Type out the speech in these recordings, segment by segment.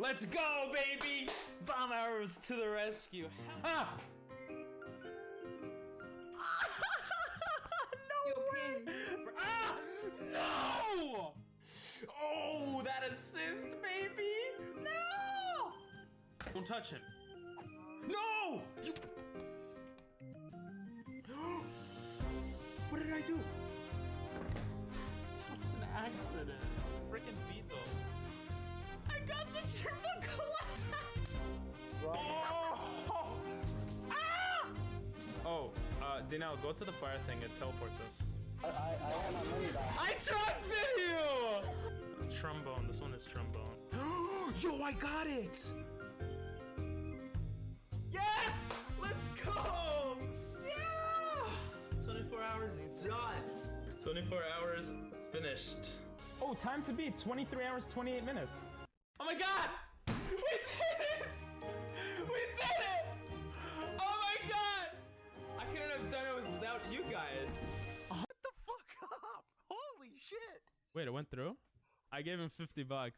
Let's go, baby! Bomb arrows to the rescue. Ha! No way! Ah! No! Oh, that assist, baby! No! Don't touch him. No! You... What did I do? That's an accident. Freaking Vito. I got the triple collapse! Oh! Ah! Oh, Dinell, go to the fire thing. It teleports us. I want my money back. I trusted you! Trombone. This one is trombone. Yo, I got it! Yes! Let's go! Yeah! 24 hours done. 24 hours finished. Oh, time to beat. 23 hours, 28 minutes. Oh my god! We did it! We did it! Oh my god! I couldn't have done it without you guys. What the fuck up? Holy shit! Wait, it went through? I gave him 50 bucks.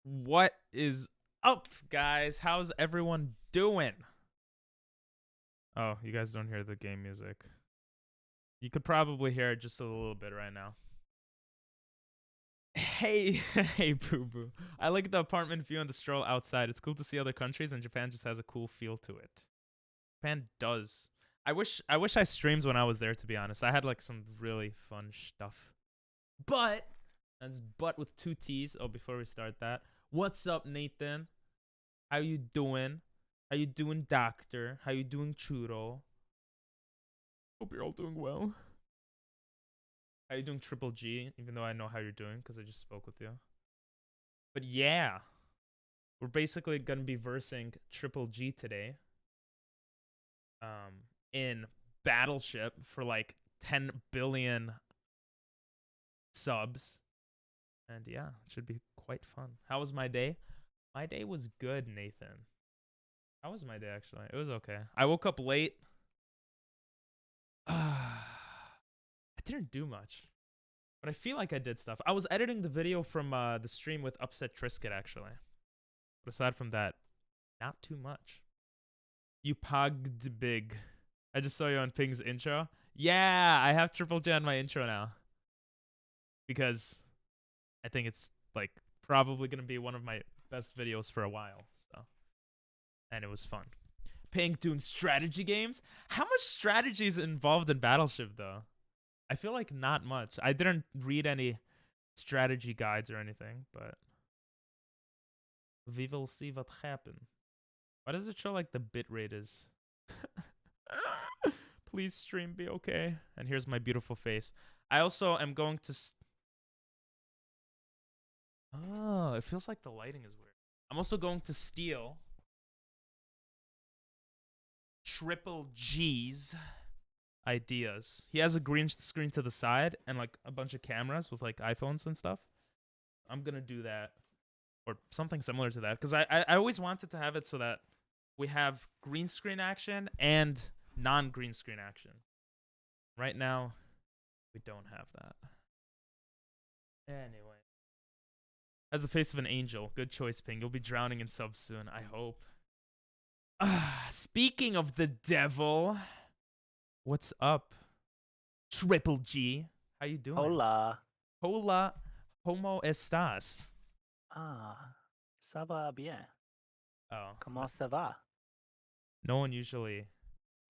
What is up, guys? How's everyone doing? Oh, you guys don't hear the game music. You could probably hear it just a little bit right now. Hey, hey, Boo Boo. I like the apartment view and the stroll outside. It's cool to see other countries, and Japan just has a cool feel to it. Japan does. I wish I streamed when I was there, to be honest. I had like some really fun stuff. But that's but with 2 T's. Oh, before we start that. What's up, Nathan? How you doing? How you doing, Doctor? How you doing, Churro? Hope you're all doing well. How you doing, Triple G? Even though I know how you're doing because I just spoke with you. But yeah, we're basically gonna be versing Triple G today. In Battleship for like 10 billion subs. And yeah, it should be quite fun. How was my day? My day was good, Nathan. How was my day, actually? It was okay. I woke up late. I didn't do much, but I feel like I did stuff. I was editing the video from the stream with Upset Trisket, actually. But aside from that, not too much. You pogged big. I just saw you on Ping's intro. Yeah, I have Triple J on my intro now. Because I think it's like probably gonna be one of my best videos for a while. So, and it was fun. Pink doing strategy games. How much strategy is involved in Battleship though? I feel like not much. I didn't read any strategy guides or anything, but we will see what happens. Why does it show like the bitrate is? Please stream be okay. And here's my beautiful face. I also am going to. Oh, it feels like the lighting is weird. I'm also going to steal Triple G's ideas. He has a green screen to the side and like a bunch of cameras with like iPhones and stuff. I'm gonna do that or something similar to that because I always wanted to have it so that we have green screen action and non-green screen action. Right now, we don't have that. Anyway. Has the face of an angel. Good choice, Ping. You'll be drowning in subs soon, I hope. Speaking of the devil, what's up, Triple G? How you doing? Hola. Hola, ¿cómo estás? Ça va bien. Oh, Comment ça va? no one usually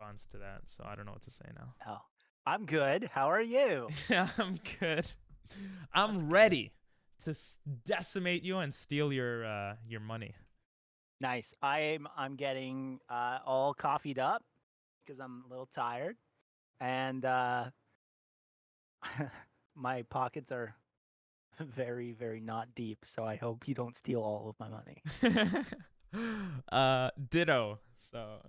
responds to that, so I don't know what to say now. Oh, I'm good. How are you? Yeah, I'm good. I'm ready to decimate you and steal your money. Nice. I'm getting all coffeeed up because I'm a little tired, and my pockets are very, very not deep. So I hope you don't steal all of my money. Ditto. So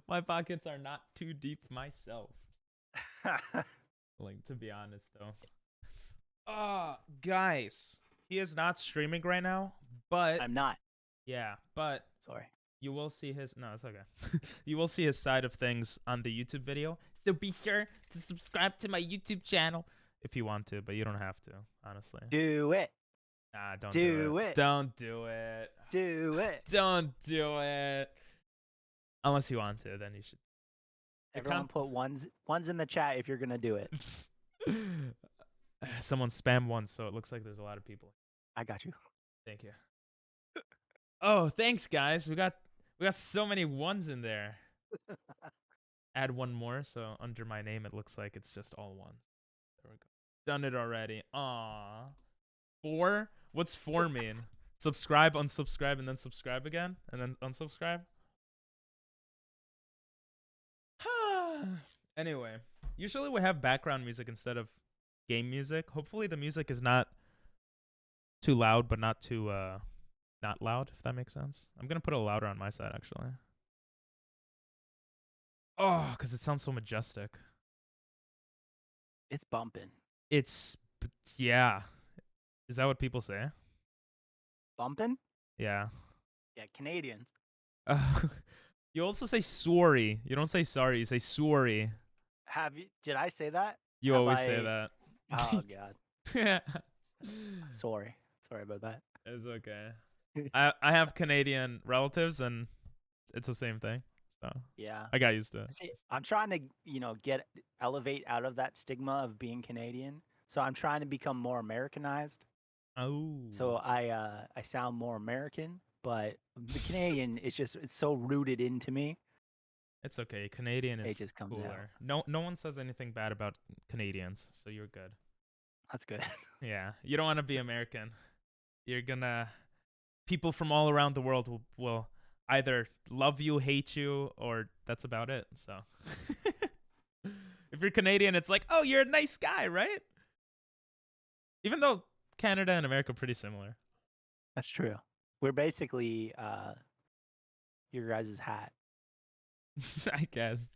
my pockets are not too deep myself. Like, to be honest though. Guys, he is not streaming right now, but I'm not. Yeah, but Sorry. you will see his no, it's okay. You will see his side of things on the YouTube video. So be sure to subscribe to my YouTube channel if you want to, but you don't have to, honestly. Do it. Nah, don't do it. Don't do it. Do it. Don't do it. Unless you want to, then you should. Everyone put ones in the chat if you're gonna do it. Someone spam one, so it looks like there's a lot of people. I got you. Thank you. Oh, thanks, guys. We got so many ones in there. Add one more, so under my name it looks like it's just all ones. There we go. Done it already. Aww. 4? What's 4 mean? Subscribe, unsubscribe, and then subscribe again, and then unsubscribe. Anyway, usually we have background music instead of game music. Hopefully the music is not too loud, but not too not loud, if that makes sense. I'm gonna put it louder on my side, actually. Oh, because it sounds so majestic. It's bumping. Yeah. Is that what people say? Bumping? Yeah. Yeah, Canadians. You also say sorry. You don't say sorry. You say sorry. Did I say that? You always say that. Oh god. Yeah. Sorry about that. It's okay. I have Canadian relatives and it's the same thing. So yeah, I got used to it. See, I'm trying to elevate out of that stigma of being Canadian. So I'm trying to become more Americanized. Oh. So I sound more American, but the Canadian it's so rooted into me. It's okay. Canadian is it just comes cooler. No one says anything bad about Canadians, so you're good. That's good. Yeah, you don't want to be American. You're gonna. People from all around the world will either love you, hate you, or that's about it. So if you're Canadian, it's like, oh, you're a nice guy, right? Even though Canada and America are pretty similar. That's true. We're basically your guys' hat. I guess.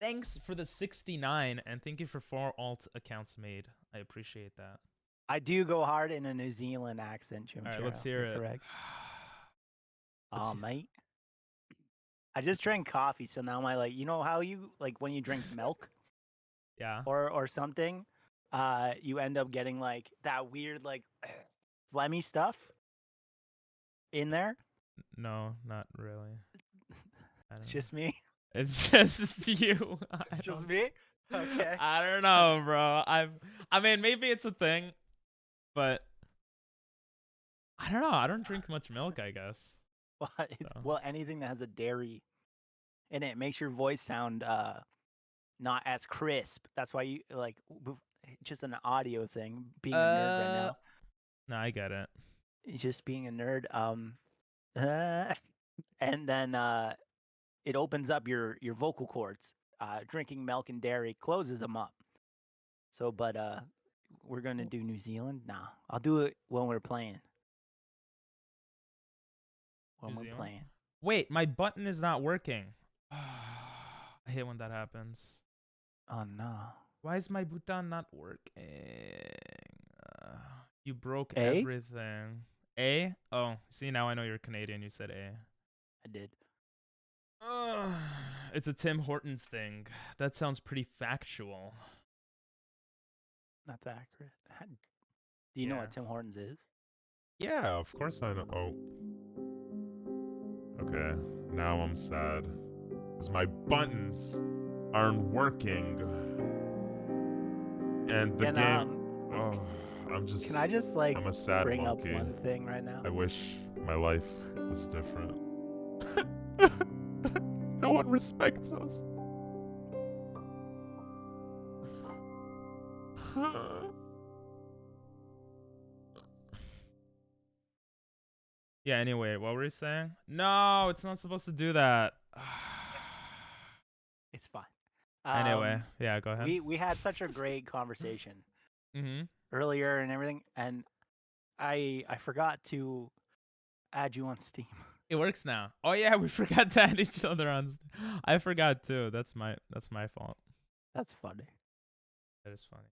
Thanks for the 69, and thank you for 4 alt accounts made. I appreciate that. I do go hard in a New Zealand accent, Jim. All right, let's hear it. Correct. Mate. I just drank coffee, so now my you know how you like when you drink milk, Yeah. or something, you end up getting like that weird like phlegmy stuff in there. No, not really. It's just me. It's just you. Just me. Okay. I don't know, bro. I mean, maybe it's a thing, but I don't know. I don't drink much milk, I guess. Well, anything that has a dairy in it makes your voice sound not as crisp. That's why you like just an audio thing. Being a nerd right now. No, I get it. Just being a nerd. And then it opens up your vocal cords. Drinking milk and dairy closes them up. So, but we're gonna do New Zealand. Nah, I'll do it when we're playing. Playing. Wait, my button is not working. I hate when that happens. Oh no. Why is my button not working? You broke A? everything. A? Oh, see, now I know you're Canadian. You said A. I did. It's a Tim Hortons thing. That sounds pretty factual. That's accurate. Do you know what Tim Hortons is? Yeah, of course I know. Oh. Okay, now I'm sad. Because my buttons aren't working. And the game... Oh, I'm just... Can I just, like, I'm a sad bring monkey. up one thing right now? I wish my life was different. No one respects us. Yeah, anyway, what were you saying? No, it's not supposed to do that. It's fine. Anyway, yeah, go ahead. We had such a great conversation earlier and everything, and I forgot to add you on Steam. It works now. Oh yeah, we forgot to add each other on. I forgot too. That's my fault. That's funny. That is funny.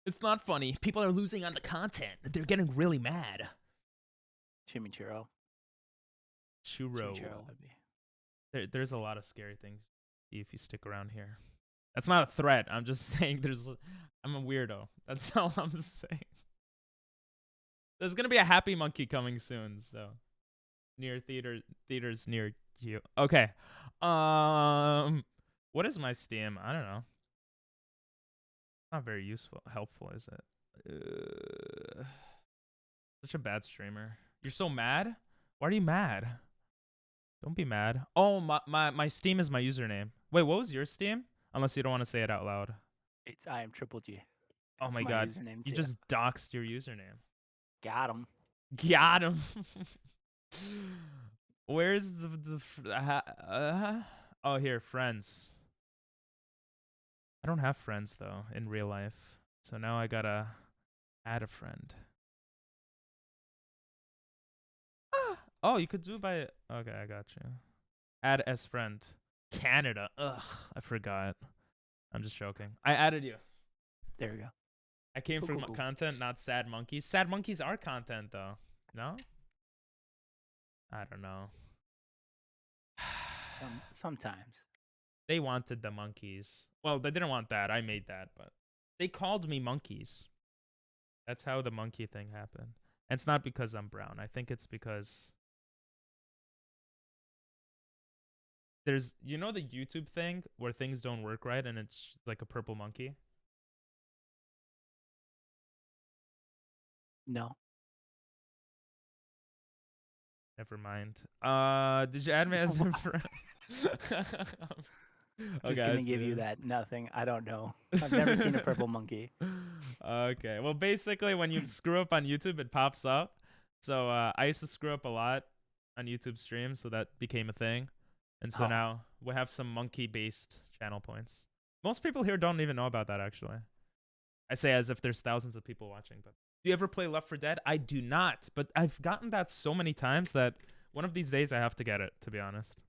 It's not funny. People are losing on the content. They're getting really mad. Chimichurro. Churro. There's a lot of scary things if you stick around here. That's not a threat. I'm just saying I'm a weirdo. That's all I'm saying. There's gonna be a Happy Monkey coming soon, so near theaters near you. Okay. What is my Steam? I don't know. Not very helpful, is it? Such a bad streamer. You're so mad? Why are you mad? Don't be mad. Oh, my Steam is my username. Wait, what was your Steam? Unless you don't want to say it out loud. It's I am Triple G. Oh my god. You just doxed your username. Got him. Got him. Where's oh, here, friends. I don't have friends, though, in real life. So now I gotta add a friend. Oh, you could do it by... Okay, I got you. Add as friend. Canada. Ugh, I forgot. I'm just joking. I added you. There we go. I came from content, not sad monkeys. Sad monkeys are content, though. No? I don't know. Sometimes. They wanted the monkeys. Well, they didn't want that. I made that, but they called me monkeys. That's how the monkey thing happened. And it's not because I'm brown. I think it's because there's, you know, the YouTube thing where things don't work right and it's like a purple monkey? No. Never mind. Did you add me as a friend? Just gonna give you that nothing. I don't know. I've never seen a purple monkey. Okay. Well, basically, when you screw up on YouTube, it pops up. So I used to screw up a lot on YouTube streams, so that became a thing. And so now we have some monkey-based channel points. Most people here don't even know about that, actually. I say as if there's thousands of people watching, but do you ever play Left 4 Dead? I do not, but I've gotten that so many times that one of these days I have to get it, to be honest.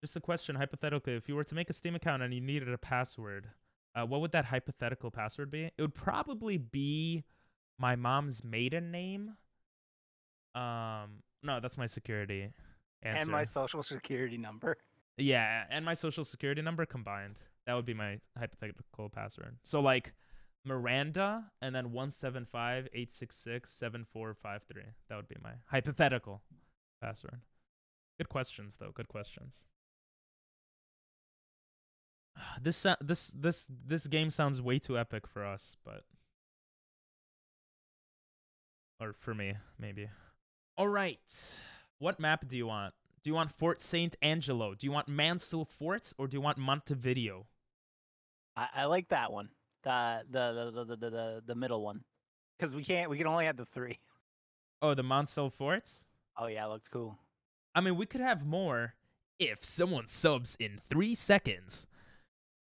Just a question, hypothetically, if you were to make a Steam account and you needed a password, what would that hypothetical password be? It would probably be my mom's maiden name. No, that's my security answer. And my social security number. Yeah, and my social security number combined. That would be my hypothetical password. So like Miranda and then 175-866-7453. That would be my hypothetical password. Good questions though. Good questions. This game sounds way too epic for us, but or for me, maybe. All right. What map do you want? Do you want Fort Saint Angelo? Do you want Mansell Forts or do you want Montevideo? I like that one. The middle one. Because we can only have the 3. Oh, the Mansell Forts? Oh yeah, it looks cool. I mean, we could have more if someone subs in 3 seconds.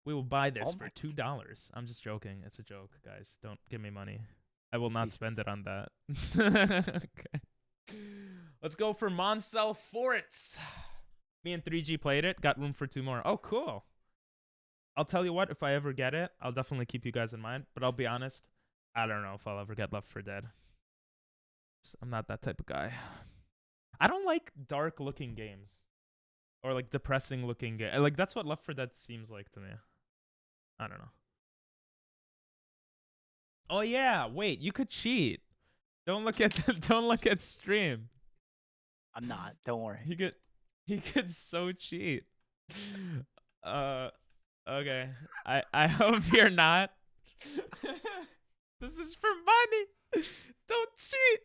We will buy this for $2. I'm just joking. It's a joke, guys. Don't give me money. I will not spend it on that. Okay. Let's go for Mansell Forts. Me and 3G played it. Got room for 2 more. Oh, cool. I'll tell you what, if I ever get it, I'll definitely keep you guys in mind. But I'll be honest, I don't know if I'll ever get Left 4 Dead. I'm not that type of guy. I don't like dark-looking games. Or, like, depressing-looking games. Like, that's what Left 4 Dead seems like to me. I don't know. Oh, yeah. Wait, you could cheat. Don't look at stream. I'm not. Don't worry. He could so cheat. Okay. I hope you're not. This is for money. Don't cheat.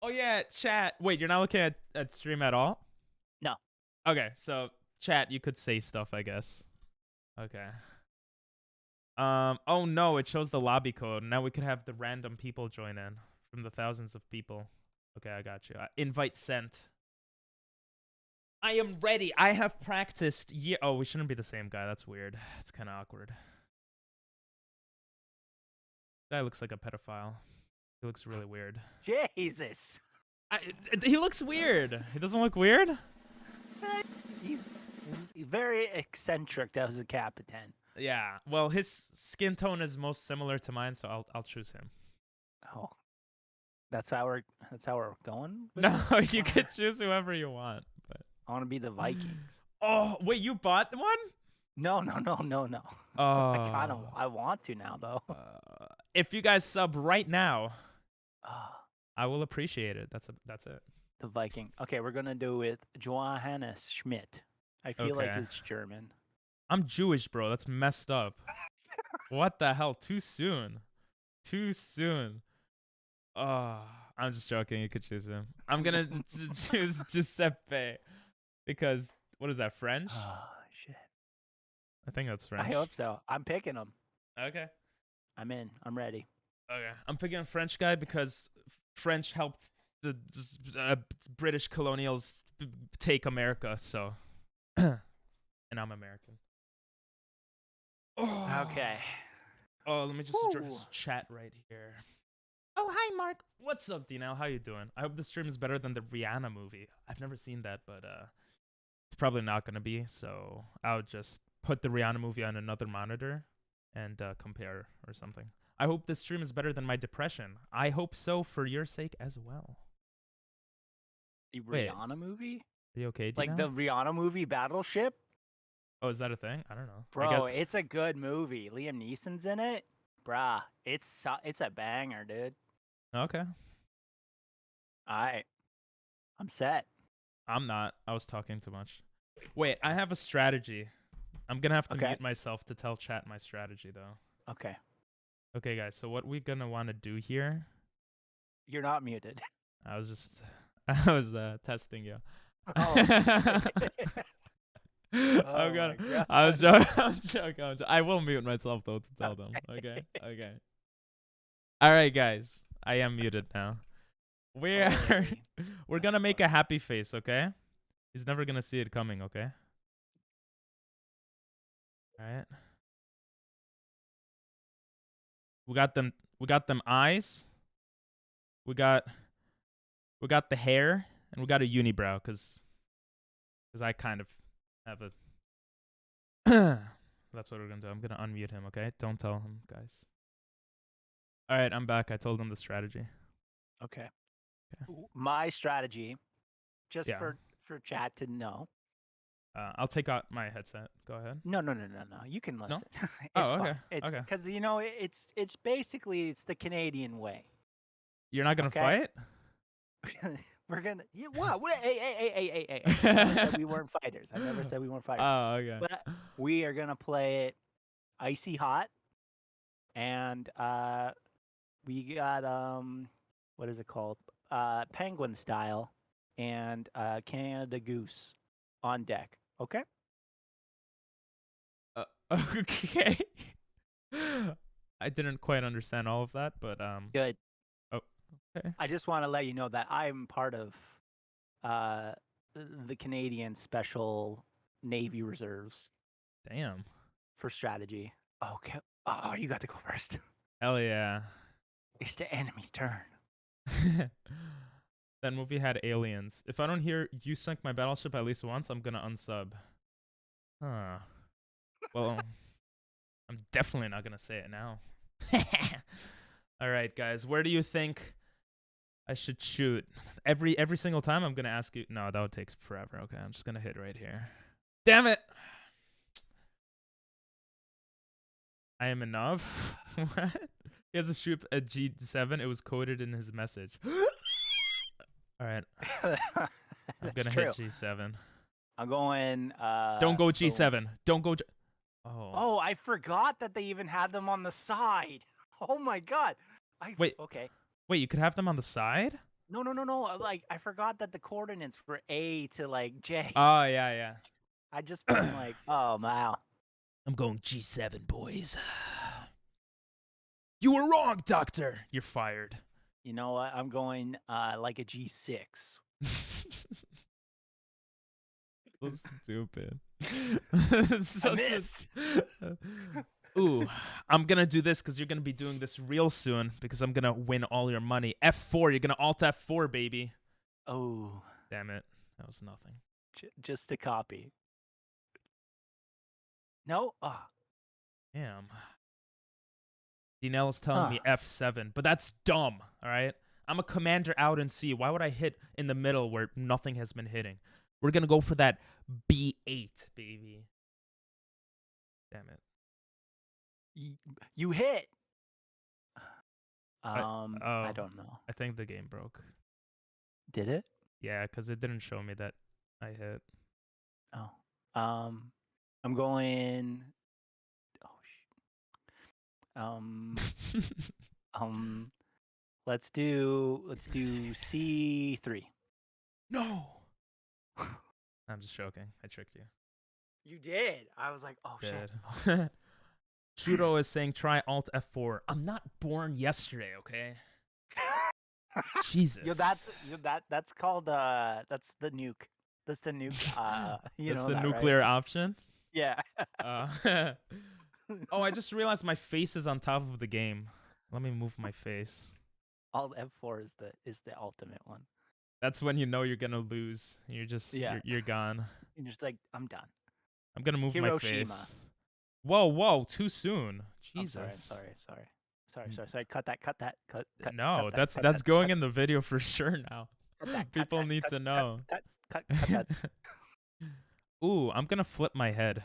Oh yeah, chat. Wait, you're not looking at stream at all? No. Okay, so chat, you could say stuff, I guess. Okay. Oh no, it shows the lobby code. Now we could have the random people join in from the thousands of people. Okay, I got you. Invite sent. I am ready. I have practiced. Yeah. Oh, we shouldn't be the same guy. That's weird. It's kind of awkward. Guy looks like a pedophile. He looks really weird. Jesus. He looks weird. He doesn't look weird? He's very eccentric as a Capitan. Yeah. Well, his skin tone is most similar to mine, so I'll choose him. Oh. That's how we're going? No, you can choose whoever you want. But I want to be the Vikings. Oh, wait, you bought one? No. Oh. I want to now though. If you guys sub right now, I will appreciate it. That's it. The Viking. Okay, we're gonna do with Johannes Schmidt. I feel like it's German. I'm Jewish, bro. That's messed up. What the hell? Too soon. I'm just joking. You could choose him. I'm gonna choose Giuseppe because what is that, French? Oh shit. I think that's French. I hope so. I'm picking him. Okay. I'm in. I'm ready. Okay. I'm picking a French guy because French helped the British colonials take America, so and I'm American. Oh. Okay. Oh, let me just address chat right here. Oh, hi, Mark. What's up, D-Now? How you doing? I hope the stream is better than the Rihanna movie. I've never seen that, but it's probably not going to be, so I'll just put the Rihanna movie on another monitor and compare or something. I hope this stream is better than my depression. I hope so for your sake as well. The Rihanna movie? Are you okay, D-Now? Like the Rihanna movie Battleship? Oh, is that a thing? I don't know. Bro, it's a good movie. Liam Neeson's in it. Bruh, it's a banger, dude. Okay. Alright. I'm set. I'm not. I was talking too much. Wait, I have a strategy. I'm going to have to mute myself to tell chat my strategy, though. Okay. Okay, guys. So what we're going to want to do here... You're not muted. I was testing you. Oh. I was joking. I'm joking. I will mute myself, though, to tell them. Okay? Okay. All right, guys. I am muted now. We are We're gonna make a happy face, okay? He's never gonna see it coming, okay? All right. We got them eyes. We got the hair, and we got a unibrow, cause I kind of have a. That's what we're gonna do. I'm gonna unmute him, okay? Don't tell him, guys. All right, I'm back. I told him the strategy. Okay. My strategy, just Yeah. for chat to know. I'll take out my headset. Go ahead. No. You can listen. No? It's Oh, okay. fine. It's Okay. because it's basically the Canadian way. You're not gonna Okay. fight? We're gonna. Yeah, what? Hey! I never said we weren't fighters. I never said we weren't fighters. Oh, okay. But we are gonna play it icy hot, and we got what is it called? Penguin style, and Canada Goose on deck. Okay. Okay. I didn't quite understand all of that, but Good. Oh, okay. I just want to let you know that I'm part of the Canadian Special Navy Reserves Damn. for strategy. Okay. Oh, you got to go first. Hell yeah. It's the enemy's turn. That movie had aliens. If I don't hear "you sunk my battleship" at least once, I'm gonna unsub. Huh. Well, I'm definitely not gonna say it now. All right, guys. Where do you think I should shoot? Every single time I'm gonna ask you. No, that would take forever. Okay, I'm just gonna hit right here. Damn it! I am enough. What? He has a shoot at G7. It was coded in his message. All right. I'm gonna hit G7. I'm going. Don't go G7. Don't go. Oh, I forgot that they even had them on the side. Oh my god. Wait. Okay. Wait, you could have them on the side? No. Like I forgot that the coordinates were A to like J. Oh yeah. I just been like, oh wow. I'm going G7, boys. You were wrong, Doctor. You're fired. You know what? I'm going like a G6. So stupid. I missed. Ooh, I'm gonna do this because you're gonna be doing this real soon because I'm gonna win all your money. F4, you're gonna alt F4, baby. Oh. Damn it. That was nothing. Just to copy. No? Oh. Damn. Dinell's telling me F7, but that's dumb, all right? I'm a commander out in C. Why would I hit in the middle where nothing has been hitting? We're going to go for that B8, baby. Damn it. You hit. I don't know. I think the game broke. Did it? Yeah, because it didn't show me that I hit. Oh. I'm going. Oh shit. Let's do C3. No. I'm just joking. I tricked you. You did. I was like, oh shit. Chudo is saying try Alt F4. I'm not born yesterday, okay? Jesus. That's called that's the nuke. That's the nuke. That's the nuclear option. Yeah. Oh, I just realized my face is on top of the game. Let me move my face. Alt F4 is the ultimate one. That's when you know you're gonna lose. You're just you're gone. You're just like, I'm done. I'm gonna move Hiroshima. my face. Whoa, too soon. Jesus. I'm sorry. Cut that. No, cut that's going in the video for sure now. People need to know. Cut that. Ooh, I'm gonna flip my head.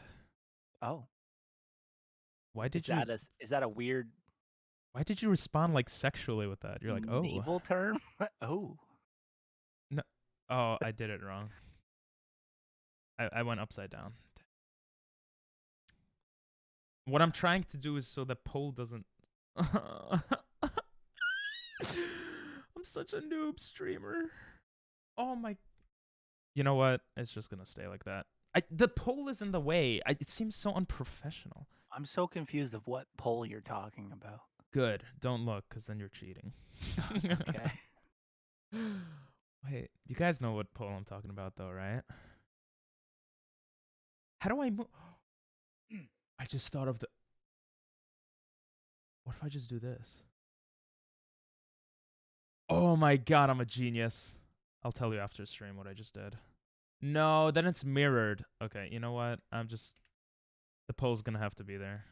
Oh. Why did is that a weird? Why did you respond like sexually with that? You're like, oh. Naval term? Oh. No. Oh, I did it wrong. I went upside down. What I'm trying to do is so the pole doesn't. I'm such a noob streamer. Oh my. You know what? It's just gonna stay like that. The pole is in the way. It seems so unprofessional. I'm so confused of what pole you're talking about. Good. Don't look, because then you're cheating. Okay. Wait, you guys know what poll I'm talking about, though, right? How do I move? I just thought of the... What if I just do this? Oh my god, I'm a genius. I'll tell you after stream what I just did. No, then it's mirrored. Okay, you know what? I'm just... The poll's gonna have to be there.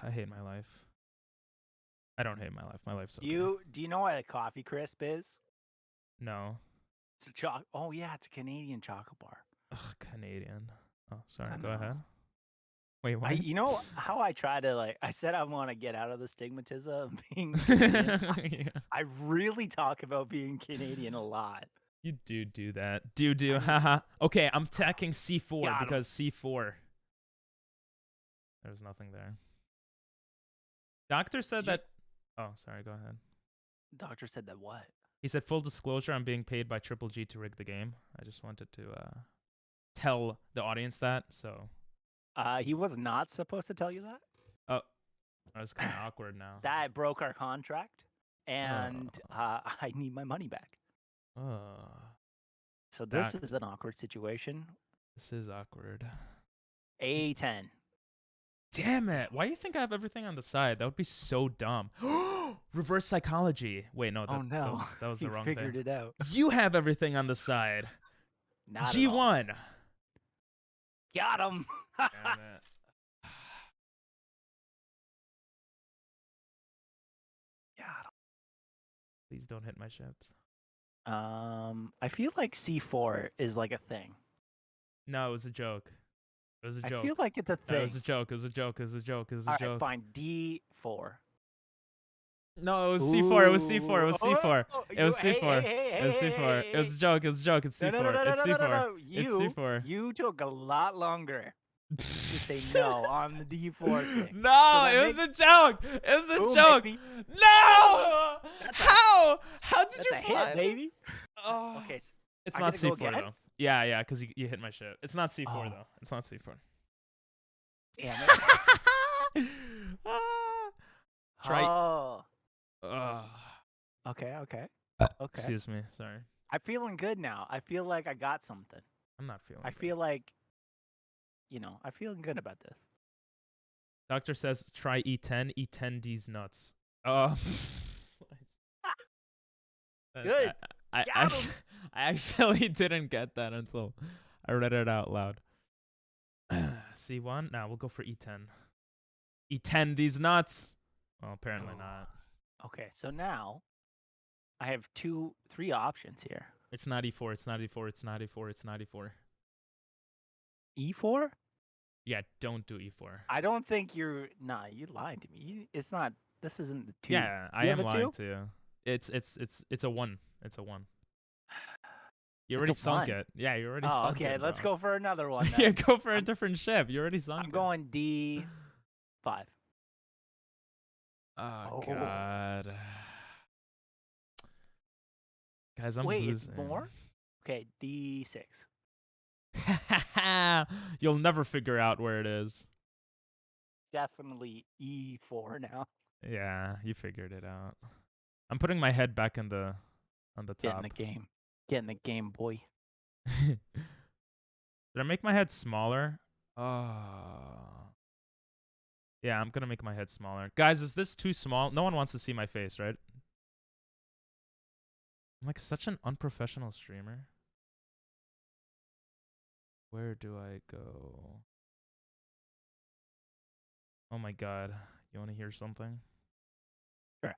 I hate my life. I don't hate my life. My life's okay. Do you know what a coffee crisp is? No. It's a Oh yeah, it's a Canadian chocolate bar. Ugh, Canadian. Oh, sorry. I Go know. ahead. Wait, what? You know how I try to I said I want to get out of the stigmatism of being Canadian. Yeah. I really talk about being Canadian a lot. You do that. Do. Haha. Okay, I'm attacking C4 Got him. because C4. There's nothing there. Doctor said that... Oh, sorry. Go ahead. Doctor said that what? He said, full disclosure, I'm being paid by Triple G to rig the game. I just wanted to tell the audience that, so... He was not supposed to tell you that. Oh, that was kind of awkward now. That broke our contract, and I need my money back. So this is an awkward situation. This is awkward. A10. Damn it. Why do you think I have everything on the side? That would be so dumb. Reverse psychology. Wait, no. That was the wrong thing. Figured it out. You have everything on the side. Not G1. Got him. Damn it. Got Please don't hit my ships. him. I feel like C4 is like a thing. No, it was a joke. It was a joke. I feel like it's a thing. No, it was a joke. It was a joke. It was a joke. It was a All joke. right, fine. D4. No, it was C4. It was C4. It was C4. Oh, It was C4. Hey, It was C4. It was a joke. It was a joke. It's C4. It's C4. No. It's C4. You took a lot longer to say no on the D4 thing. No, it was a joke. It was a joke. Maybe. No! How? How did That's you a fly? hit, baby. Oh. Okay. It's I not gotta go C4 again? though. Yeah, because you hit my ship. It's not C4 Oh. though. It's not C4. Damn it. Try. Oh. Ugh. Okay. Okay. Excuse me. Sorry. I'm feeling good now. I feel like I got something. I'm not feeling. I good. feel like, I'm feeling good about this. Doctor says try E10. E10 D's nuts. Oh. Good. I actually didn't get that until I read it out loud. C1? Now we'll go for E10. E10 these nuts. Well, apparently not. Okay, so now I have 3 options here. It's not E4. It's not E4. It's not E4. It's not E4. E4? Yeah, don't do E4. I don't think you lied to me. It's not. This isn't the 2. Yeah, I You am have a lying 2? to you. It's a 1. It's a 1. You It's already a sunk 1. it. Yeah, you already Oh, sunk it. okay. Let's bro. go for another one. Yeah, Then. go for a different ship. You already sunk I'm it. going D5. Oh, God. Guys, I'm Wait, losing. it's more? Okay, D6. You'll never figure out where it is. Definitely E4 now. Yeah, you figured it out. I'm putting my head back on the top. Get in the game. Get in the game, boy. Did I make my head smaller? Oh. Yeah, I'm gonna make my head smaller. Guys, is this too small? No one wants to see my face, right? I'm like such an unprofessional streamer. Where do I go? Oh my god. You want to hear something? Sure.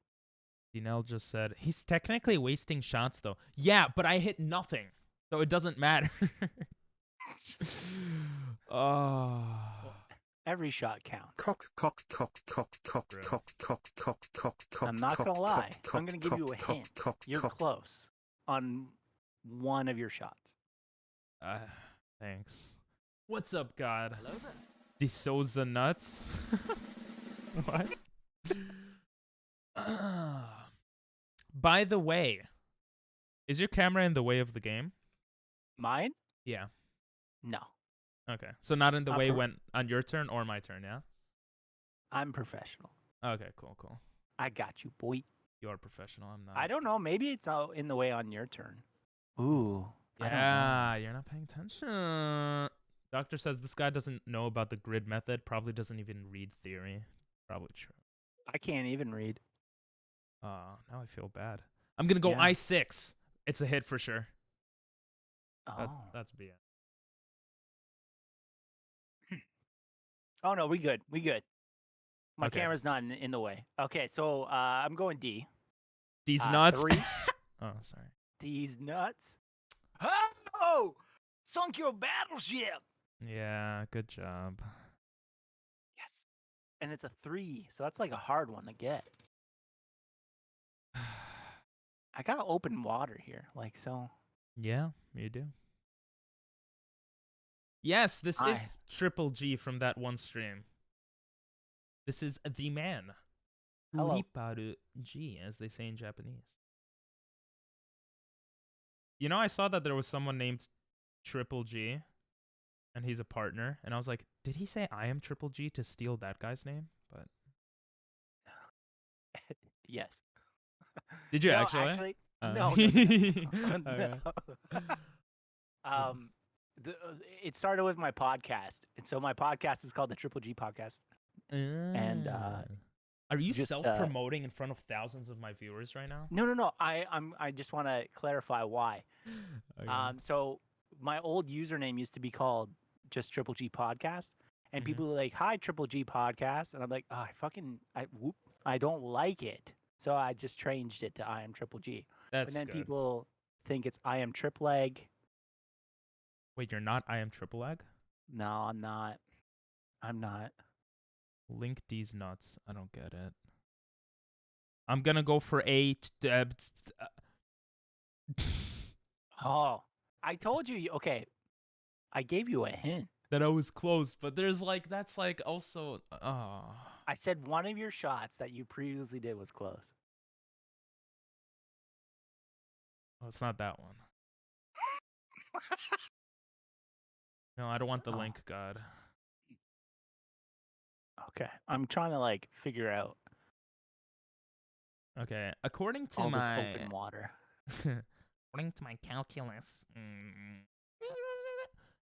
Dinell just said, he's technically wasting shots though. Yeah, but I hit nothing. So it doesn't matter. Oh. Every shot counts. Cock. I'm not gonna lie. I'm gonna give you a hint. You're close on one of your shots. Thanks. What's up, God? Hello there. De Souza nuts? What? By the way, is your camera in the way of the game? Mine? Yeah. No. Okay. So not in the Not way per- when on your turn or my turn, yeah? I'm professional. Okay, cool. I got you, boy. You're professional. I'm not. I don't know. Maybe it's out in the way on your turn. Ooh. I don't know. Yeah, you're not paying attention. Doctor says this guy doesn't know about the grid method. Probably doesn't even read theory. Probably true. I can't even read. Now I feel bad. I'm gonna go Yeah. I6. It's a hit for sure. Oh. That's BS. Oh no, we good. We good. My Okay. camera's not in the way. Okay, so I'm going D. These nuts. 3. Oh, sorry. These nuts. Oh! Sunk your battleship. Yeah, good job. Yes. And it's a 3, so that's like a hard one to get. I got open water here, like so. Yeah, you do. Yes, this is Triple G from that one stream. This is the man. Hello. Uriparu G, as they say in Japanese. You know, I saw that there was someone named Triple G, and he's a partner, and I was like, did he say I am Triple G to steal that guy's name? But Yes. did you No, actually? No. Okay. It started with my podcast, and so my podcast is called the Triple G Podcast. And are you just, self-promoting in front of thousands of my viewers right now? No. I just want to clarify why. Okay. So my old username used to be called just Triple G Podcast, and people are like, "Hi, Triple G Podcast," and I'm like, "Oh, I don't like it." So I just changed it to I am Triple G. That's And then good. people think it's I am Trip Leg. Wait, you're not I am Triple Leg? No, I'm not. I'm not. Link these nuts. I don't get it. I'm gonna go for 8. Oh, I told you. Okay, I gave you a hint. That I was close, but there's like that's like also. I said one of your shots that you previously did was close. Oh, it's not that one. No, I don't want the Oh. link, God. Okay, I'm trying to like figure out Okay, according to all this my open water. according to my calculus,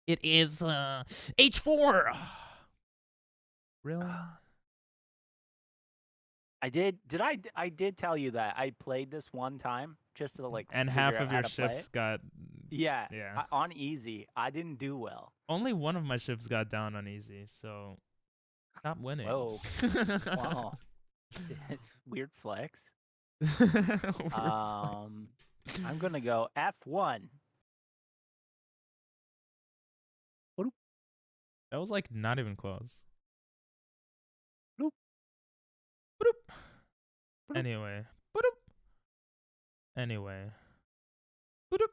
it is H4. Really? I did. Did I? I did tell you that I played this one time just to like. And figure half out of how your to play ships it. got. Yeah. Yeah. On easy, I didn't do well. Only one of my ships got down on easy, so stop winning. Whoa. Wow. It's weird flex. Weird I'm gonna go F1. That was like not even close. Bloop. Bloop. Bloop. Anyway. Bloop. Anyway. Bloop.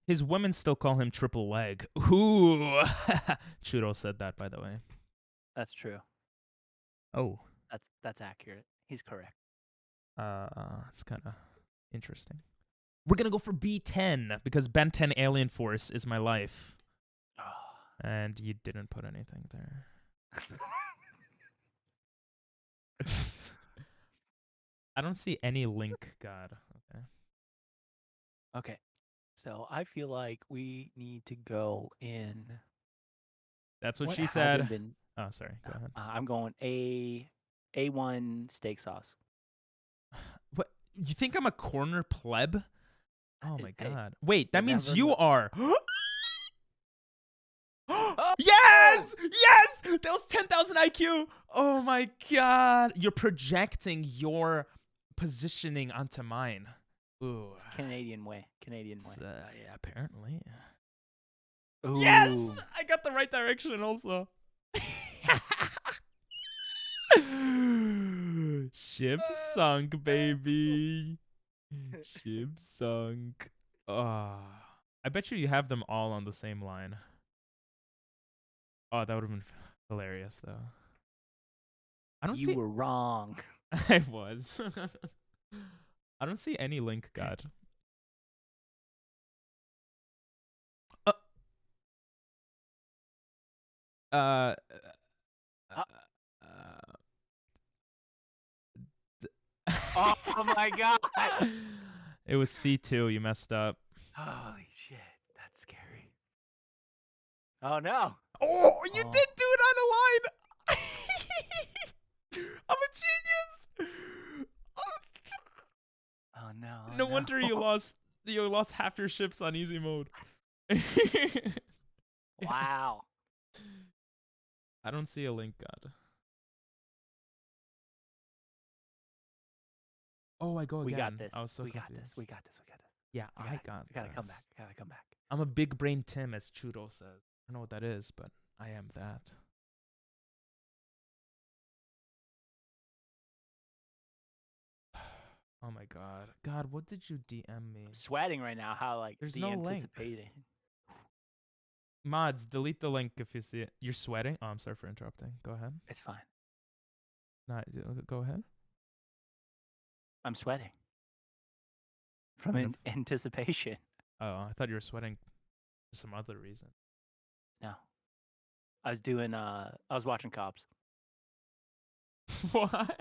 His women still call him Triple Leg. Ooh. Churro said that, by the way. That's true. Oh. That's accurate. He's correct. It's kind of interesting. We're gonna go for B10 because Ben 10 Alien Force is my life. And you didn't put anything there. I don't see any link, God. Okay. Okay. So I feel like we need to go in. That's what she hasn't said. Been, Oh, sorry. Go ahead. I'm going A1 steak sauce. What? You think I'm a corner pleb? Oh my Hey, God. Wait, that means never you kn- are. Oh! Yes! Yes! That was 10,000 IQ. Oh my God. You're projecting your positioning onto mine. Ooh. Canadian way. Canadian way. Yeah, apparently. Ooh. Yes! I got the right direction also. Ship sunk, baby. Ship sunk. I bet you have them all on the same line. Oh, that would have been hilarious, though. I don't see. You were wrong. I was. I don't see any link, God. Oh, Oh my god. It was C2. You messed up. Holy shit, that's scary. Oh no. Oh, you Oh. did do it on a line. I'm a genius. Oh no. Oh, No wonder you lost half your ships on easy mode. Wow. I don't see a link, God. Oh, I go again. We got this. I was so we confused. got this. We got this. We got this. Yeah, We I got got We gotta come this. back. Gotta come back. I'm a big brain Tim, as Chudo says. I don't know what that is, but I am that. Oh my god. God, what did you DM me? I'm sweating right now. How like There's the no link. anticipating. Mods, delete the link if you see it. You're sweating? Oh, I'm sorry for interrupting. Go ahead. It's fine. Go ahead. I'm sweating from anticipation. Oh, I thought you were sweating for some other reason. No, I was doing. I was watching Cops. What?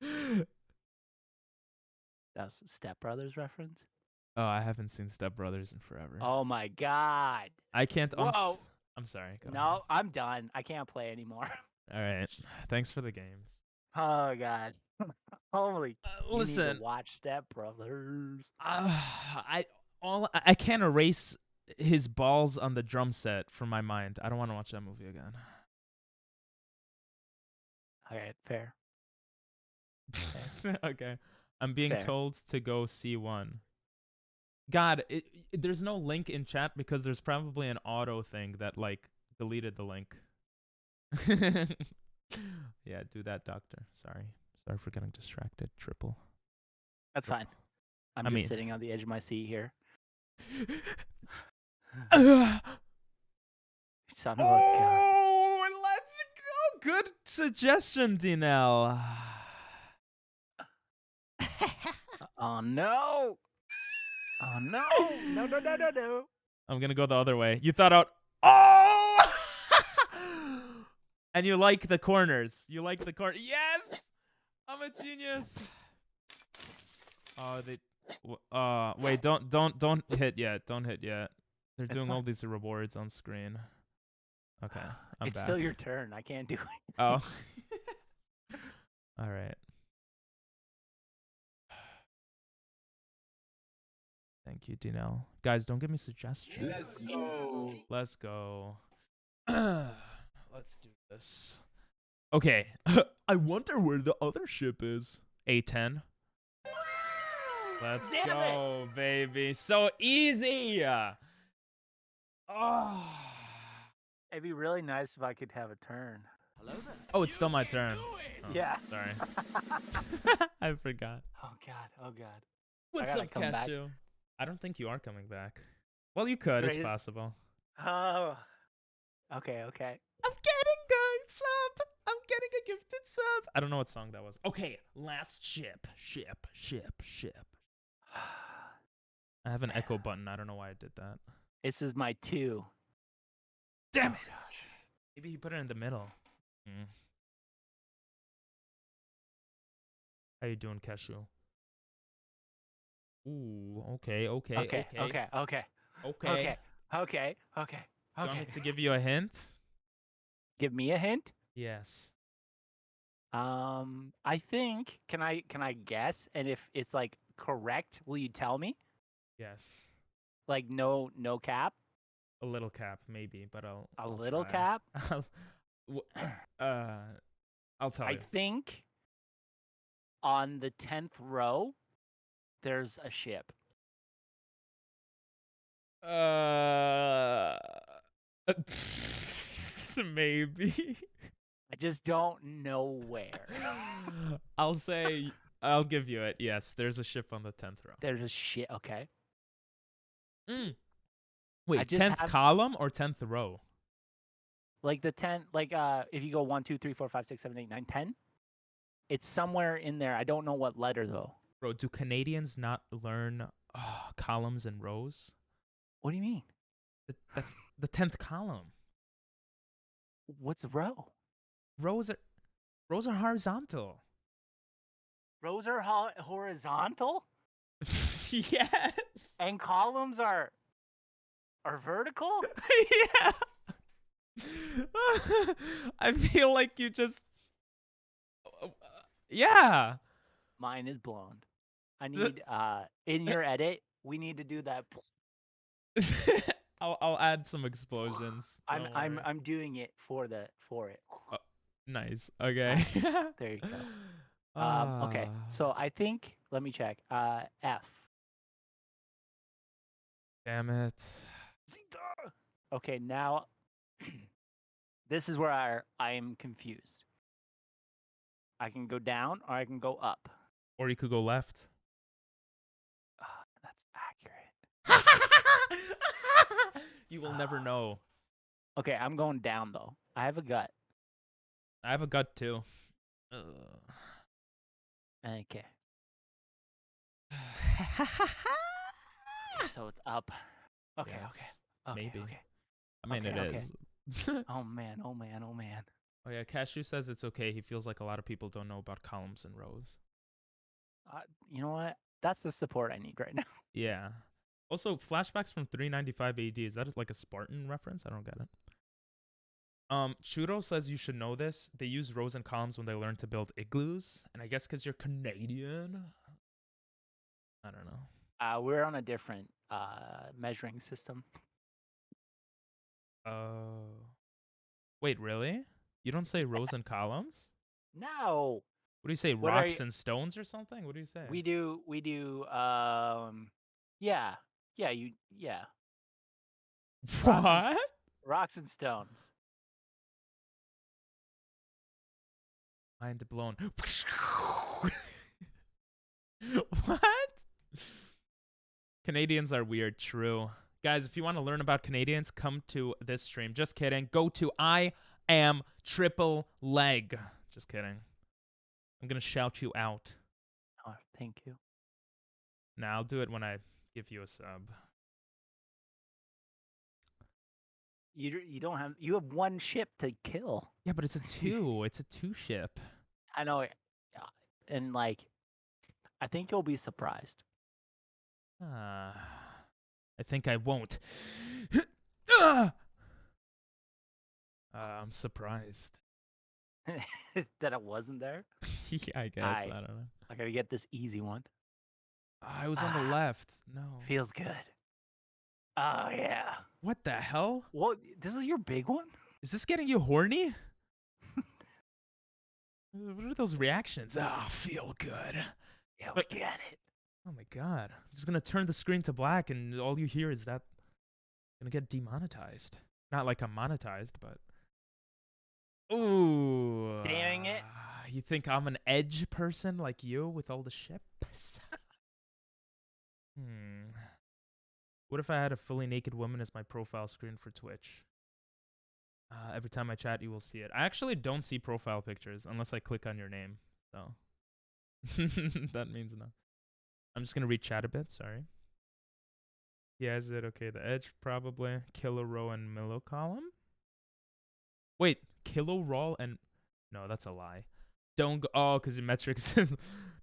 That was a Step Brothers reference. Oh, I haven't seen Step Brothers in forever. Oh my god. I can't. Whoa. I'm sorry. Go No, I'm done. I can't play anymore. ahead. All right. Thanks for the games. Oh god. Holy. You need Listen, to watch Step Brothers. I can't erase his balls on the drum set from my mind. I don't want to watch that movie again. All right, fair. Okay. I'm being Fair. told to go see one. God, there's no link in chat because there's probably an auto thing that like deleted the link. Yeah, do that, doctor. Sorry for getting distracted. Triple. That's fine. I'm I just mean- sitting on the edge of my seat here. Son of a gun. Oh, let's go. Good suggestion, Dinell. Oh no. Oh no. No, no, no, no, no. I'm gonna go the other way. You thought out. Oh! And you like the corners. You like the corner. Yes! I'm a genius. Oh, wait, don't hit yet. Don't hit yet. They're It's doing all fine. these rewards on screen. Okay, I'm It's back. still your turn. I can't do it. Oh. All right. Thank you, Dinell. Guys, don't give me suggestions. Let's go. Let's go. Let's do this. Okay. I wonder where the other ship is. A10. Let's Damn go, baby. So easy. Oh. It'd be really nice if I could have a turn. Hello there. Oh, it's still my turn. Oh, Yeah. Sorry. I forgot. Oh god. Oh god. What's gotta up, come back. Cashew? I don't think you are coming back. Well, you could. It's Raise- possible. Oh. Okay. Okay. I'm getting a sub. I'm getting a gifted sub. I don't know what song that was. Okay, last ship. I have an echo button. I don't know why I did that. This is my 2. Damn it. Maybe he put it in the middle. How you doing, Cashew? Ooh, okay. Okay. Okay. Okay. Okay. Okay. Okay. Okay. You want me Okay. to give you a hint? Give me a hint. Yes. I think. Can I guess? And if it's like correct, will you tell me? Yes. Like no cap. A little cap, maybe, but I'll. A I'll little try. cap. I'll tell I you. think on the 10th row, there's a ship. Maybe. I just don't know where. I'll give you it. Yes, there's a ship on the 10th row. There's a ship. Okay. Wait, just 10th have- column or 10th row? Like the 10, like if you go 1, 2, 3, 4, 5, 6, 7, 8, 9, 10, it's somewhere in there. I don't know what letter though. Bro, do Canadians not learn columns and rows? What do you mean? That's the 10th column. What's a row? Rows are horizontal. Rows are horizontal Yes. and columns are vertical. Yeah. I feel like you just. Yeah. Mine is blonde. I need in your edit. We need to do that. I'll add some explosions. Don't worry. I'm doing it for it. Nice. Okay. There you go. Okay. So I think let me check. F. Damn it. Okay, now this is where I am confused. I can go down or I can go up. Or you could go left. That's accurate. You will never know. Okay, I'm going down though. I have a gut. I have a gut too. Okay. So it's up. Okay, Yes, okay. maybe. Okay. I mean, Okay, it okay. is. Oh man, oh man, oh man. Oh yeah, Cashew says it's okay. He feels like a lot of people don't know about columns and rows. You know what? That's the support I need right now. Yeah. Also, flashbacks from 395 AD. Is that like a Spartan reference? I don't get it. Churro says you should know this. They use rows and columns when they learn to build igloos, and I guess because you're Canadian. I don't know. We're on a different measuring system. Oh. Wait, really? You don't say rows and columns? No. What do you say? What are Rocks you- and stones or something? What do you say? We do yeah. Yeah. What? Rocks and stones. Mind blown. What? Canadians are weird, true. Guys, if you want to learn about Canadians, come to this stream. Just kidding. Go to I am triple leg. Just kidding. I'm going to shout you out. Oh, thank you. Now I'll do it when I give you a sub. You don't have you have one ship to kill. Yeah, but it's a 2. It's a 2 ship. I know it. And like I think you'll be surprised. I think I won't. I'm surprised. That it wasn't there. Yeah, I guess. I don't know. I gotta get this easy one. I was on the left. No. Feels good. Oh yeah. What the hell? What? This is your big one? Is this getting you horny? What are those reactions? Ah, feel good. Yeah, we But- get it. Oh my god. I'm just gonna turn the screen to black and all you hear is that I'm gonna get demonetized. Not like I'm monetized, but ooh. Dang it. You think I'm an edge person like you with all the ships? What if I had a fully naked woman as my profile screen for Twitch? Every time I chat, you will see it. I actually don't see profile pictures unless I click on your name. So that means no. I'm just gonna read chat a bit. Sorry. Yeah, is it okay? The edge probably kilo row and millo column. Wait, kilo roll and no, that's a lie. Don't go. Oh, because your metrics says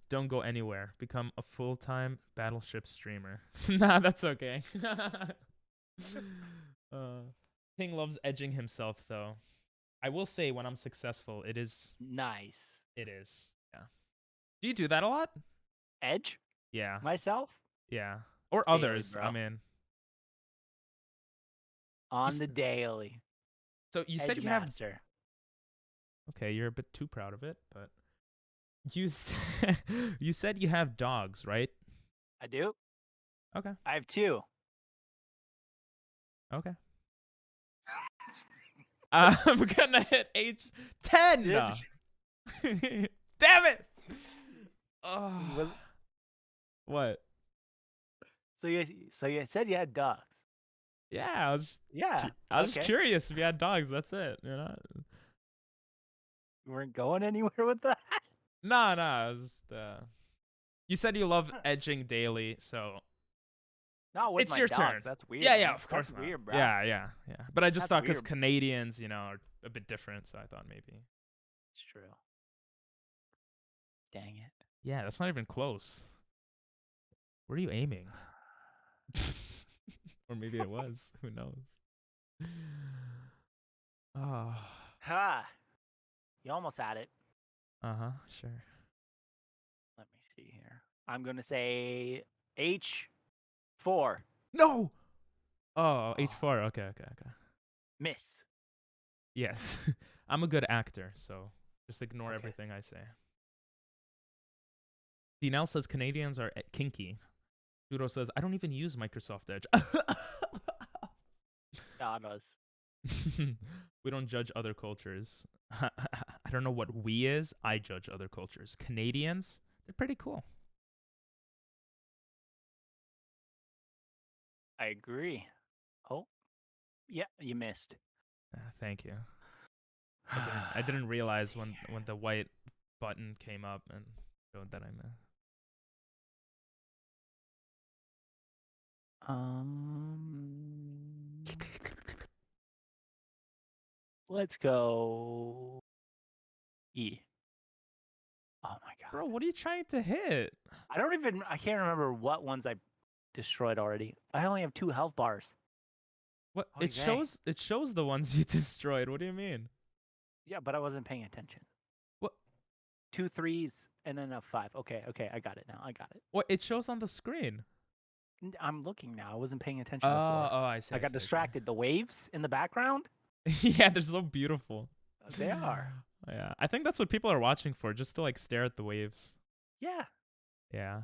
don't go anywhere. Become a full-time Battleship streamer. Nah, that's okay. King loves edging himself, though. I will say, when I'm successful, it is. Nice. It is. Yeah. Do you do that a lot? Edge? Yeah. Myself? Yeah. Or Daily, others. bro. I mean. On the daily. So you Edge said you have. master. Okay, you're a bit too proud of it, but you said you have dogs, right? I do? Okay. I have 2. Okay. I'm gonna hit age 10. Damn it! Oh. What? So you said you had dogs. Yeah, I was Yeah. just curious if you had dogs. That's it. You know. You weren't going anywhere with that? No. I was just. You said you love edging daily, so Not with it's my your dogs. turn. That's weird. Yeah, man. of course That's not. weird, bro. Yeah. But I just That's thought because weird. Canadians, are a bit different, so I thought maybe. It's true. Dang it. Yeah, that's not even close. Where are you aiming? Or maybe it was. Who knows? Oh. Ha! You almost had it. Uh-huh, sure. Let me see here. I'm gonna say H4. No! Oh, H4. Okay. Miss. Yes. I'm a good actor, so just ignore Okay. everything I say. Dinell says Canadians are kinky. Judo says, I don't even use Microsoft Edge. God knows. We don't judge other cultures. I don't know what we is. I judge other cultures. Canadians, they're pretty cool. I agree. Oh, yeah, you missed. Thank you. I didn't realize when the white button came up and showed that I missed. Let's go E. Oh my god. Bro, what are you trying to hit? I can't remember what ones I destroyed already. I only have 2 health bars. What Okay. it shows the ones you destroyed. What do you mean? Yeah, but I wasn't paying attention. What? 2 3s and then a 5. Okay, I got it now. I got it. What it shows on the screen? I'm looking now. I wasn't paying attention before. Oh, I see. I got distracted. The waves in the background? Yeah, they're so beautiful. They are. Yeah, I think that's what people are watching for, just to like stare at the waves. Yeah. Yeah.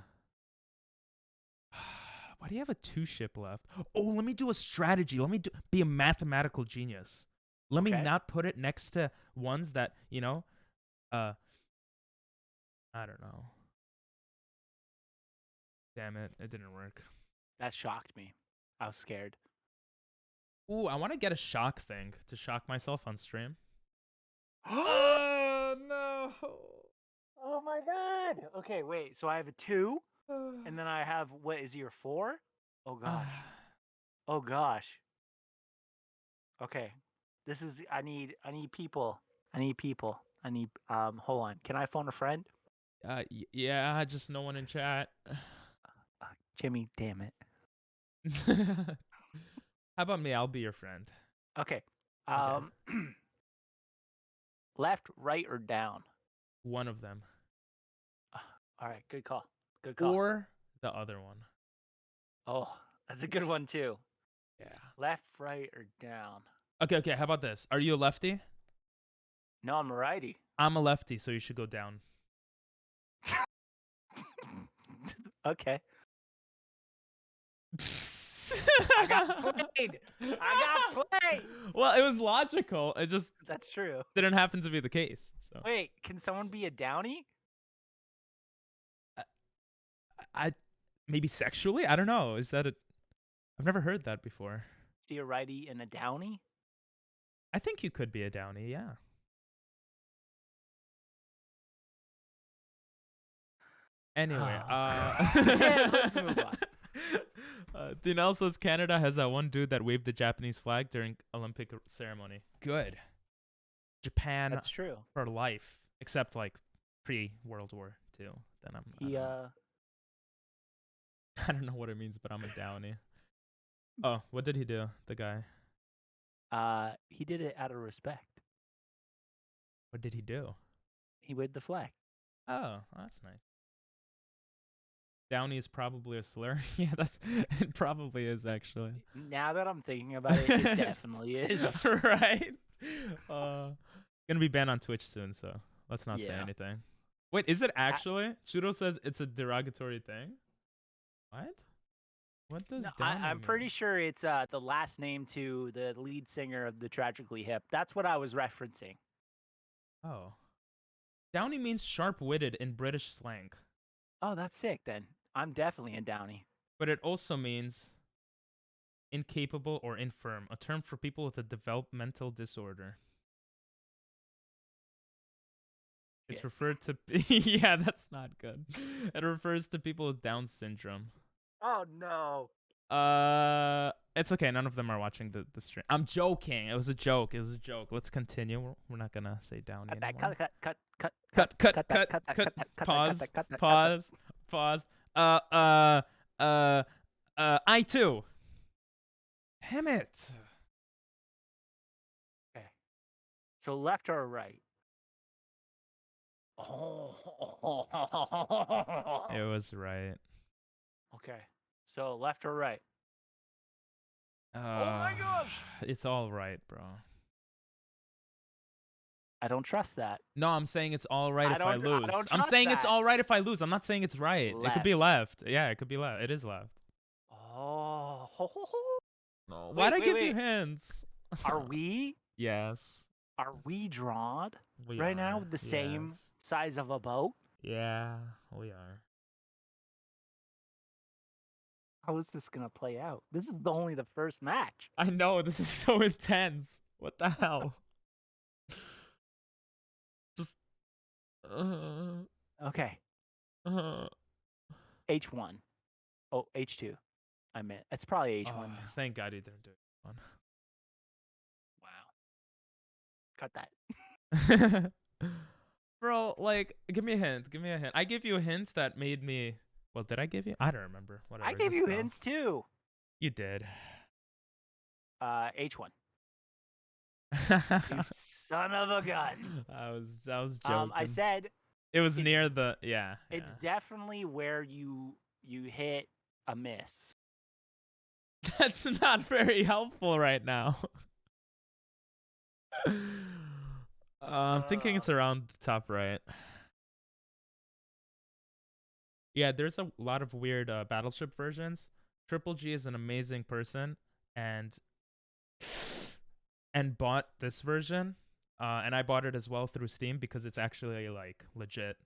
Why do you have a 2 ship left? Oh, let me do a strategy. Let me be a mathematical genius. Let me not put it next to ones that, I don't know. Damn it, it didn't work. That shocked me. I was scared. Ooh, I want to get a shock thing to shock myself on stream. Oh, no. Oh my god. Okay, wait. So I have a 2, and then I have, what is your 4? Oh gosh. Oh gosh. Okay. This is I need people. I need hold on. Can I phone a friend? Yeah, just no one in chat. Jimmy, damn it. How about me? I'll be your friend. Okay. Left, right, or down? One of them. All right, good call. Good call. Or the other one. Oh, that's a good one too. Yeah. Left, right, or down? Okay, how about this? Are you a lefty? No, I'm a righty. I'm a lefty, so you should go down. Okay. I got played. Well, it was logical. It just That's true. didn't happen to be the case. So Wait, can someone be a downy? I maybe sexually? I don't know. Is that I've never heard that before. Be a righty and a downy? I think you could be a downy, yeah. Anyway, let's move on. Dinell says Canada has that one dude that waved the Japanese flag during Olympic ceremony. Good. Japan That's true. for life, except like pre-World War II. Then I don't know what it means, but I'm a downy. Oh, what did he do, the guy? He did it out of respect. What did he do? He waved the flag. Oh, that's nice. Downy is probably a slur. Yeah, it probably is actually. Now that I'm thinking about it, it definitely is. That's right. Gonna be banned on Twitch soon, so let's not say anything. Wait, is it actually? Shudo says it's a derogatory thing. What? What does No, Downy I'm mean? pretty sure it's the last name to the lead singer of the Tragically Hip. That's what I was referencing. Oh. Downy means sharp-witted in British slang. Oh, that's sick then. I'm definitely a downy. But it also means incapable or infirm, a term for people with a developmental disorder. It's referred to... Yeah, that's not good. It refers to people with Down syndrome. Oh, no. It's okay. None of them are watching the stream. I'm joking. It was a joke. It was a joke. Let's continue. We're not gonna say Downey anymore. Cut. Pause. Pause. Pause. I too. Damn it. Okay. So left or right? Oh. It was right. Okay. So left or right? Oh my gosh. It's all right, bro. I don't trust that. No, I'm saying it's all right if I I lose. don't I'm trust saying it's that. all right if I lose. I'm not saying it's right. It could be left. Yeah, it could be left. It is left. Oh. No. Wait, Why'd I give wait. you hints? Are we? Yes. Are we drawn We right now are. with the same Yes. size of a boat? Yeah, we are. How is this gonna play out? This is only the first match. I know, this is so intense. What the hell? Just Okay. H1. Oh, H2. I meant it's probably H1 now. Thank God you didn't do it. Wow. Cut that. Bro, like, give me a hint. Give me a hint. I gave you a hint that made me. Well, did I give you? I don't remember. Whatever. I gave just you go. hints too. You did. H1. You son of a gun. I was joking. I said it was near the It's definitely where you hit a miss. That's not very helpful right now. I'm thinking it's around the top right. Yeah, there's a lot of weird Battleship versions. Triple G is an amazing person and bought this version. And I bought it as well through Steam because it's actually like legit.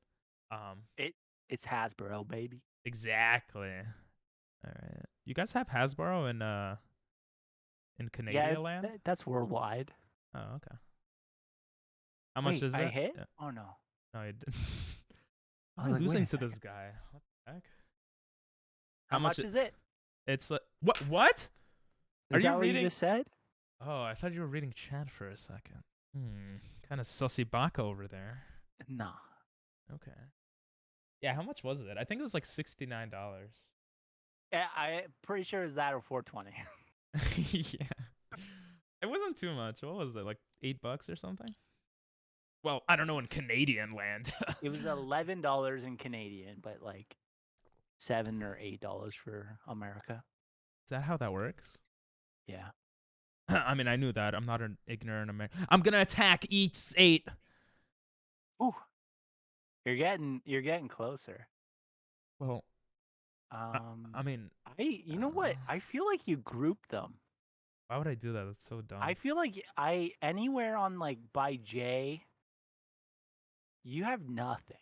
It's Hasbro, baby. Exactly. All right. You guys have Hasbro in Canadian land? That's worldwide. Oh, okay. How much is it? I hit? Yeah. Oh no. No, you didn't. I I'm was like, losing wait a to this second. guy. What the heck? How much is it? It's like what? Are Is you that what reading? you just said? Oh, I thought you were reading chat for a second. Kind of sussy baka over there. Nah. Okay. Yeah, how much was it? I think it was like $69. Yeah, I'm pretty sure it's that or 420. Yeah. It wasn't too much. What was it? Like $8 or something? Well, I don't know in Canadian land. It was $11 in Canadian, but like $7 or $8 for America. Is that how that works? Yeah. I mean, I knew that. I'm not an ignorant American. I'm gonna attack each 8. Ooh. You're getting closer. Well, I mean, you know what? I feel like you group them. why would I do that? That's so dumb. I feel like anywhere on like by J, you have nothing.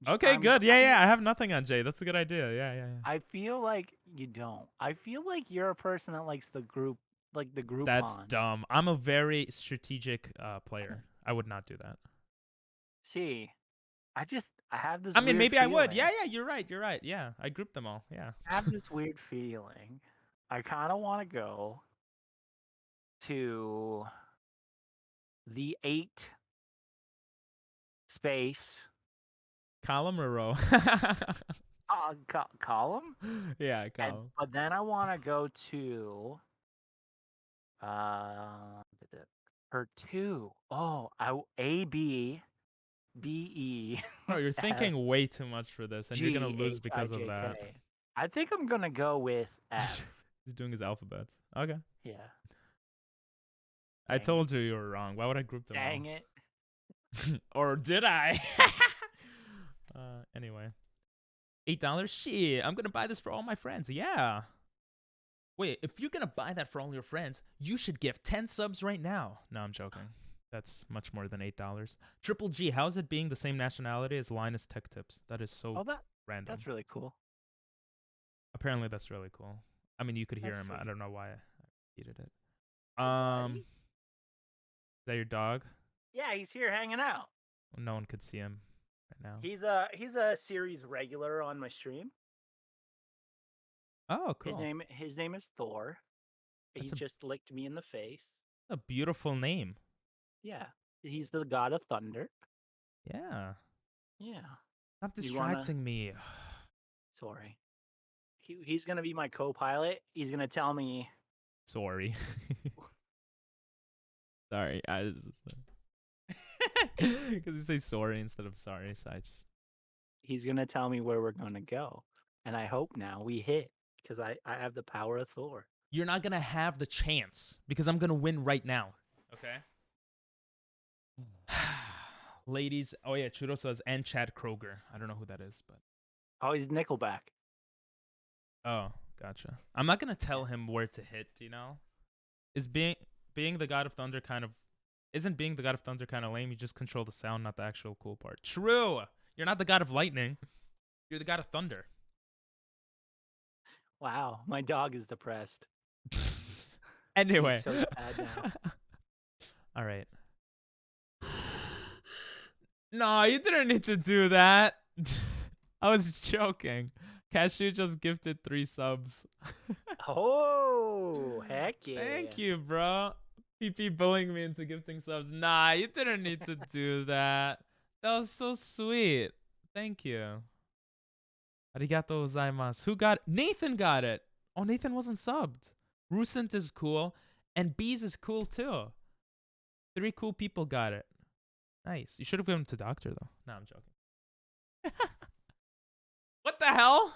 Okay, good. Yeah. I have nothing on J. That's a good idea. Yeah. I feel like you don't. I feel like you're a person that likes the group, like the Groupon. That's dumb. I'm a very strategic player. I would not do that. See, I have this. I mean, weird maybe I would. feeling. Yeah. You're right. Yeah, I grouped them all. Yeah. I have this weird feeling. I kind of want to go to the 8 space Column or row? column. Yeah, column. But then I want to go to per 2. Oh, A B D E. Oh, you're thinking way too much for this, and you're gonna lose because of G H I J that. K. I think I'm gonna go with F. He's doing his alphabets. Okay. Yeah. I told you were wrong. Why would I group them all? Dang it. Or did I? Anyway. $8? Shit, I'm gonna buy this for all my friends. Yeah. Wait, if you're gonna buy that for all your friends, you should give 10 subs right now. No, I'm joking. That's much more than $8. Triple G, how is it being the same nationality as Linus Tech Tips? That is so random. That's really cool. Apparently, that's really cool. I mean, you could hear him. Sweet. I don't know why I repeated it. Buddy? Is that your dog? Yeah, he's here hanging out. No one could see him right now. He's a series regular on my stream. Oh, cool. His name is Thor. He That's just licked me in the face. a beautiful name. Yeah. He's the god of thunder. Yeah. Yeah. Stop You wanna- distracting me. Sorry. He's gonna be my co-pilot. He's gonna tell me. Sorry. Sorry. I just because you say sorry instead of sorry, so I just. He's gonna tell me where we're gonna go, and I hope now we hit because I have the power of Thor. You're not gonna have the chance because I'm gonna win right now. Okay. Ladies, oh yeah, Chudo says and Chad Kroger. I don't know who that is, but Oh, he's Nickelback. oh, gotcha. I'm not gonna tell him where to hit. You know, is being the god of thunder kind of isn't being the god of thunder kind of lame? You just control the sound, not the actual cool part. True. You're not the god of lightning. You're the god of thunder. Wow, my dog is depressed. Anyway. He's so sad now. All right. No, you didn't need to do that. I was joking. Cashew just gifted 3 subs. Oh, heck yeah. Thank you, bro. PP bullying me into gifting subs. Nah, you didn't need to do that. That was so sweet. Thank you. Arigato gozaimasu. Who got it? Nathan got it. Oh, Nathan wasn't subbed. Rusent is cool. And Bees is cool too. 3 cool people got it. Nice. You should have given to Doctor though. No, I'm joking. What the hell?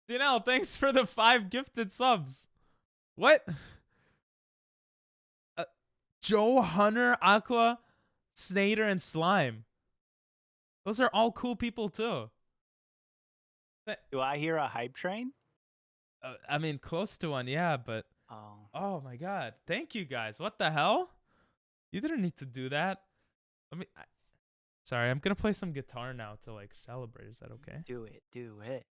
Dinell, thanks for the 5 gifted subs. What? Joe, Hunter, Aqua, Snader, and Slime. Those are all cool people too. Do I hear a hype train? I mean, close to one, yeah, but... Oh my god. Thank you guys. What the hell? You didn't need to do that. Sorry, I'm gonna play some guitar now to like celebrate. Is that okay? Do it. Do it.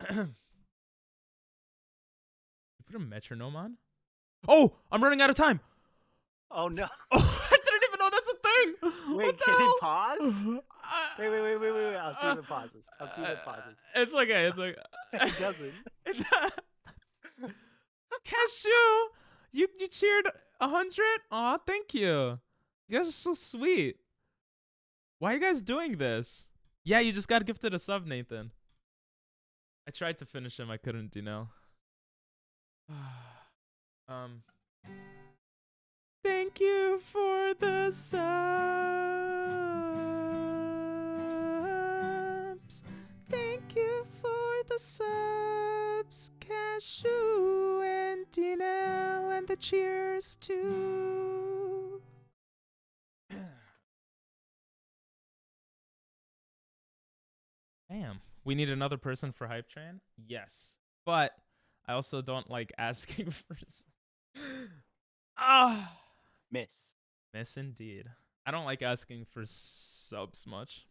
You put a metronome on? Oh, I'm running out of time. Oh no. Oh, I didn't even know that's a thing. Wait, What the can hell? it pause? Wait. I'll see if it pauses. It's okay. It's like It doesn't. Cashew, you cheered 100. Aw, thank you. You guys are so sweet. Why are you guys doing this? Yeah, you just got gifted a sub, Nathan. I tried to finish him. I couldn't, you know. Thank you for the subs. Thank you for the subs, Cashew and Dinell, and the cheers too. Damn. We need another person for Hype Train? Yes. But I also don't like asking for Miss indeed. I don't like asking for subs much.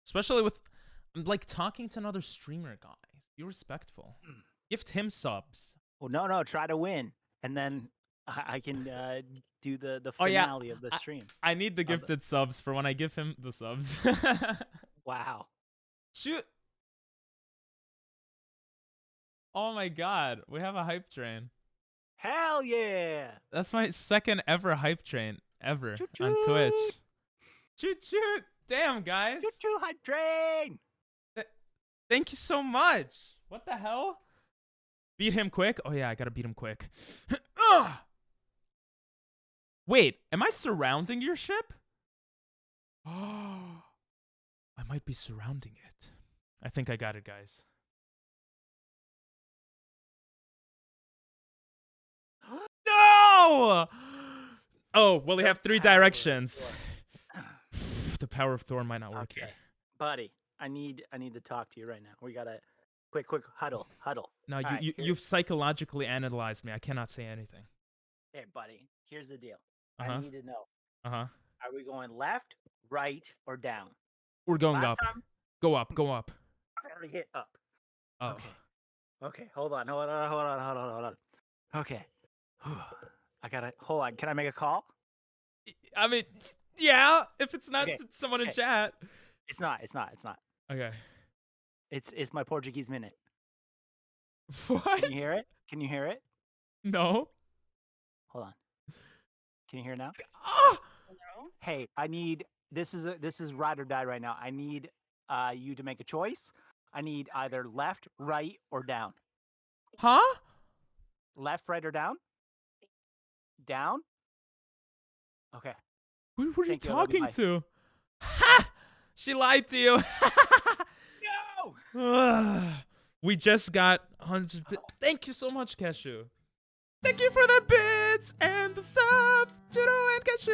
Especially with like talking to another streamer, guys. Be respectful. Gift him subs. Well, no. Try to win, and then I can do the Oh, yeah. finale of the stream. I need the gifted subs for when I give him the subs. Wow. Shoot. Oh my god. We have a Hype Train. Hell yeah. That's my second ever Hype Train ever Choo-choo. on Twitch. Choo-choo. Damn, guys. Choo-choo hype train. Thank you so much. What the hell? Beat him quick? Oh, yeah, I gotta beat him quick. Ugh! Wait, am I surrounding your ship? Oh, I might be surrounding it. I think I got it, guys. No! Oh, well, we have 3 directions. The power of Thor might not work here. Buddy, I need to talk to you right now. We gotta quick huddle. No, All right, you've psychologically analyzed me. I cannot say anything. Hey, buddy, here's the deal. Uh-huh. I need to know. Uh-huh. Are we going left, right, or down? We're going Last up. time, Go up, go up. I already hit up. Oh. Okay, hold on. Okay. I gotta hold on. Can I make a call? I mean, yeah, if it's not Okay, to someone in okay. chat. It's not. Okay. It's my Portuguese minute. What? Can you hear it? Can you hear it? No. Hold on. Can you hear it now? Ah! Hey, I need this is ride or die right now. I need you to make a choice. I need either left, right, or down. Huh? Left, right, or down? Down? Okay. Who are you Thank you, I love you, talking bye. to? Ha! She lied to you. No! We just got 100 bits. Thank you so much, Cashew. Thank you for the bits and the sub, Judo and Cashew,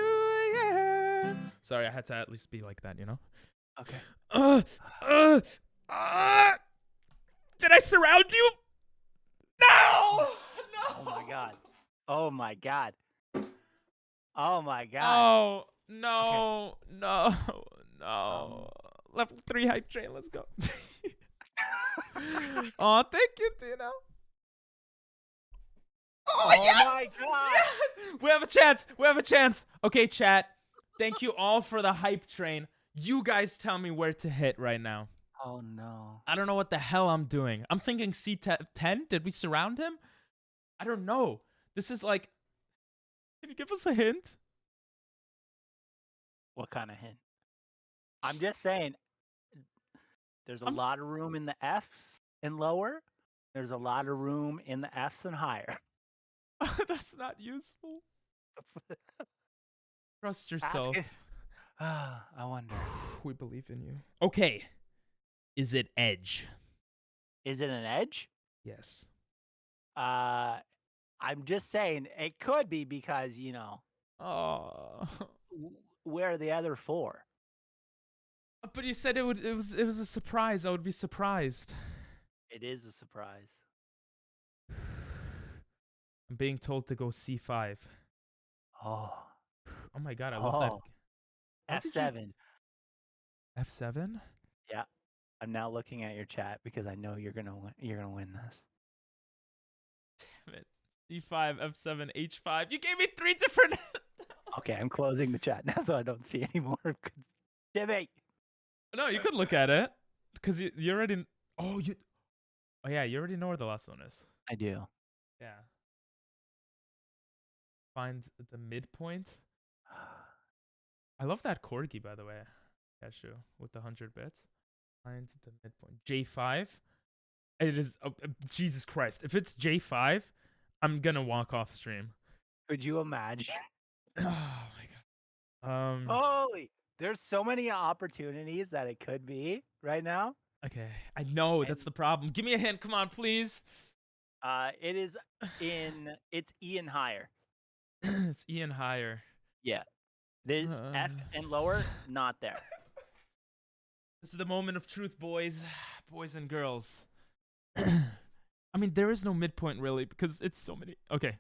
yeah. Sorry, I had to at least be like that, you know? Okay. Uh, uh, did I surround you? No! No! Oh my god. Oh my god. Oh my god. Oh, no, no, no. Level 3 hype train, let's go. Oh, thank you, Tina. Oh, yes! My god. Yes! We have a chance. We have a chance. Okay, chat. Thank you all for the hype train. You guys tell me where to hit right now. Oh no. I don't know what the hell I'm doing. I'm thinking C10. Did we surround him? I don't know. This is like... Can you give us a hint? What kind of hint? I'm just saying there's a lot of room in the Fs and lower. There's a lot of room in the Fs and higher. That's not useful. Trust yourself. I wonder. We believe in you. Okay. Is it edge? Is it an edge? Yes. I'm just saying it could be because, you know, Oh. where are the other four? But you said it was a surprise. I would be surprised. It is a surprise. I'm being told to go C5. Oh. Oh my god, I love that. Oh. How did you- F7. F7? Yeah. I'm now looking at your chat because I know you're gonna win this. Damn it. C5, F7, H5. You gave me 3 different. Okay, I'm closing the chat now so I don't see any more. Jimmy. No, you could look at it because you already. Oh, you. Oh yeah, you already know where the last one is. I do. Yeah. Find the midpoint. I love that corgi, by the way. Cashew with the 100 bits. Find the midpoint. J5. It is. Jesus Christ! If it's J5, I'm gonna walk off stream. Could you imagine? Oh my god. Holy! There's so many opportunities that it could be right now. Okay, I know that's the problem. Give me a hint, come on, please. It is it's E and higher. It's E and higher. Yeah. The F and lower, not there. This is the moment of truth, boys and girls. I mean, there is no midpoint really because it's so many. Okay,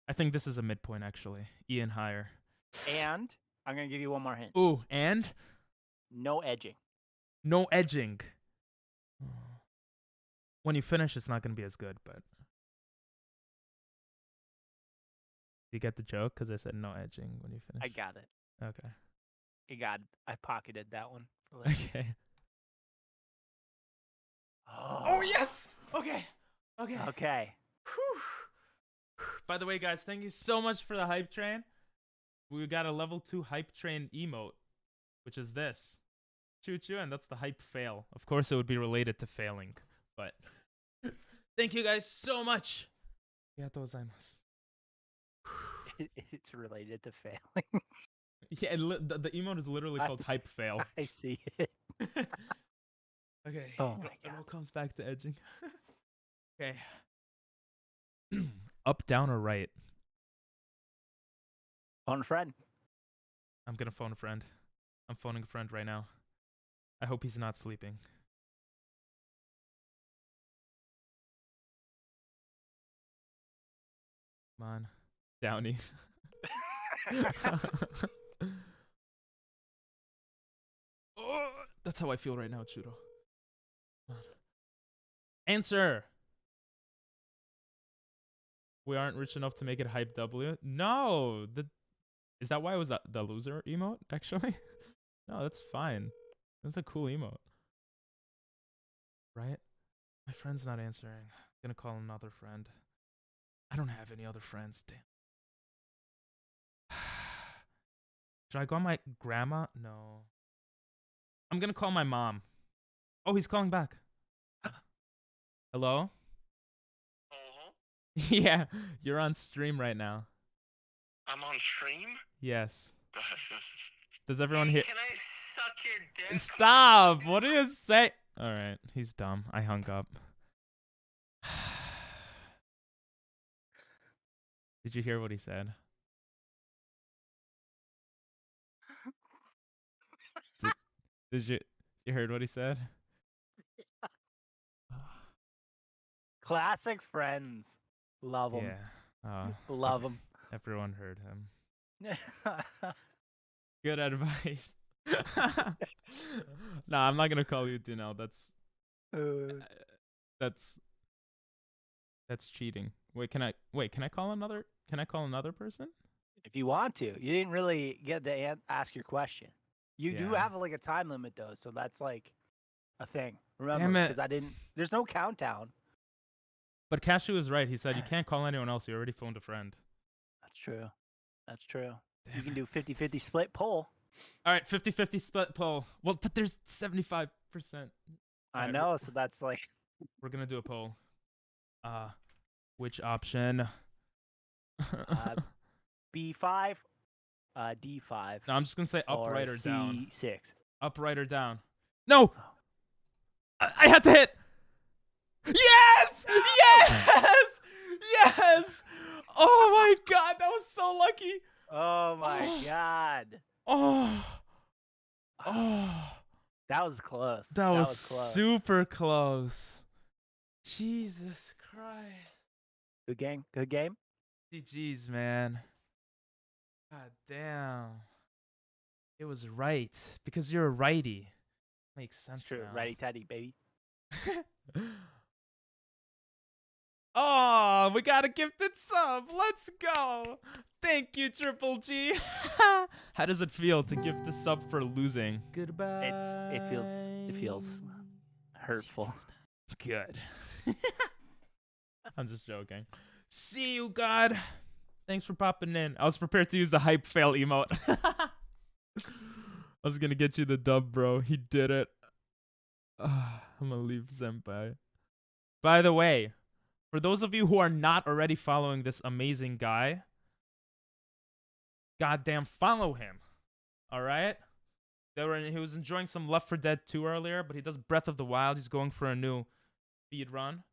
I think this is a midpoint actually. E and higher. And I'm gonna give you one more hint. Ooh, and No edging. no edging. When you finish, it's not gonna be as good, but you get the joke because I said no edging when you finish. I got it. Okay. You got it. I pocketed that one. For later. Okay. Oh yes. Okay. Okay. Okay. Whew. By the way, guys, thank you so much for the hype train. We got a level 2 hype train emote, which is this. Choo choo, and that's the hype fail. Of course, it would be related to failing, but thank you guys so much. Arigatou gozaimasu. It's related to failing. Yeah, the emote is literally called hype fail. I see it. Okay. Oh my It all God. comes back to edging. Okay. Up, down, or right? Phone a friend. I'm gonna phone a friend. I'm phoning a friend right now. I hope he's not sleeping. Come on. Downey. Oh, that's how I feel right now, Chudo. Come on. Answer! We aren't rich enough to make it hype W. No! Is that why it was the loser emote, actually? No, that's fine. That's a cool emote. right? My friend's not answering. I'm gonna call another friend. I don't have any other friends. Damn. Should I call my grandma? No. I'm gonna call my mom. Oh, he's calling back. Hello? Yeah, you're on stream right now. I'm on stream? Yes. Go ahead. Does everyone hear? Can I suck your dick? Stop! What do you say? All right, he's dumb. I hung up. Did you hear what he said? Did you heard what he said? Classic friends. Love them. Yeah. Love them. Everyone heard him. Good advice. Nah, I'm not gonna call you Dinell. That's cheating. Wait, can I call another? Can I call another person? If you want to. You didn't really get to ask your question. You do Yeah. have like a time limit though, so that's like a thing. Remember, Damn it. because I didn't. There's no countdown. But Cashew is right. He said you can't call anyone else. You already phoned a friend. That's true. That's true. Damn You can it. do 50-50 split poll. All right, 50-50 split poll. Well, but there's 75%. I Alright, know, so that's like We're gonna do a poll. Which option? B5, D5. No, I'm just gonna say up, or right, or down. C6. Up, right, or down. No! I had to hit! Yes! Yes! Yes! Oh my god, that was so lucky! Oh my Oh. god. Oh! Oh! That was close. That was close. super close. Jesus Christ. Good game. Good game. GG's, man. God damn. It was right. Because you're a righty. Makes sense True. now. Righty tighty, baby. Oh, we got a gifted sub. Let's go. Thank you, Triple G. How does it feel to gift the sub for losing? Goodbye. It feels hurtful. Good. I'm just joking. See you, God. Thanks for popping in. I was prepared to use the hype fail emote. I was gonna get you the dub, bro. He did it. I'm gonna leave Senpai. By the way, for those of you who are not already following this amazing guy, goddamn follow him. All right? He was enjoying some Left 4 Dead 2 earlier, but he does Breath of the Wild. He's going for a new speed run.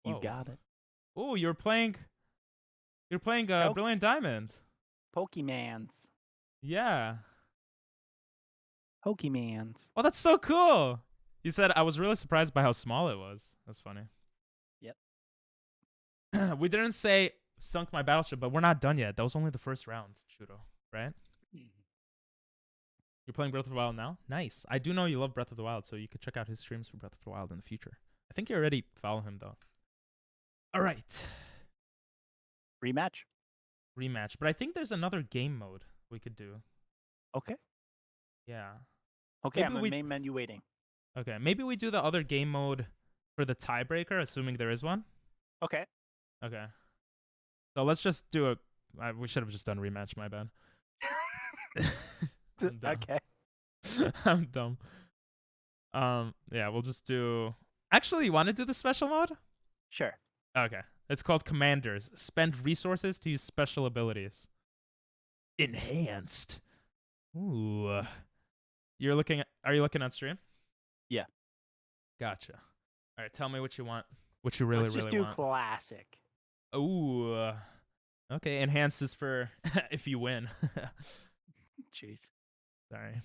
You Whoa. got it. Oh, you're playing Nope. Brilliant Diamond. Pokemans. Yeah. Pokemans. Oh, that's so cool. You said I was really surprised by how small it was. That's funny. Yep. We didn't say sunk my battleship, but we're not done yet. That was only the first round, Chudo, right? You're playing Breath of the Wild now? Nice. I do know you love Breath of the Wild, so you could check out his streams for Breath of the Wild in the future. I think you already follow him, though. All right. Rematch. Rematch. But I think there's another game mode we could do. Okay. Yeah. Okay, Maybe I'm on we- main menu waiting. Okay. Maybe we do the other game mode for the tiebreaker, assuming there is one. Okay. Okay. So let's just do a... we should have just done rematch, my bad. I'm dumb. Okay. I'm dumb. Yeah, we'll just do... Actually, you want to do the special mode? Sure. Okay. It's called Commanders. Spend resources to use special abilities. Enhanced. Ooh. Are you looking at stream? Yeah. Gotcha. All right, tell me what you want. What you really, Let's just really do want. classic. Ooh. Okay, enhanced is for if you win. Jeez. Sorry.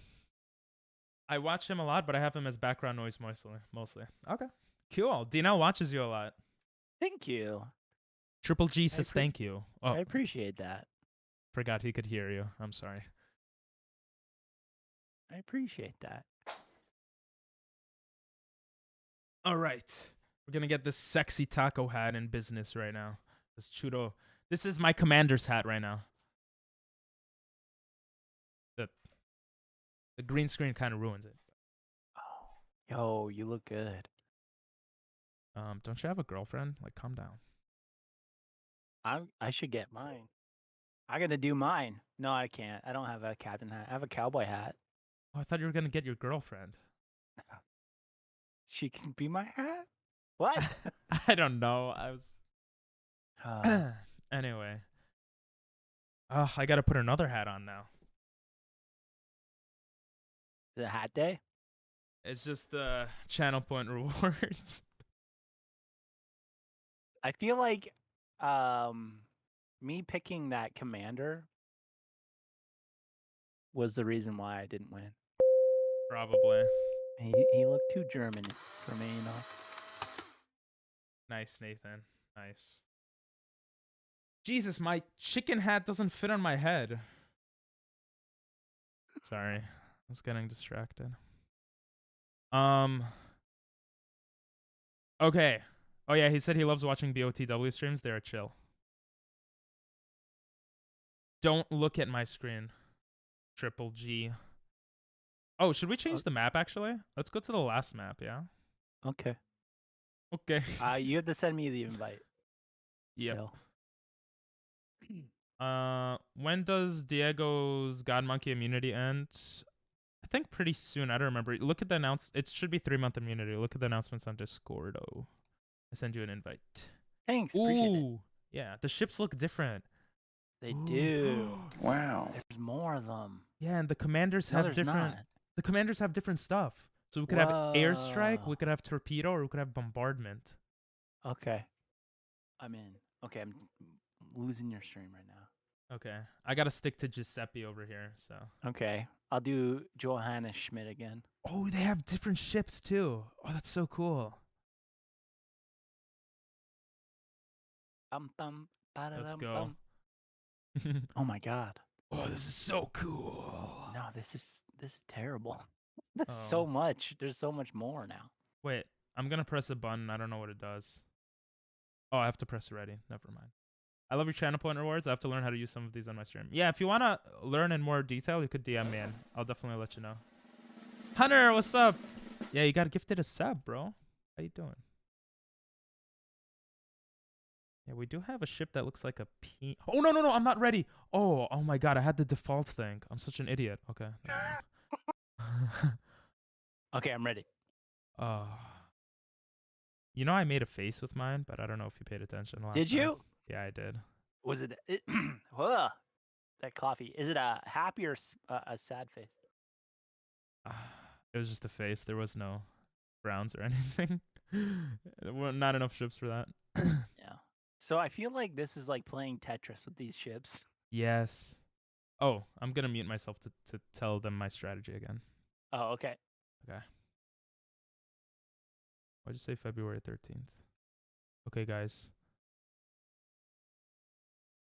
I watch him a lot, but I have him as background noise mostly. Okay. Cool. Dino watches you a lot. Thank you. Triple G says appre- thank you. Oh, I appreciate that. forgot he could hear you. I'm sorry. I appreciate that. All right. We're going to get this sexy taco hat in business right now. This Chudo. This is my commander's hat right now. The green screen kind of ruins it. Oh. Yo, you look good. Don't you have a girlfriend? Like, calm down. I should get mine. I gotta do mine. No, I can't. I don't have a captain hat. I have a cowboy hat. Oh, I thought you were gonna get your girlfriend. She can be my hat? What? I don't know. I was. Uh, Anyway. Oh, I gotta put another hat on now. is it hat day? It's just the channel point rewards. I feel like me picking that commander was the reason why I didn't win. Probably. He looked too German for me, you know. Nice, Nathan. Nice. Jesus, my chicken hat doesn't fit on my head. Sorry. I was getting distracted. Okay. Oh yeah, he said he loves watching BOTW streams. They're chill. Don't look at my screen. Triple G. Oh, should we change the map actually? Let's go to the last map, yeah? Okay. Okay. You have to send me the invite. Yep. Still. When does Diego's God Monkey immunity end? I think pretty soon. I don't remember. Look at the It should be 3-month immunity. Look at the announcements on Discord. Oh, I send you an invite. Thanks. Appreciate it. Ooh, yeah. The ships look different. They Ooh. do. Wow. There's more of them. Yeah, and the commanders No, have there's different. not. The commanders have different stuff. So we could have airstrike, we Whoa. could have torpedo, or we could have bombardment. Okay. I'm in. Okay, I'm losing your stream right now. Okay, I gotta stick to Giuseppe over here. So. Okay, I'll do Johannes Schmidt again. Oh, they have different ships too. Oh, that's so cool. Let's go. Oh my god. Oh, this is so cool. No, this is terrible. There's so much. There's so much more now. Wait, I'm gonna press a button. I don't know what it does. Oh, I have to press ready. Never mind. I love your channel point rewards. I have to learn how to use some of these on my stream. Yeah, if you wanna learn in more detail, you could DM me and I'll definitely let you know. Hunter, what's up? Yeah, you got gifted a sub, bro. How you doing? Yeah, we do have a ship that looks like a pea. Oh, no, I'm not ready. Oh my god, I had the default thing. I'm such an idiot. Okay. Okay, I'm ready. You know I made a face with mine, but I don't know if you paid attention last Did time. you? Yeah, I did. Was it Ugh, that coffee? Is it a happy or a sad face? It was just a face. There was no browns or anything. Well, not enough ships for that. Yeah. So I feel like this is like playing Tetris with these ships. Yes. Oh, I'm gonna mute myself to tell them my strategy again. Oh, okay. Okay. Why'd you say February 13th? Okay, guys.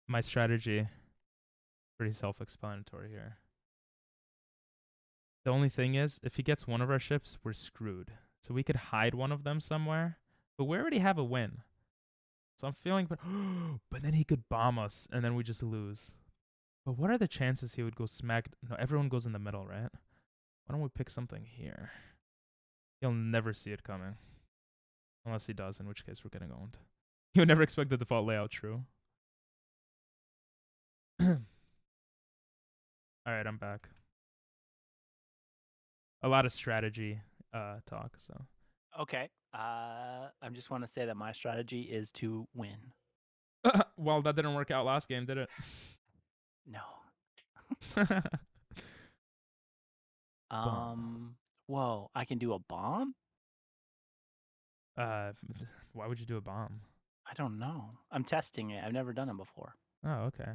My strategy, pretty self-explanatory here. The only thing is, if he gets one of our ships, we're screwed. So we could hide one of them somewhere, but we already have a win. So I'm feeling, but then he could bomb us, and then we just lose. But what are the chances he would go smack? No, everyone goes in the middle, right? Why don't we pick something here? He'll never see it coming. Unless he does, in which case we're getting owned. He would never expect the default layout true. Alright, I'm back. A lot of strategy talk, so. Okay. I just want to say that my strategy is to win. Well, that didn't work out last game, did it? No. Whoa, I can do a bomb? Why would you do a bomb? I don't know. I'm testing it. I've never done it before. Oh, okay.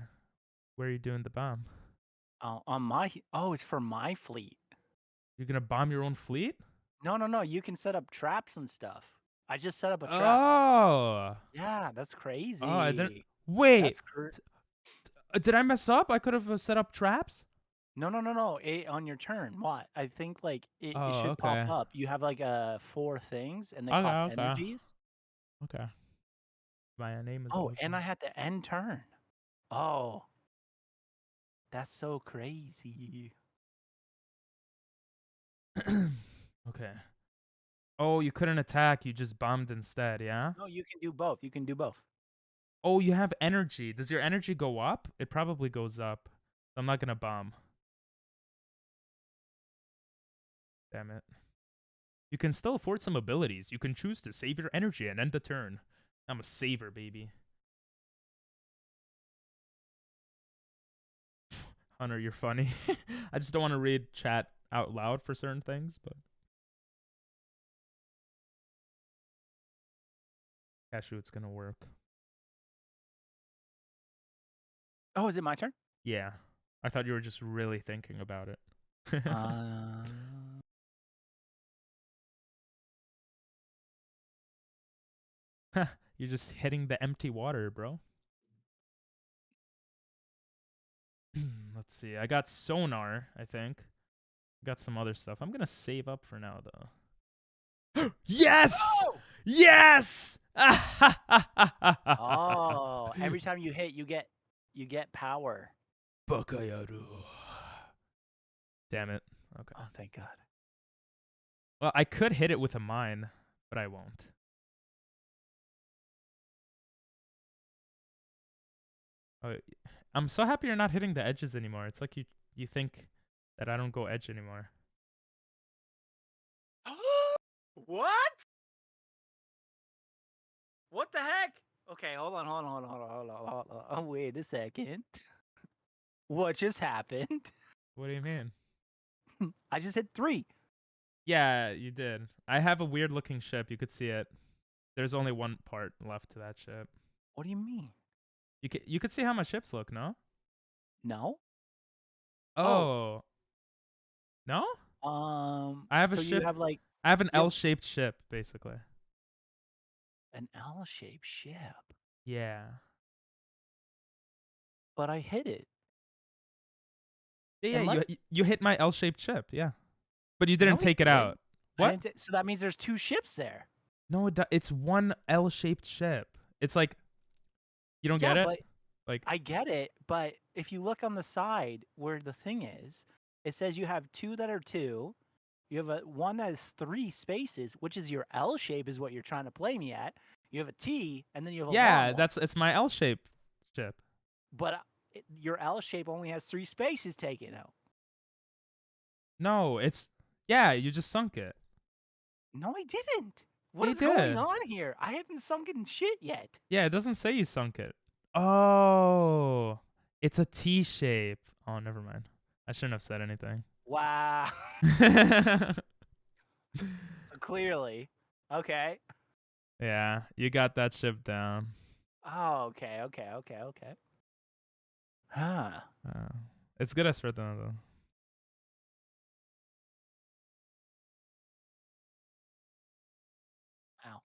Where are you doing the bomb? It's for my fleet. You're gonna bomb your own fleet? No. You can set up traps and stuff. I just set up a trap. Oh. Yeah, that's crazy. Oh, I didn't. Wait. That's did I mess up? I could have set up traps? No. On your turn. What? I think like it should okay. pop up. You have like 4 things and they Okay, cost okay. energies. Okay. My name is. Oh, and I had to end turn. Oh. That's so crazy. Okay. Oh, you couldn't attack. You just bombed instead, yeah? No, you can do both. You can do both. Oh, you have energy. Does your energy go up? It probably goes up. I'm not going to bomb. Damn it. You can still afford some abilities. You can choose to save your energy and end the turn. I'm a saver, baby. Hunter, you're funny. I just don't want to read chat out loud for certain things, but Cashew, it's gonna work. Oh, is it my turn? Yeah. I thought you were just really thinking about it. You're just hitting the empty water, bro. Let's see. I got sonar, I think. Got some other stuff. I'm gonna save up for now, though. Yes! Oh! Yes! Oh, every time you hit, you get power. Bakayaru. Damn it. Okay. Oh, thank God. Well, I could hit it with a mine, but I won't. Oh, I'm so happy you're not hitting the edges anymore. It's like you think that I don't go edge anymore. What? What the heck? Okay, hold on. Oh, wait a second. What just happened? What do you mean? I just hit 3. Yeah, you did. I have a weird looking ship. You could see it. There's only one part left to that ship. What do you mean? You could see how my ships look, no? No? Oh. No? I have a so ship. you have like I have an you have- L-shaped ship, basically. an L-shaped ship, Yeah. but I hit it. Yeah, Unless- you hit my L-shaped ship, yeah. But you No, didn't we take it didn't. out. I What? didn't so that means there's 2 ships there. No, it's one L-shaped ship. It's like you don't get it? But Like I get it, but if you look on the side where the thing is, it says you have 2 that are 2. You have one that is 3 spaces, which is your L shape, is what you're trying to play me at. You have a T, and then you have a yeah, long one. it's my L-shaped ship. But your L shape only has 3 spaces taken out. No, you just sunk it. No, I didn't. What You is going did. on here? I haven't sunken shit yet. Yeah, it doesn't say you sunk it. Oh, it's a T shape. Oh, never mind. I shouldn't have said anything. Wow. Clearly. Okay. Yeah, you got that ship down. Oh, okay. Huh. It's good as for them, though. Ow.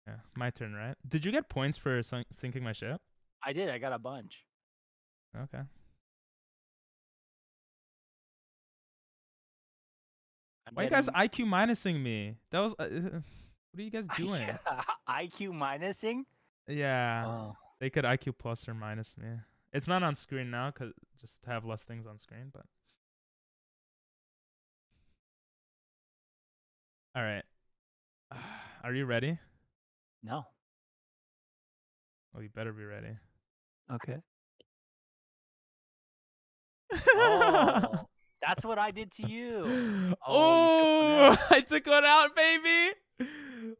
Yeah, my turn, right? Did you get points for sinking my ship? I did. I got a bunch. Okay. Why are you guys IQ minusing me? That was. What are you guys doing? IQ minusing? Yeah. Oh. They could IQ plus or minus me. It's not on screen now, cause just to have less things on screen, but. All right. Are you ready? No. Well, you better be ready. Okay. Oh, that's what I did to you. Oh, I took one out, baby.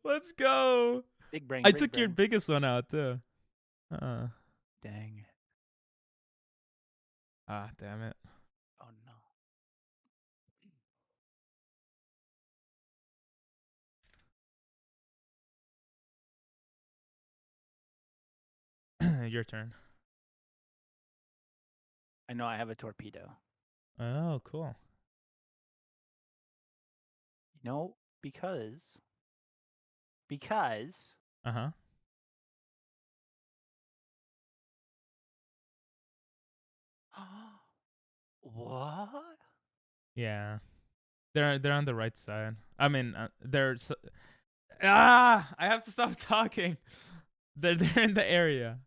Let's go. Big brain. I big took your brain. biggest one out too. Dang. Ah, damn it. Oh no. Your turn. I know I have a torpedo. Oh, cool. No, because. Uh-huh. What? Yeah. They're on the right side. I mean, I have to stop talking. They're in the area.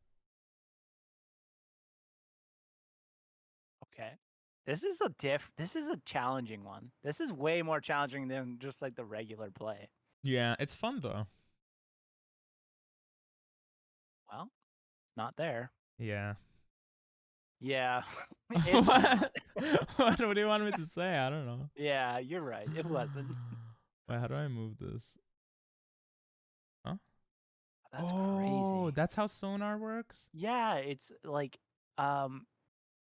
Okay. This is a challenging one. This is way more challenging than just like the regular play. Yeah, it's fun though. Well, not there. Yeah. Yeah. It's not. What do you want me to say? I don't know. Yeah, you're right. It wasn't. Wait, how do I move this? Huh? That's Oh, crazy. that's how sonar works? Yeah, it's like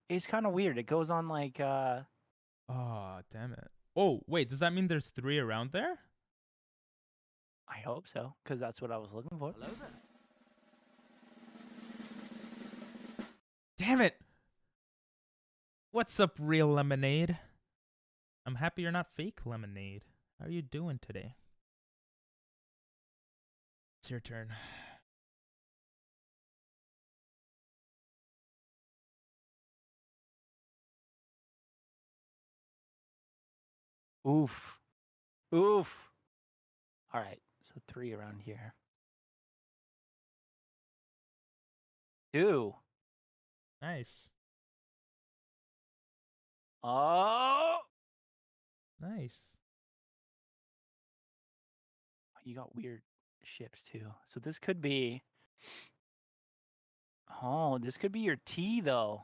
it's kind of weird. It goes on like Oh, damn it. Oh, wait, does that mean there's 3 around there? I hope so, because that's what I was looking for. Hello there. Damn it. What's up, real lemonade? I'm happy you're not fake lemonade. How are you doing today? It's your turn. Oof. Oof. All right, so 3 around here. 2. Nice. Oh, Nice. you got weird ships too. So this could be. Oh, this could be your T though.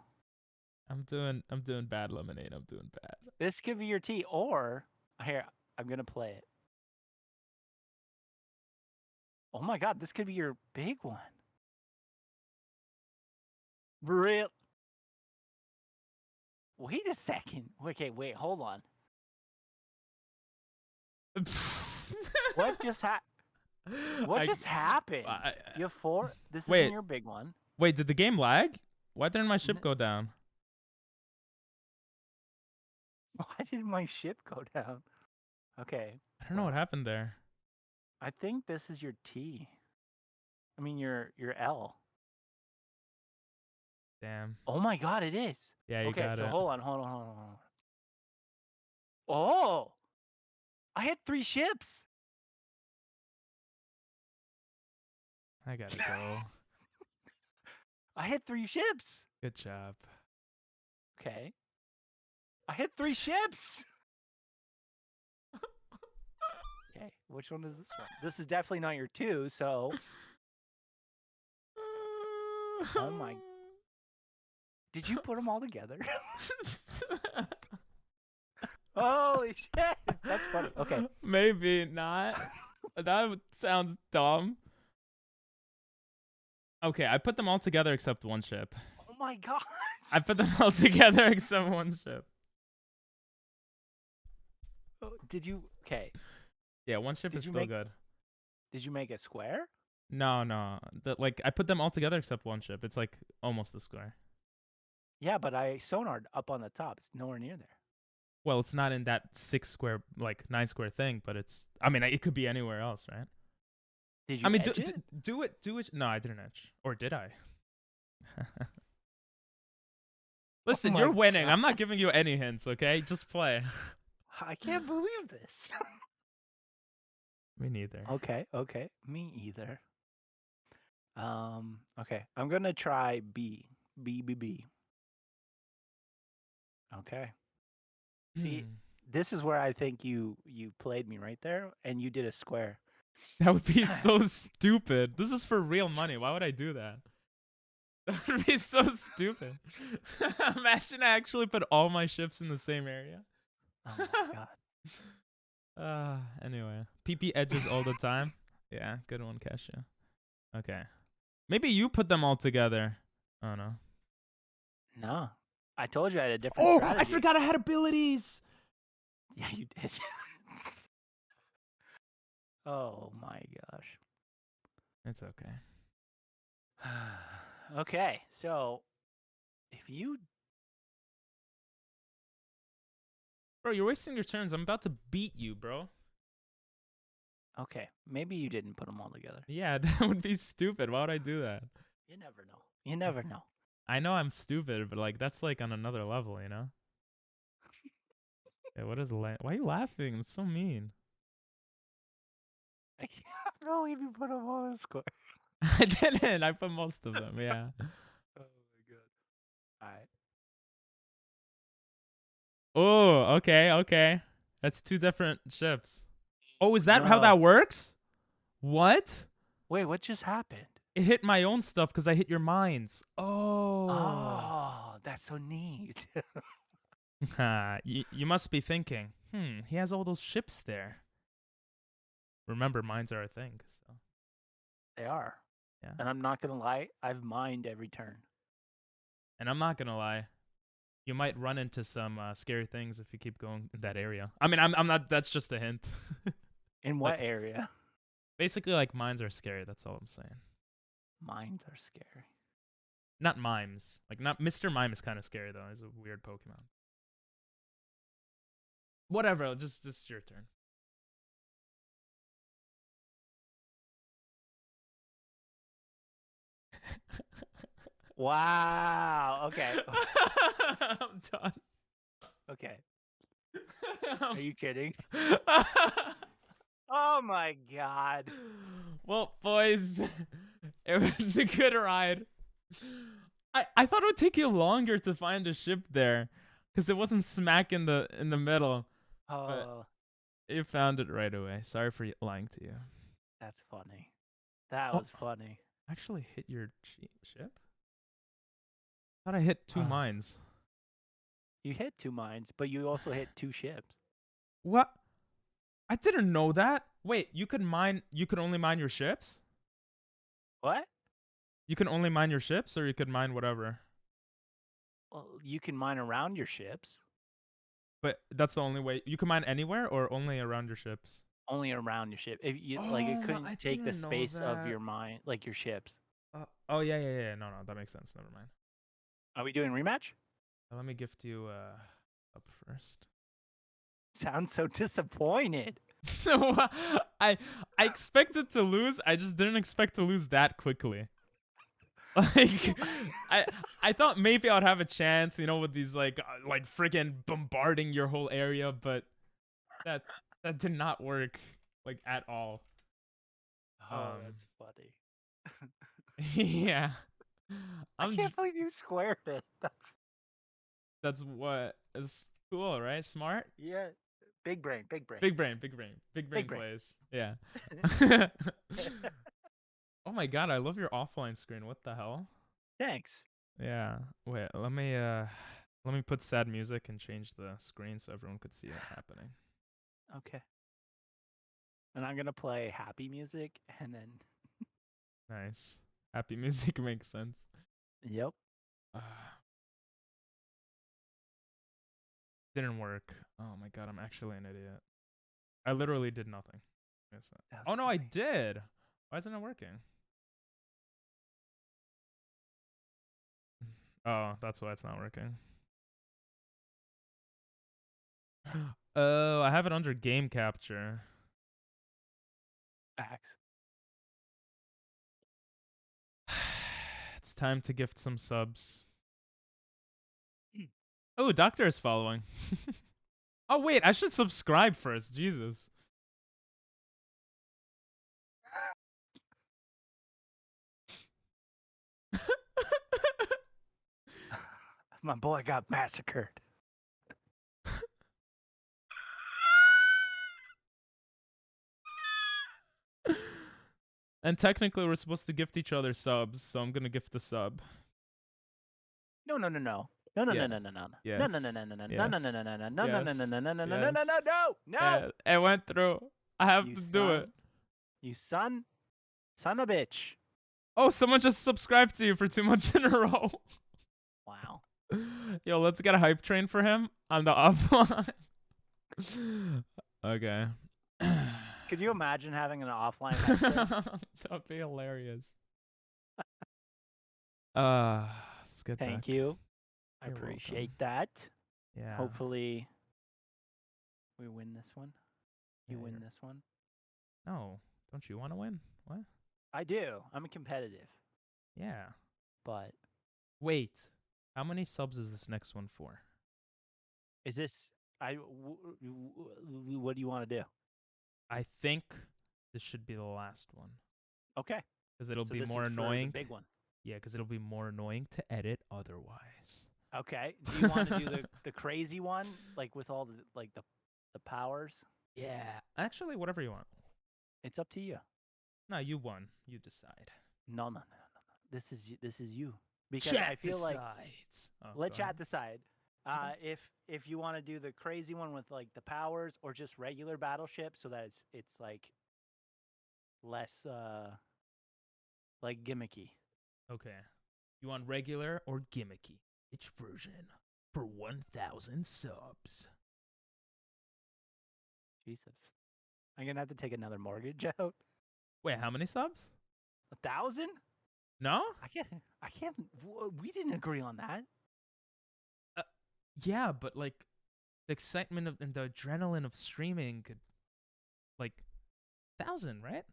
I'm doing bad lemonade. I'm doing bad. This could be your T, or here I'm gonna play it. Oh my God, this could be your big one. Real. Wait a second. Okay, wait, hold on. What just happened? You have 4. This Wait. isn't your big one. Wait, did the game lag? Why didn't my ship go down? Why did my ship go down? Okay. I don't know what happened there. I think this is your T. I mean your L. Damn. Oh my God, it is. Yeah, you okay, got so it. hold on. Oh, I had 3 ships. I gotta go. I had 3 ships. Good job. Okay. I had 3 ships. Okay, which one is this one? This is definitely not your 2, so. Oh my. Did you put them all together? Holy shit! That's funny. Okay. Maybe not. That sounds dumb. Okay, I put them all together except one ship. Oh my God. I put them all together except one ship. Did you? Okay. Yeah, one ship Did is you still make- good. Did you make a square? No. Like I put them all together except one ship. It's like almost a square. Yeah, but I sonared up on the top. It's nowhere near there. Well, it's not in that 6 square, like 9 square thing, but it's. I mean, it could be anywhere else, right? Did you? I mean, edge it? do it. No, I didn't edge, or did I? Listen, my you're winning. God. I'm not giving you any hints, okay? Just play. I can't believe this. Me neither. Okay. Me either. Okay. I'm gonna try B. B. Okay. See, Hmm. this is where I think you played me right there, and you did a square. That would be so stupid. This is for real money. Why would I do that? That would be so stupid. Imagine I actually put all my ships in the same area. Oh my God. Anyway. PP edges all the time. Yeah, good one, Kesha. Okay. Maybe you put them all together. Oh, no. No, I told you I had a different Oh, strategy. I forgot I had abilities. Yeah, you did. Oh my gosh. It's okay. Okay, so if you Bro, you're wasting your turns. I'm about to beat you, bro. okay, maybe you didn't put them all together. Yeah, that would be stupid. Why would I do that? You never know. You never know. I know I'm stupid, but like that's like on another level, you know? Yeah, what is why are you laughing? It's so mean. I can't believe you put them all in square. I didn't. I put most of them, yeah. Oh my God. All right. Oh, okay, okay. That's two different ships. Oh, is that how No. that works? What? Wait, what just happened? It hit my own stuff because I hit your mines. Oh. Oh, that's so neat. You must be thinking, he has all those ships there. Remember, mines are a thing. So. They are. Yeah. And I'm not gonna lie, I've mined every turn. And I'm not gonna lie, you might run into some scary things if you keep going in that area. I mean, I'm not. That's just a hint. In what area? Basically, like mines are scary. That's all I'm saying. Mines are scary. Not mimes. Like not Mr. Mime is kind of scary though. He's a weird Pokemon. Whatever. Just your turn. Wow. Okay. I'm done. Okay. Are you kidding? Oh my god. Well, boys, it was a good ride. I thought it would take you longer to find a ship there, because it wasn't smack in the middle. Oh, You found it right away. Sorry for lying to you. that's funny. That Oh. was funny. I actually hit your ship? Thought I hit two mines. You hit 2 mines, but you also hit 2 ships. What? I didn't know that. Wait, you could only mine your ships? What? You can only mine your ships, or you could mine whatever? Well, you can mine around your ships. But that's the only way. You can mine anywhere or only around your ships? Only around your ship. If you like, it Oh, couldn't I take the didn't know space of your that. mine, like your ships. Oh, yeah. No, that makes sense. Never mind. Are we doing rematch? Let me gift you up first. Sounds so disappointed. I expected to lose. I just didn't expect to lose that quickly. Like I thought maybe I'd have a chance, with these like freaking bombarding your whole area, but that did not work like at all. Oh, that's funny. Yeah. I can't believe you squared it. That's what is cool, right? Smart? Yeah. Big brain. Big brain Big brain. plays. Yeah. Oh my god, I love your offline screen. What the hell? Thanks. Yeah. Wait, let me put sad music and change the screen so everyone could see it happening. Okay. And I'm gonna play happy music, and then. Nice. Happy music makes sense. Yep. Didn't work. Oh my god, I'm actually an idiot. I literally did nothing. Oh no, I did. Why isn't it working? Oh, that's why it's not working. Oh, I have it under game capture. Facts. It's time to gift some subs. Oh, Doctor is following. Oh wait, I should subscribe first. Jesus. My boy got massacred. And technically, we're supposed to gift each other subs, so I'm gonna gift a sub. No. No. It went through. I have to do it. You son of a bitch. Oh, someone just subscribed to you for 2 months in a row. Wow. Yo, let's get a hype train for him on the offline. Okay. Could you imagine having an offline? That'd be hilarious. Let's get back. Thank you. I You're appreciate welcome. that. Yeah. Hopefully, we win this one. You Yeah, win you're- this one. No, don't you want to win? What? I do. I'm competitive, Yeah. but Wait. How many subs is this next one for? is this? What do you want to do? I think this should be the last one. Okay. Because it'll So be this more is for the annoying. big one. Yeah, because it'll be more annoying to edit otherwise. Okay. Do you want to do the crazy one, like with all the powers? Yeah. Actually, whatever you want. It's up to you. No, you won. You decide. No. This is you. Because I feel like decides. Oh, let go chat ahead. decide. If you want to do the crazy one with like the powers or just regular Battleship, so that it's like less like gimmicky. Okay. You want regular or gimmicky? Which version? For 1,000 subs. Jesus, I'm gonna have to take another mortgage out. Wait, how many subs? 1,000? No? I can't. We didn't agree on that. Yeah, but like the excitement of and the adrenaline of streaming could like 1,000, right?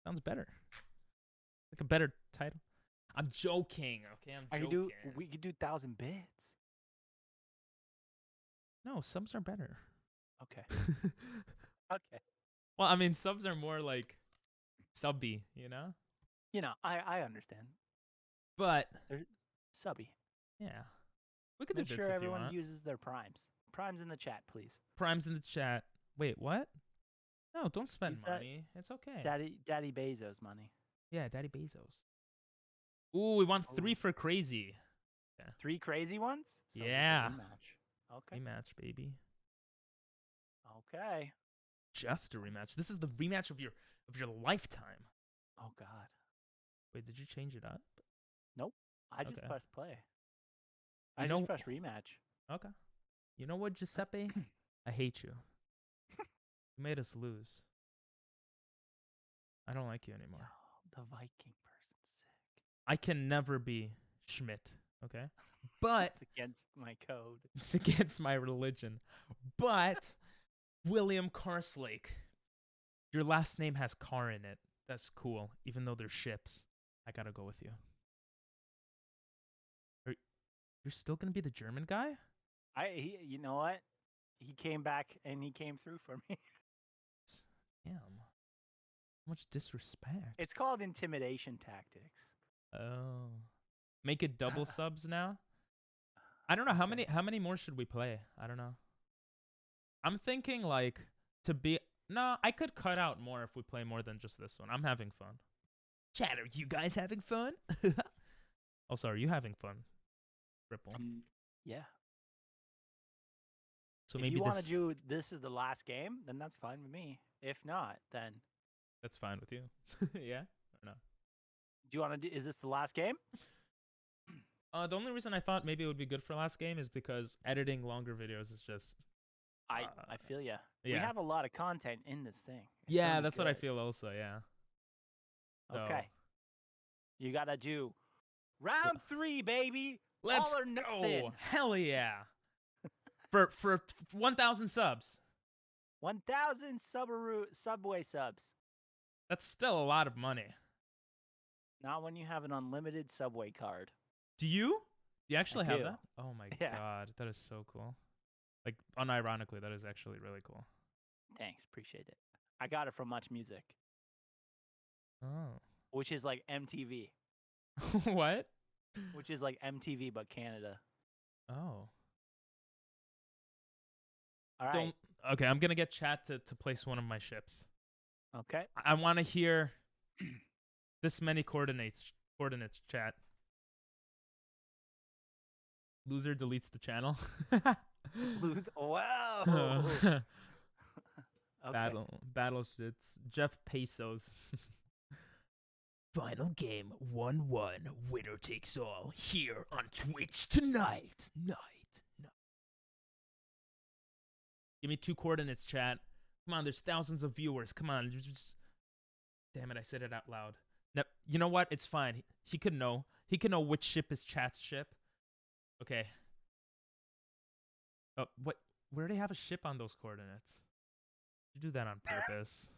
Sounds better. Like a better title. I'm joking, okay? I'm joking. We could do 1,000 bits. No, subs are better. Okay. Okay. Well, I mean, subs are more like subby, you know? You know, I understand. But They're subby. yeah, we could Make do sure bits if you everyone want. uses their primes. Primes in the chat, please. Prime's in the chat. Wait, what? No, don't spend Use that money. It's okay. Daddy Bezos money. Yeah, Daddy Bezos. Ooh, we want 3 Ooh. for crazy. 3 crazy ones? So just a Yeah. rematch. Okay. Rematch, baby. Okay. Just a rematch. This is the rematch of your lifetime. Oh God. Wait, did you change it up? I just Okay. pressed play. You I know- just pressed rematch. Okay. You know what, Giuseppe? I hate you. You made us lose. I don't like you anymore. The Viking person's sick. I can never be Schmidt, okay? But It's against my code. it's against my religion. But William Carslake, your last name has car in it. That's cool, even though they're ships. I gotta go with you. You're still gonna be the German guy? You know what? He came back and he came through for me. Damn. How much disrespect. It's called intimidation tactics. Oh. Make it double subs now? I don't know how Okay. many more should we play? I don't know. I'm thinking like to be no, I could cut out more if we play more than just this one. I'm having fun. Chat, are you guys having fun? Also, are you having fun? Ripple. Yeah. So If maybe you want to this do this is the last game, then that's fine with me. If not, then that's fine with you. Yeah? Or no? do you want to do? Is this the last game? The only reason I thought maybe it would be good for last game is because editing longer videos is just I feel ya. We yeah. have a lot of content in this thing. It's Yeah, gonna be that's what I good. feel also, yeah. So, Okay. You gotta do round 3, baby. let's All or go. nothing. Hell yeah. for 1,000 subs. 1,000 Subway subs. That's still a lot of money. Not when you have an unlimited Subway card. Do you? Do you actually have do. that? Oh my Yeah. god, that is so cool. Like unironically, that is actually really cool. Thanks, appreciate it. I got it from Much Music, Oh. which is like MTV, What? which is like MTV but Canada. Oh. All right. Don't okay, I'm gonna get chat to place one of my ships. Okay. I wanna hear this many coordinates chat. Loser deletes the channel. Lose. Wow. Okay. Battleships. Jeff Pesos. Final game 1-1. Winner takes all here on Twitch tonight. Give me 2 coordinates, chat. Come on, there's thousands of viewers. Come on. Damn it, I said it out loud. Now, you know what? It's fine. He could know. He can know which ship is chat's ship. Okay. Oh, what? We already have a ship on those coordinates. You do that on purpose.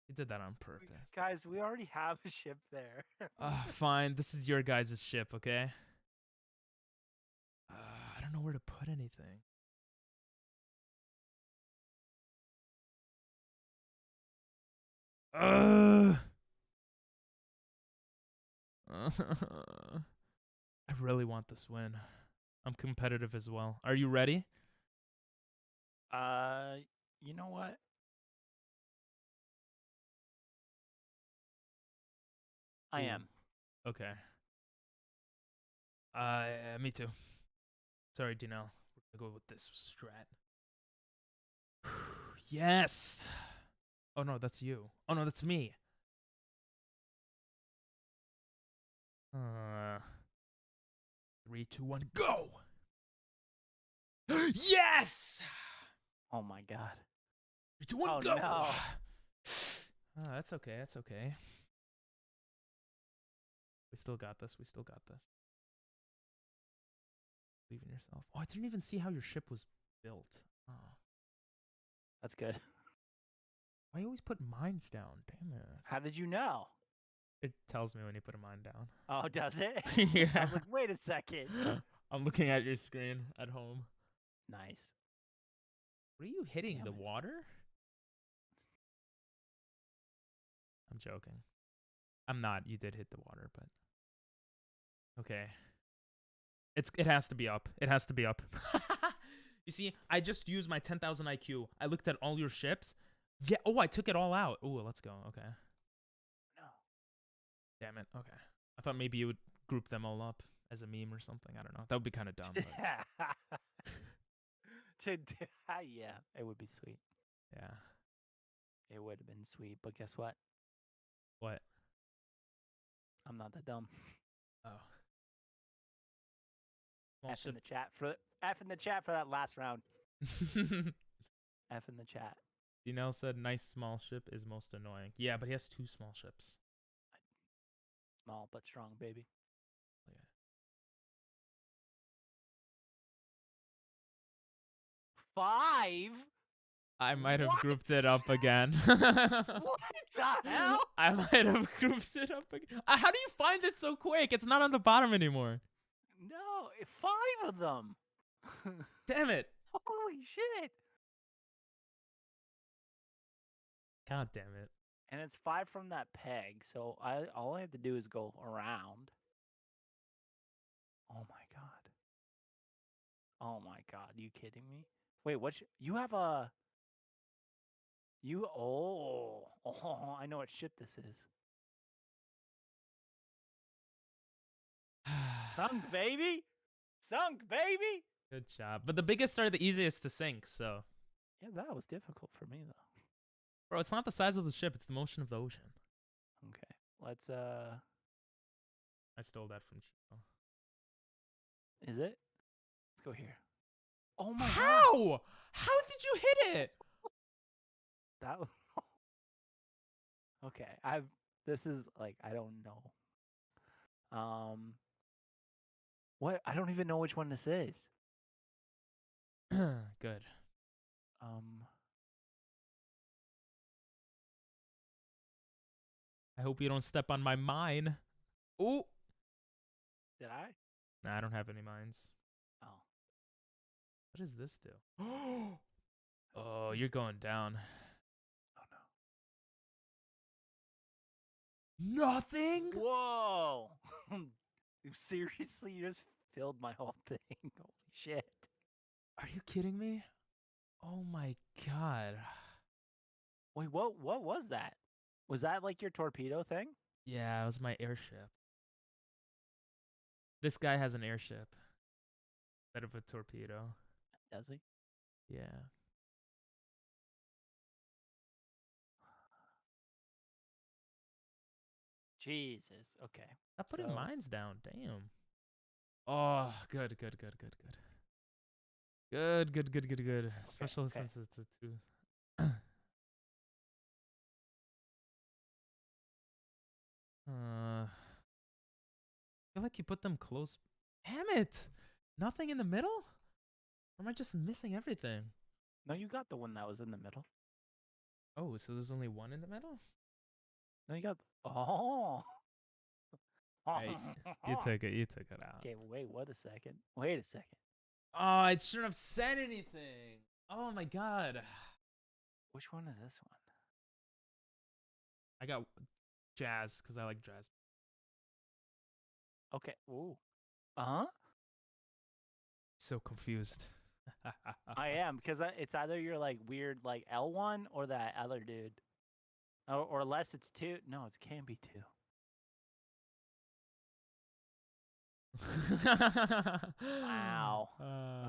You did that on purpose. Guys, we already have a ship there. Fine. This is your guys' ship, okay? I don't know where to put anything. I really want this win. I'm competitive as well. Are you ready? You know what? I Ooh. am. Okay. Me too. Sorry, Dinell. We're gonna go with this strat. Yes. Oh no, that's you. Oh no, that's me. 3, 2, 1, go! Yes! Oh my god. 3, 2, 1, Oh, go! no. That's okay. That's okay. We still got this. We still got this. Believe in yourself. Oh, I didn't even see how your ship was built. Oh. That's good. Why you always put mines down? Damn it. How did you know? It tells me when you put a mine down. Oh, does it? Yeah. I was like, wait a second. I'm looking at your screen at home. Nice. What are you hitting? Damn The it. water? I'm joking. I'm not. You did hit the water, but okay. It has to be up. It has to be up. You see, I just used my 10,000 IQ. I looked at all your ships. Yeah. Oh, I took it all out. Oh, let's go. Okay. No. Damn it. Okay. I thought maybe you would group them all up as a meme or something. I don't know. That would be kind of dumb. But Yeah, it would be sweet. yeah. It would have been sweet, but guess what? What? I'm not that dumb. Oh. Small F in the chat for that last round. F in the chat. Dinell said, "Nice small ship is most annoying." Yeah, but he has 2 small ships. Small but strong, baby. Yeah. 5? I might have What? grouped it up again. What the hell? I might have grouped it up again. How do you find it so quick? It's not on the bottom anymore. No, 5 of them. Damn it. Holy shit. God damn it. And it's 5 from that peg, so all I have to do is go around. Oh my god. Oh my god, you kidding me? Wait, you have a oh, I know what ship this is. Sunk, baby. Sunk, baby. Good job. But the biggest are the easiest to sink, so. Yeah, that was difficult for me though. Bro, it's not the size of the ship, it's the motion of the ocean. Okay. Let's I stole that from Chico. is it? Let's go here. Oh my god. How? How did you hit it? That was okay. This is like I don't know. What? I don't even know which one this is. Good. I hope you don't step on my mine. Ooh. Did I? Nah, I don't have any mines. Oh. What does this do? Oh, you're going down. Oh no. Nothing? Whoa. Seriously, you just filled my whole thing. Holy shit. Are you kidding me? Oh my god. Wait, what was that? Was that like your torpedo thing? Yeah, it was my airship. This guy has an airship instead of a torpedo. Does he? Yeah. Jesus. Okay. Stop putting So- mines down. Damn. Oh, good, good, good, good, good. Good, good, good, good, good. Especially okay. since it's a 2. I feel like you put them close. Damn it! Nothing in the middle? Or am I just missing everything? No, you got the one that was in the middle. Oh, so there's only one in the middle? No, you got. Oh. Hey, you took it. You took it out. Okay, wait. What a second. Wait a second. Oh, I shouldn't have said anything. Oh my god. Which one is this one? I got jazz because I like jazz. Okay. Ooh. Uh huh. So confused. I am because it's either your like weird like L1 or that other dude, or unless it's two. No, it can be two. Wow.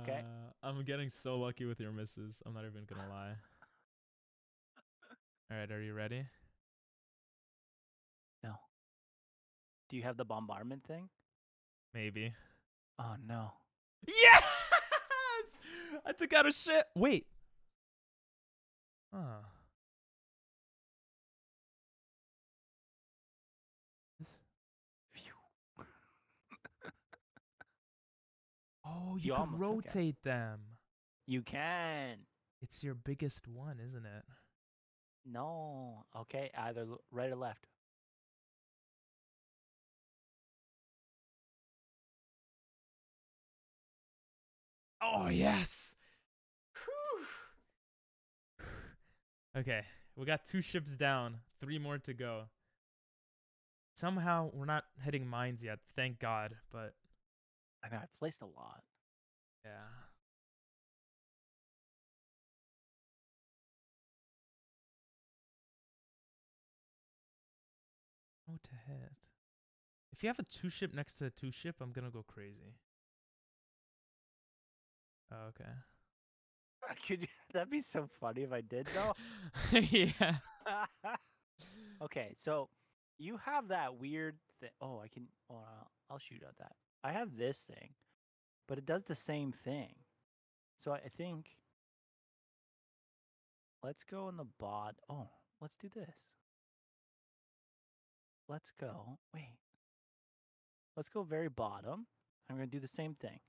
Okay. I'm getting so lucky with your misses. I'm not even gonna lie. All right, are you ready? No. Do you have the bombardment thing? Maybe. Oh no. Yes! I took out a ship. Wait. Oh. Phew. Oh, You you can almost took it. rotate them. You can. It's your biggest one, isn't it? No. Okay, either right or left. Oh, yes. Whew. Okay, we got 2 ships down, 3 more to go. Somehow we're not hitting mines yet, thank God, but I know, I placed a lot. yeah. Oh, to hit. If you have a 2 ship next to a 2 ship, I'm gonna go crazy. Oh, okay. That'd be so funny if I did though. Yeah. Okay, so you have that weird thing. Oh, I can. Oh, I'll shoot at that. I have this thing, but it does the same thing. So I think let's go in the bot. Oh, let's do this. Let's go. Wait. Let's go very bottom. I'm gonna do the same thing.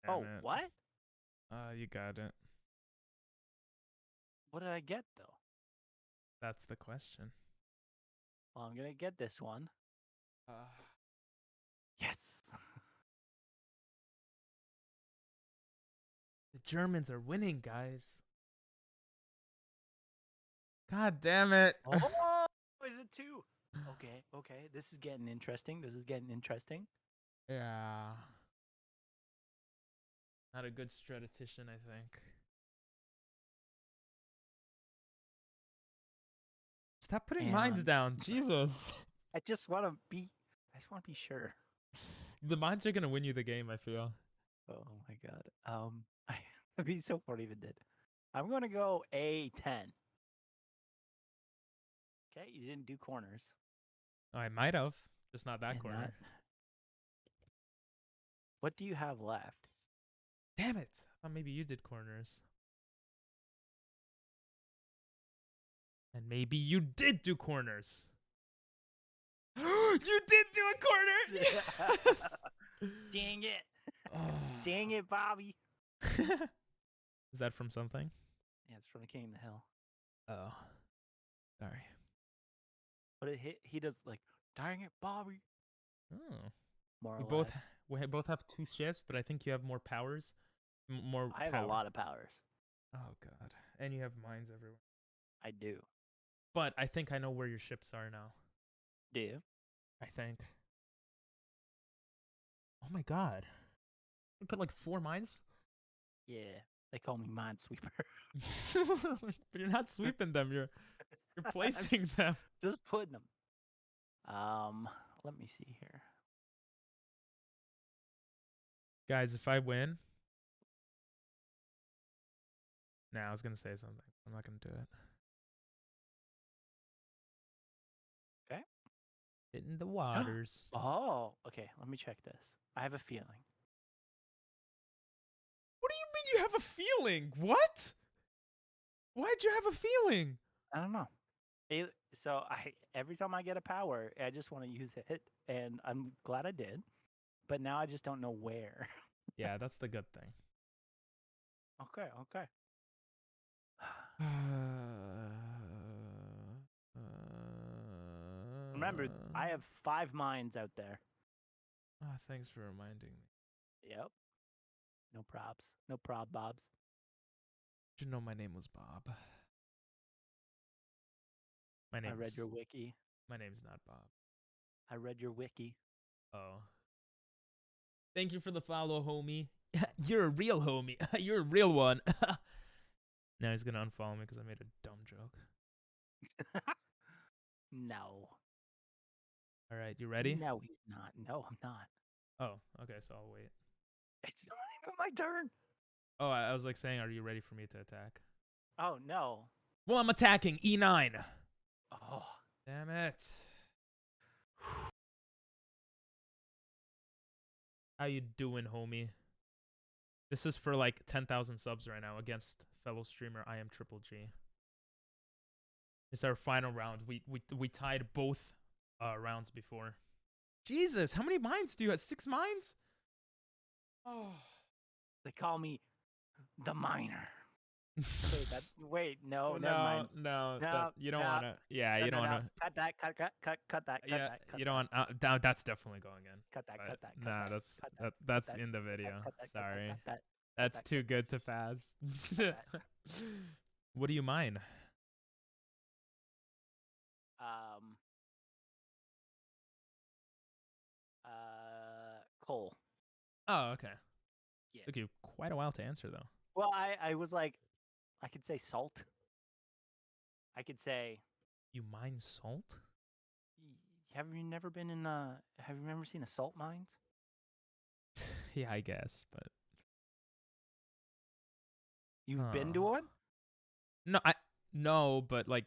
Damn Oh, it. what? You got it. What did I get though? That's the question. Well, I'm gonna get this one. Yes. The Germans are winning, guys. God damn it. Oh, is it two? Okay, okay. This is getting interesting. This is getting interesting. Yeah. Not a good strategician, I think. Stop putting mines And- down. Jesus. I just want to be. I just want to be sure. The mines are gonna win you the game, I feel. Oh my god. That'd be so funny if it did. I'm gonna go A10. Okay, you didn't do corners. Oh, I might have. Just not that And corner. that- What do you have left? Damn it. I thought maybe you did corners. And maybe you did do corners. You did do a corner! Yes! Dang it. Oh. Dang it, Bobby. Is that from something? Yeah, it's from the King of the Hill. Oh. Sorry. But he does like, dang it, Bobby. Oh. More We or both less. we both have 2 ships, but I think you have more powers. More I have power. a lot of powers. Oh god. And you have mines everywhere. I do. But I think I know where your ships are now. Do you? I think. Oh my god. You put like 4 mines? Yeah. They call me Minesweeper. But you're not sweeping them, you're placing them. Just putting them. Let me see here. Guys, if I win. Nah, I was gonna say something. I'm not gonna do it. Okay. Hitting the waters. Oh, okay. Let me check this. I have a feeling. What do you mean you have a feeling? What? Why'd you have a feeling? I don't know. Every time I get a power, I just want to use it, and I'm glad I did. But now I just don't know where. Yeah, that's the good thing. Okay, okay. Remember, I have 5 mines out there. Ah, thanks for reminding me. Yep. No props. No prob bobs. Did you know my name was Bob? My I name's read your wiki. My name's not Bob. I read your wiki. Oh. Thank you for the follow, homie. You're a real homie. You're a real one. Now he's gonna unfollow me because I made a dumb joke. No. All right, you ready? No, he's not. No, I'm not. Oh, okay, so I'll wait. It's not even my turn. Oh, I was like saying, are you ready for me to attack? Oh, no. Well, I'm attacking E9. Oh. Damn it. How you doing, homie? This is for like 10,000 subs right now against fellow streamer I am Triple G. It's our final round. We tied both rounds before. Jesus, how many mines do you have? 6 mines? Oh. They call me the miner. Wait, no, never mind. No, No, you don't no. want to. Yeah, you don't want to. Cut that, cut that. Yeah, cut you don't want. That's definitely going in. Cut that, cut that. Nah, that's in the video. Sorry, that's that, too good to pass. that. What do you mine? Coal. Oh, okay. Yeah. Took you quite a while to answer though. Well, I was like, I could say salt. I could say. You mine salt? Have you never been in have you never seen a salt mines? Yeah, I guess, but You've been to one? No, but like.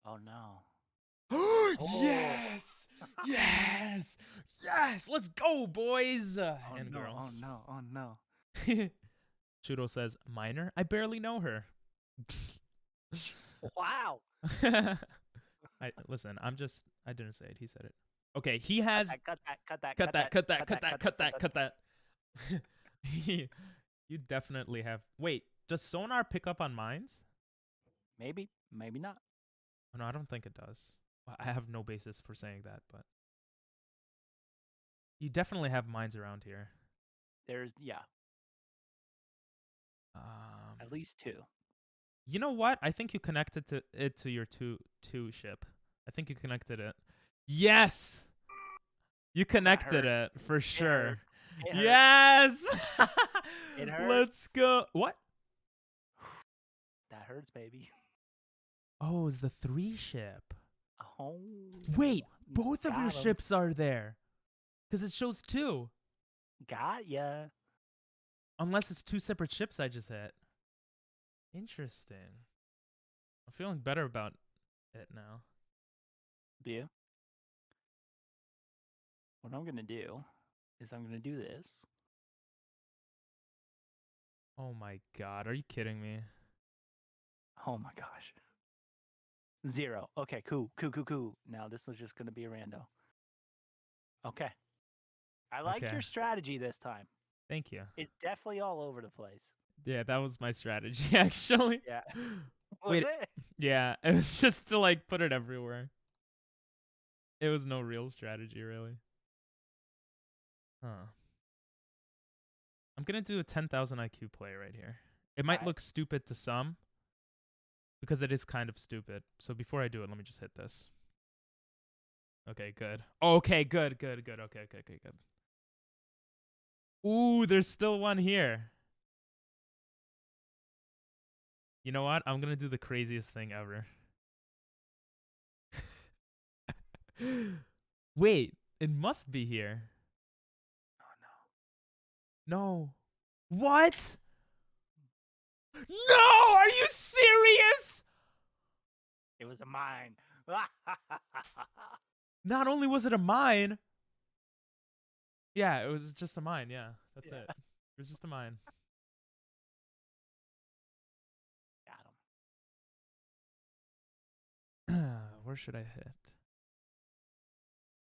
Oh no. Yes! Yes! Yes! Let's go, boys and no, girls. Oh no. Chudo says, minor? I barely know her. Wow. Listen, I didn't say it. He said it. Okay, he has. Cut that. Cut that. You definitely have. Wait, does sonar pick up on mines? Maybe not. Oh, no, I don't think it does. I have no basis for saying that, but you definitely have mines around here. Yeah. At least 2. You know what? I think you connected it to your two ship. I think you connected it. Yes, you connected it for sure. It hurts. Yes. It hurts. Let's go. What? That hurts, baby. Oh, it's the 3 ship. Oh. Wait, both of got your 'em. ships are there. Because it shows 2. Got ya. Unless it's 2 separate ships I just hit. Interesting. I'm feeling better about it now. Do you? What I'm going to do is I'm going to do this. Oh my god, are you kidding me? Oh my gosh. 0. Okay, cool. Now this was just going to be a rando. Okay. I like Okay. your strategy this time. Thank you. It's definitely all over the place. Yeah, that was my strategy, actually. Yeah. Wait, Was it? yeah, it was just to, like, put it everywhere. It was no real strategy, really. Huh. I'm gonna do a 10,000 IQ play right here. It might Alright. look stupid to some, because it is kind of stupid. So before I do it, let me just hit this. Okay, good. Okay, good. Okay, good. Ooh, there's still one here. You know what? I'm gonna do the craziest thing ever. Wait, it must be here. No. What? No! Are you serious? It was a mine. Not only was it a mine. Yeah, it was just a mine. Yeah, that's it. It was just a mine. Got him. Where should I hit?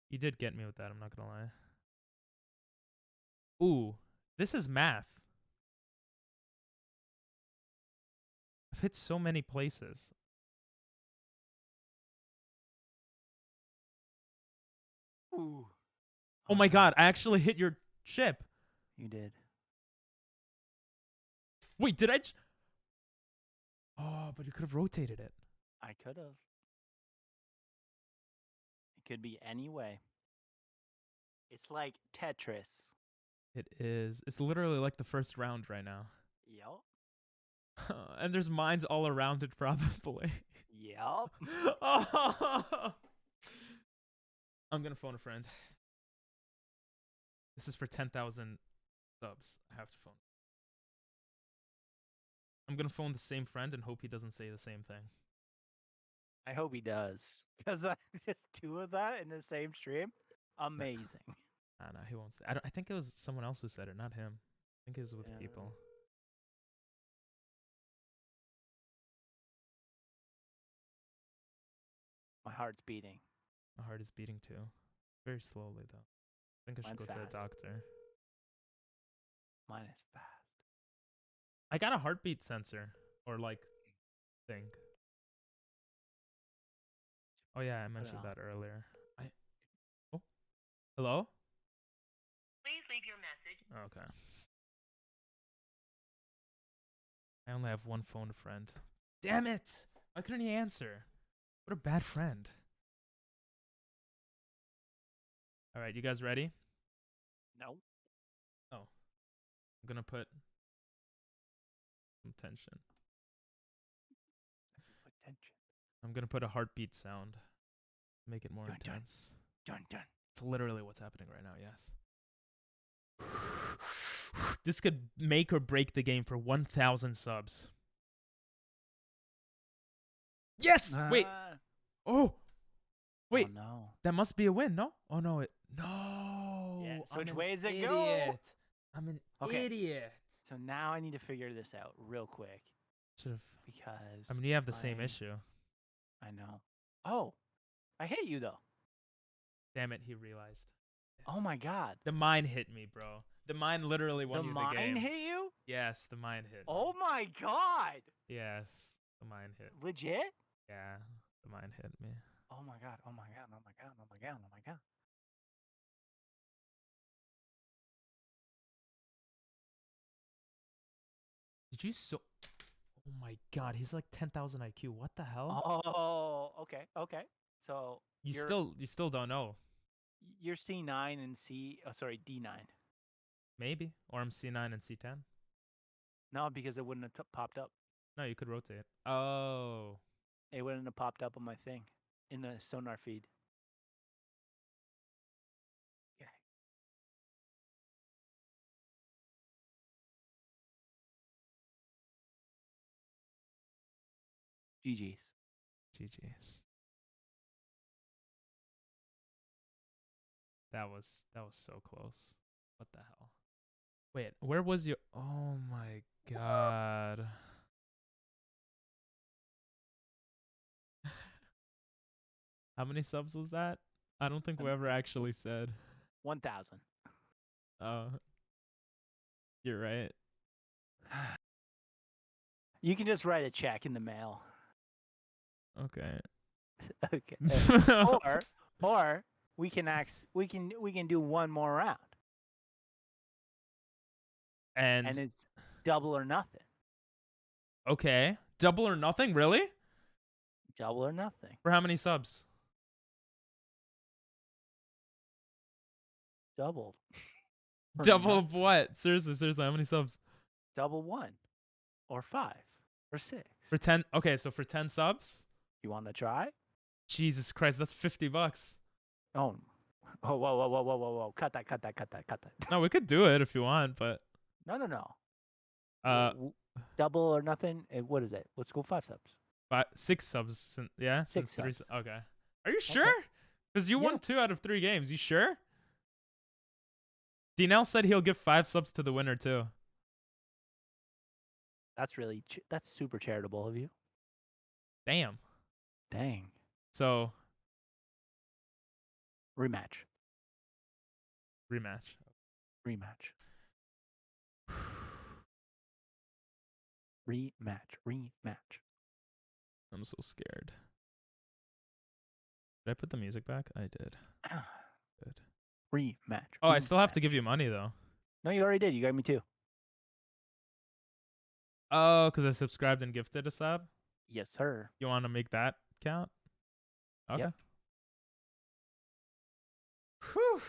You did get me with that, I'm not gonna lie. Ooh, this is math. I've hit so many places. Ooh. Oh my god, I actually hit your ship. You did. Wait, did I? Oh, but you could have rotated it. I could have. It could be any way. It's like Tetris. It is. It's literally like the first round right now. Yup. And there's mines all around it, probably. Yup. Oh! I'm gonna phone a friend. This is for 10,000 subs. I have to phone. I'm gonna phone the same friend and hope he doesn't say the same thing. I hope he does. Because just 2 of that in the same stream? Amazing. No, he won't say. I think it was someone else who said it, not him. I think it was with Yeah. people. My heart's beating. My heart is beating too. Very slowly, though. I think I should Mine's go to a fast. doctor. Mine is fast. I got a heartbeat sensor. Or, like, thing. Oh, yeah, I mentioned on. that earlier. Oh. Hello? Please leave your message. Okay. I only have one phone friend. Damn it! Why couldn't he answer? What a bad friend. Alright, you guys ready? No. I'm gonna put some tension. Put tension. I'm gonna put a heartbeat sound. Make it more Dun, dun. intense. Dun dun. It's literally what's happening right now, yes. This could make or break the game for 1,000 subs. Yes! Wait. Oh! Wait. Oh, no. That must be a win, no? Oh, no. No. Yeah, so I'm which an way does it go? idiot. I'm an Okay. idiot. So now I need to figure this out real quick. Should have. Because I mean, you have the same my- issue. I know. Oh. I hit you though. Damn it, he realized. Oh my god. The mine hit me, bro. The mine literally won The you the game. mine hit you? Yes, the mine hit. Oh my god. Yes, the mine hit. Legit? Yeah, the mine hit me. Oh my god. Oh my god. Oh my god. Oh my god. Oh my god. Did you so? Oh my god, he's like 10,000 IQ. What the hell? Oh, okay. Okay. So you you're still don't know. you're C9 and D9. Maybe, or I'm C9 and C10. No, because it wouldn't have popped up. No, you could rotate. Oh, It wouldn't have popped up on my thing in the sonar feed. Okay. GG's. GG's. That was so close. What the hell? Wait, where was your? Oh my god. How many subs was that? I don't think we ever actually said. 1,000. Oh, you're right. You can just write a check in the mail. Okay. Okay. Or we can do one more round. And it's double or nothing. okay, double or nothing, really? Double or nothing. For how many subs? Double. Or Double nothing. of what? Seriously, how many subs? Double 1 or 5 or 6. For 10. Okay, so for 10 subs? You want to try? Jesus Christ, that's $50. Oh. Whoa. Cut that. No, we could do it if you want, but No. Double or nothing. What is it? Let's go 5 subs. 6 subs. Yeah, since 3. subs. Okay. Are you sure? Because you Yeah. won 2 out of 3 games. You sure? Dinell said he'll give 5 subs to the winner too. That's really that's super charitable of you. Damn. Dang. So Rematch. rematch. Rematch. I'm so scared. Did I put the music back? I did. Good. Rematch. Oh, I still have to give you money though. No, you already did. You got me 2. Oh, because I subscribed and gifted a sub. Yes, sir. You want to make that count? Okay. Yep. Whew.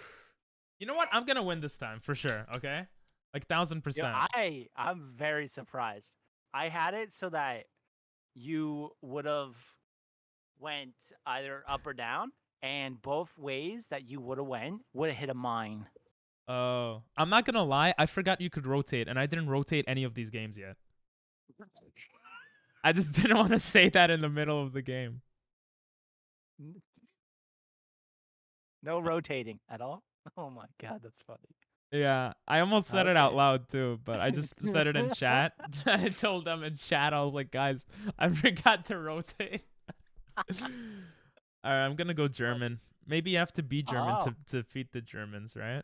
You know what? I'm gonna win this time for sure. Okay, like 1000%. I'm very surprised. I had it so that you would have went either up or down, and both ways that you would have hit a mine. Oh, I'm not gonna lie. I forgot you could rotate, and I didn't rotate any of these games yet. I just didn't want to say that in the middle of the game. No rotating at all. Oh my god, that's funny. Yeah, I almost said it out Okay. loud too, but I just said it in chat. I told them in chat, I was like, guys, I forgot to rotate. All right, I'm gonna go German. Maybe you have to be German Oh. to defeat the Germans, right?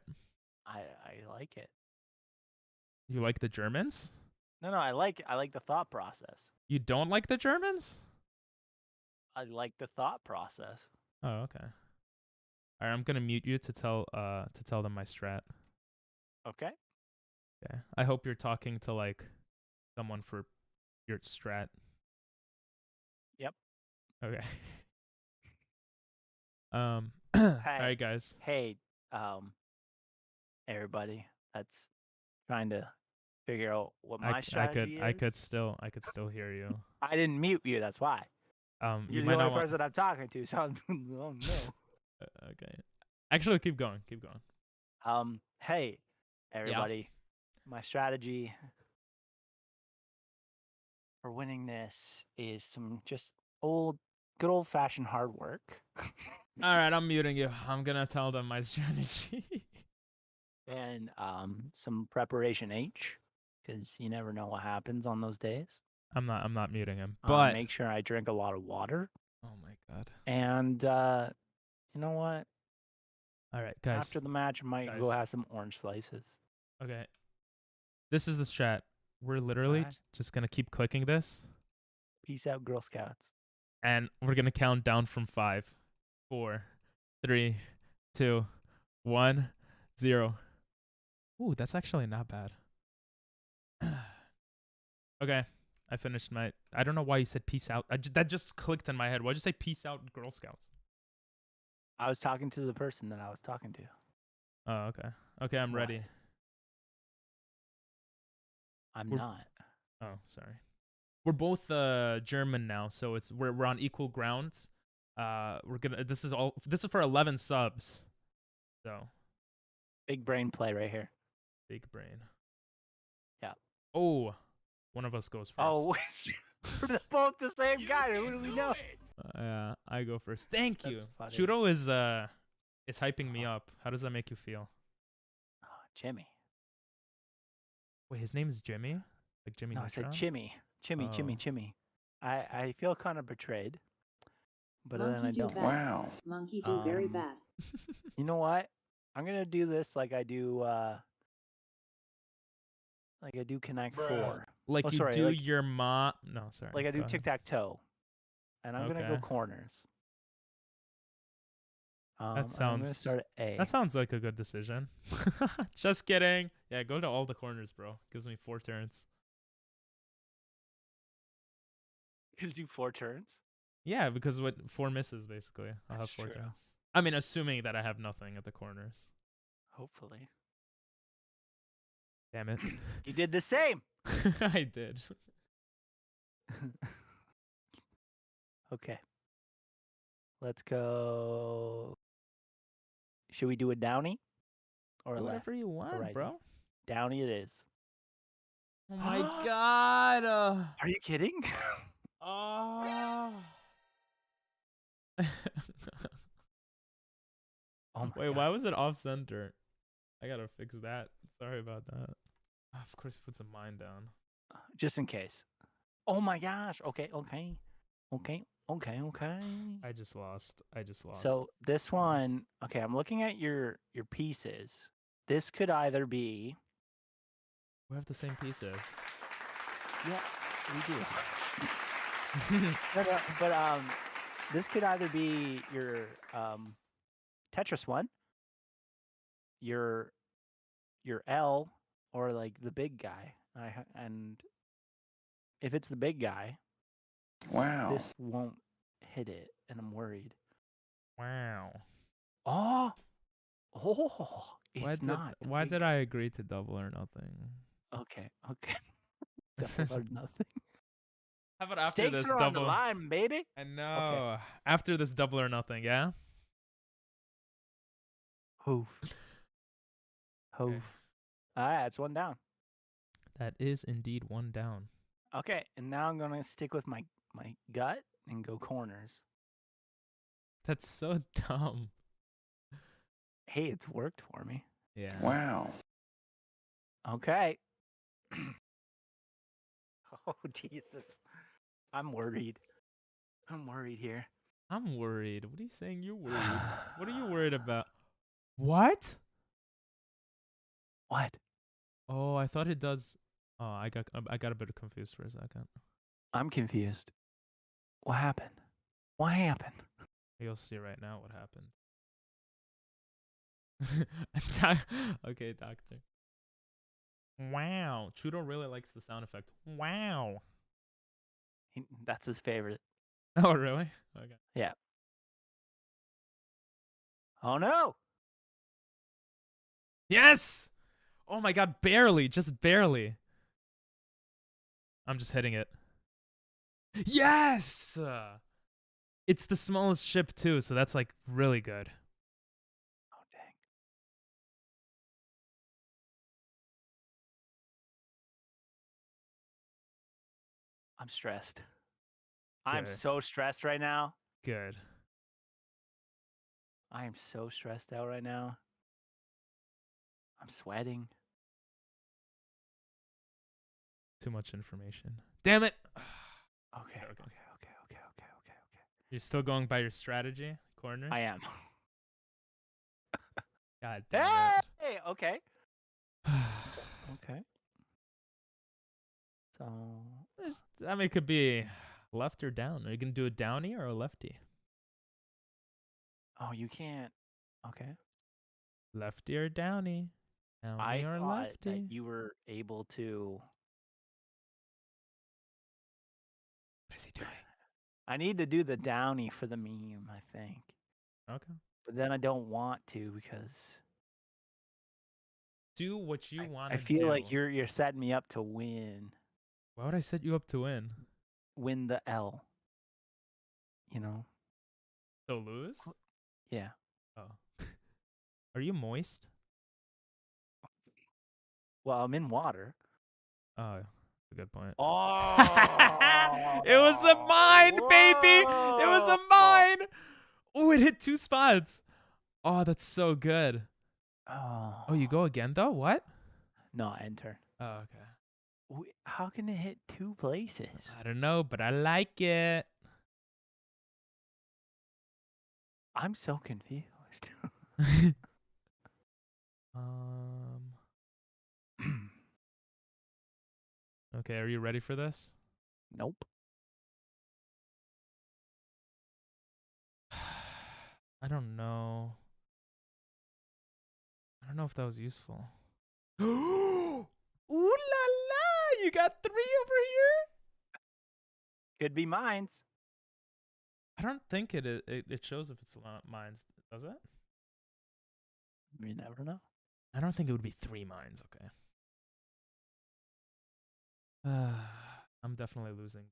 I like it. You like the Germans? No, I like the thought process. You don't like the Germans? I like the thought process. Oh, okay. All right, I'm gonna mute you to tell them my strat. Okay. Okay. I hope you're talking to like someone for your strat. Yep. Okay. All right, guys. Hey, everybody that's trying to figure out what my strategy is. I could still hear you. I didn't mute you. That's why. You You're might the not only want. person I'm talking to, so I'm, oh no. Okay. Actually, keep going. Keep going. Hey, everybody. My strategy for winning this is some just good old fashioned hard work. All right, I'm muting you. I'm gonna tell them my strategy. And some preparation H, because you never know what happens on those days. I'm not muting him. But make sure I drink a lot of water. oh my god. And you know what? All right, guys. After the match, I might go have some orange slices. Okay. This is the strat. We're literally Alright. just gonna keep clicking this, Peace out, Girl Scouts. and we're gonna count down from 5, 4, 3, 2, 1, 0. Ooh, that's actually not bad. Okay, I finished my. I don't know why you said peace out. That just clicked in my head. Why'd you say peace out, Girl Scouts? I was talking to the person that I was talking to. Oh, okay. Okay, I'm ready. I'm not. Oh, sorry. We're both German now, so we're on equal grounds. This is for 11 subs. So Big brain play right here. big brain. Yeah. Oh, one of us goes first. Oh, we're both the same guy. Who do we know? Yeah, I go first. Thank you. Funny. Churro is hyping me up. How does that make you feel? Oh, Jimmy. Wait, his name is Jimmy? Like Jimmy No, Neutron? I said Chimmy. Chimmy. I feel kind of betrayed, but then I don't. Bad. Wow. Monkey do very bad. You know what? I'm gonna do this like I do Connect Four. Like Oh, you sorry, do like- your mom. No, sorry. Like I do go ahead. tic-tac-toe. And I'm gonna go Okay. corners. That I'm gonna sounds start at A. That sounds like a good decision. Just kidding. Yeah, go to all the corners, bro. Gives me 4 turns. Gives you 4 turns. Yeah, because 4 misses basically. I'll have That's 4 true. turns. I mean, assuming that I have nothing at the corners. Hopefully. Damn it. You did the same. I did. Okay. Let's go. Should we do a downy or a left? Whatever you want, righty? bro. Downy it is. Oh my god. Are you kidding? Oh. Oh my Wait, God. why was it off center? I gotta fix that. Sorry about that. Of course, he puts a mine down. Just in case. Oh my gosh. Okay. I just lost. So this one, okay, I'm looking at your pieces. This could either be, we have the same pieces. yeah, we do. but this could either be your Tetris one, your L, or like the big guy. And if it's the big guy, Wow. this won't hit it, and I'm worried. Wow. Oh, it's not. the Why big- did I agree to double or nothing? Okay. Double or nothing. How about after Stakes this are on the double? line, baby. I know. After this double or nothing, yeah? Hoof. Hoof. All right, it's one down. That is indeed one down. Okay, and now I'm gonna stick with my gut and go corners. That's so dumb. Hey, it's worked for me. Yeah. Wow. Okay. Oh Jesus, I'm worried. I'm worried here. I'm worried. What are you saying you're worried? What are you worried about? What? What? Oh, I thought it does. Oh, I got a bit confused for a second. I'm confused. What happened? What happened? You'll see right now what happened. Okay, doctor. Wow. Trudeau really likes the sound effect. Wow. That's his favorite. Oh, really? Okay. Yeah. Oh no! Yes! Oh my god, barely. Just barely. I'm just hitting it. Yes! It's the smallest ship, too, so that's, like, really good. Oh dang. I'm stressed. I'm Good. so stressed right now. Good. I am so stressed out right now. I'm sweating. Too much information. Damn it! Okay. Okay. Okay. You're still going by your strategy? Corners? I am. God damn Hey! Okay. it. Okay. So. I mean, it could be left or down. Are you going to do a downy or a lefty? Oh, you can't. Okay. Lefty or downy? Downy I or thought lefty? that you were able to. What is he doing? I need to do the downy for the meme, I think. Okay. But then I don't want to because Do what you want to I do. feel like you're setting me up to win. Why would I set you up to win? Win the L. You know? So lose? Yeah. Oh. Are you moist? Well, I'm in water. Oh, that's a good point. Oh. It was a mine, baby! It was a mine! Oh, it hit 2 spots. Oh, that's so good. Oh, you go again, though? What? No, enter. Oh, okay. How can it hit 2 places? I don't know, but I like it. I'm so confused. Okay, are you ready for this? Nope. I don't know. I don't know if that was useful. Ooh la la! You got 3 over here? Could be mines. I don't think it shows if it's mines, does it? You never know. I don't think it would be 3 mines, okay. I'm definitely losing.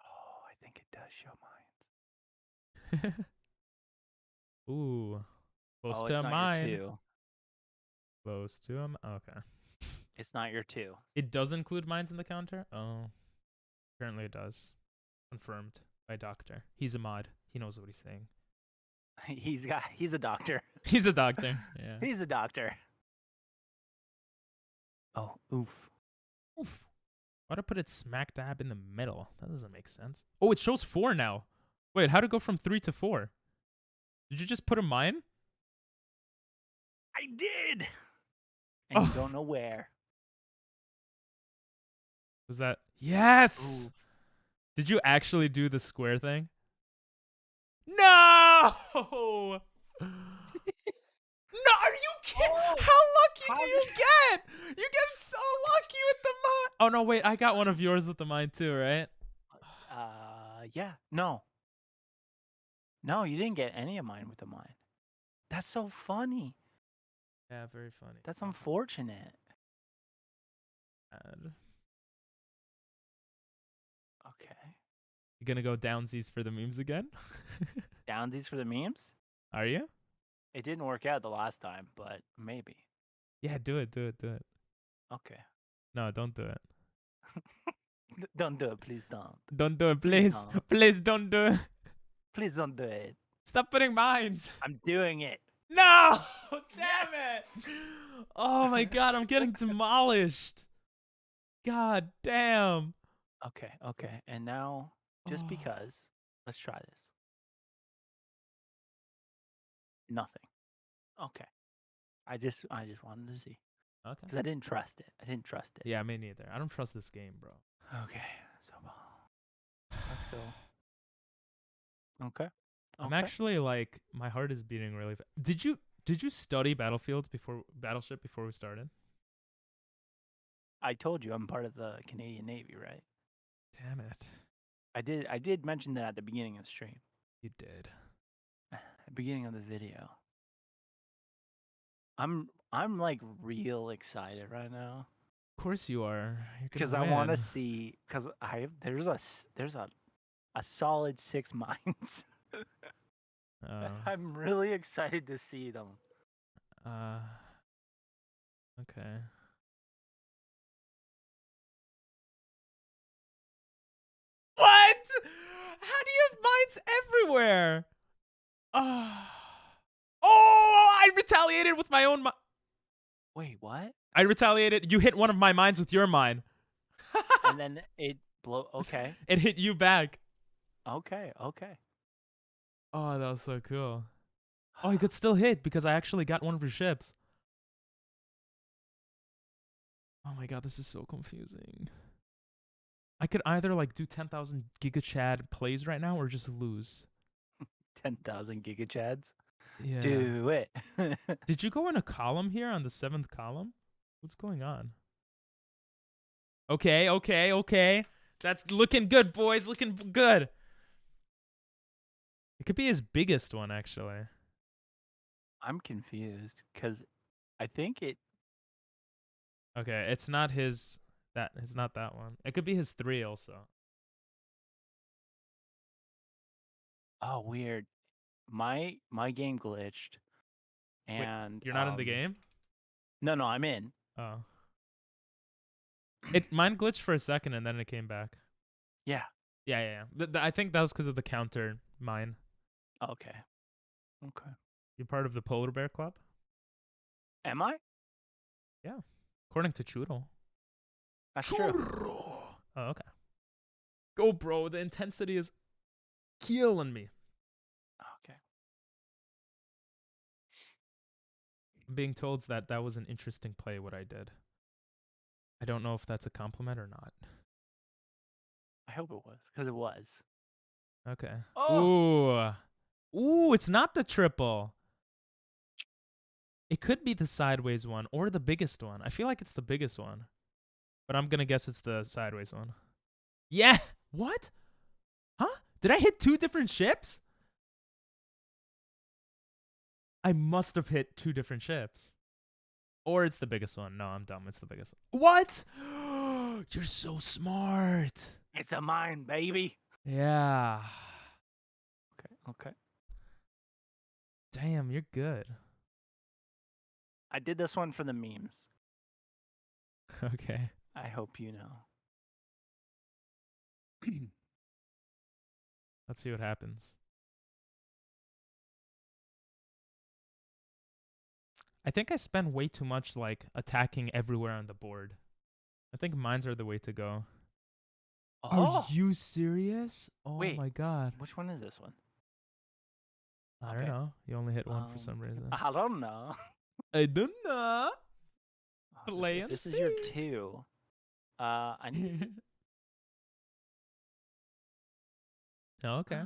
Oh, I think it does show mines. Ooh. Close Oh, to it's a not mine. your 2. Close to a okay. It's not your 2. It does include mines in the counter? Oh. Apparently it does. Confirmed by doctor. He's a mod. He knows what he's saying. He's a doctor. He's a doctor. Yeah. He's a doctor. Oh, oof. Oof. Why'd I put it smack dab in the middle? That doesn't make sense. Oh, it shows 4 now. Wait, how'd it go from 3 to 4? Did you just put a mine? I did. And you don't know where. Was that? Yes! Ooh. Did you actually do the square thing? No! No, are you kidding? Oh, How lucky how do you did- get? You get so Oh no, wait, I got one of yours with the mine too, right? Yeah. No. No, you didn't get any of mine with the mine. That's so funny. Yeah, very funny. That's unfortunate. Bad. Okay. You gonna go downsies for the memes again? Downsies for the memes? Are you? It didn't work out the last time, but maybe. Yeah, do it. Okay. No, don't do it. Don't do it, please don't. Don't do it, Please please. don't. Please don't do it. Please don't do it. Stop putting mines. I'm doing it. No! Damn it! Oh my god, I'm getting demolished. God damn. Okay, okay. And now, just Oh. because, let's try this. Nothing. Okay. I just wanted to see. Okay. Because I didn't trust it. Yeah, me neither. I don't trust this game, bro. Okay. So, let's go. Okay. I'm Okay. actually like my heart is beating really fast. Did you study Battleship before we started? I told you I'm part of the Canadian Navy, right? Damn it. I did mention that at the beginning of the stream. You did. Beginning of the video. I'm like real excited right now Of course you are. You're because gonna I want to win. see because there's a solid 6 mines. Oh. I'm really excited to see them. Okay. What? How do you have mines everywhere? Oh, I retaliated with my own Wait, what? I retaliated. You hit one of my mines with your mine. And then it okay. It hit you back. Okay. Oh, that was so cool. Oh, he could still hit because I actually got one of your ships. Oh my god, this is so confusing. I could either like do 10,000 Giga Chad plays right now or just lose. 10,000 gigachads. Yeah. Do it. Did you go in a column here on the 7th column? What's going on? Okay. That's looking good, boys. Looking good. It could be his biggest one, actually. I'm confused because I think it. Okay, it's not his. It's not that one. It could be his 3 also. Oh, weird. My game glitched, and Wait, you're not in the game? No, I'm in. Oh. Mine glitched for a second and then it came back. Yeah. Yeah. I think that was because of the counter mine. Okay. You're part of the Polar Bear Club? Am I? Yeah. According to Churro. That's true. Oh, okay. Go, bro. The intensity is killing me. Okay. I'm being told that was an interesting play, what I did. I don't know if that's a compliment or not. I hope it was, because it was. Okay. Oh! Ooh, it's not the triple. It could be the sideways one or the biggest one. I feel like it's the biggest one. But I'm going to guess it's the sideways one. Yeah! What? Huh? Did I hit 2 different ships? I must have hit 2 different ships. Or it's the biggest one. No, I'm dumb. It's the biggest one. What? You're so smart. It's a mine, baby. Yeah. Okay. Damn, you're good. I did this one for the memes. Okay. I hope you know. Let's see what happens. I think I spend way too much like attacking everywhere on the board. I think mines are the way to go. Oh! Are you serious? Oh Wait, my god. Which one is this one? I don't know. You only hit one for some reason. I don't know. I don't know. Oh, Play and this is your see. 2. I need. Okay.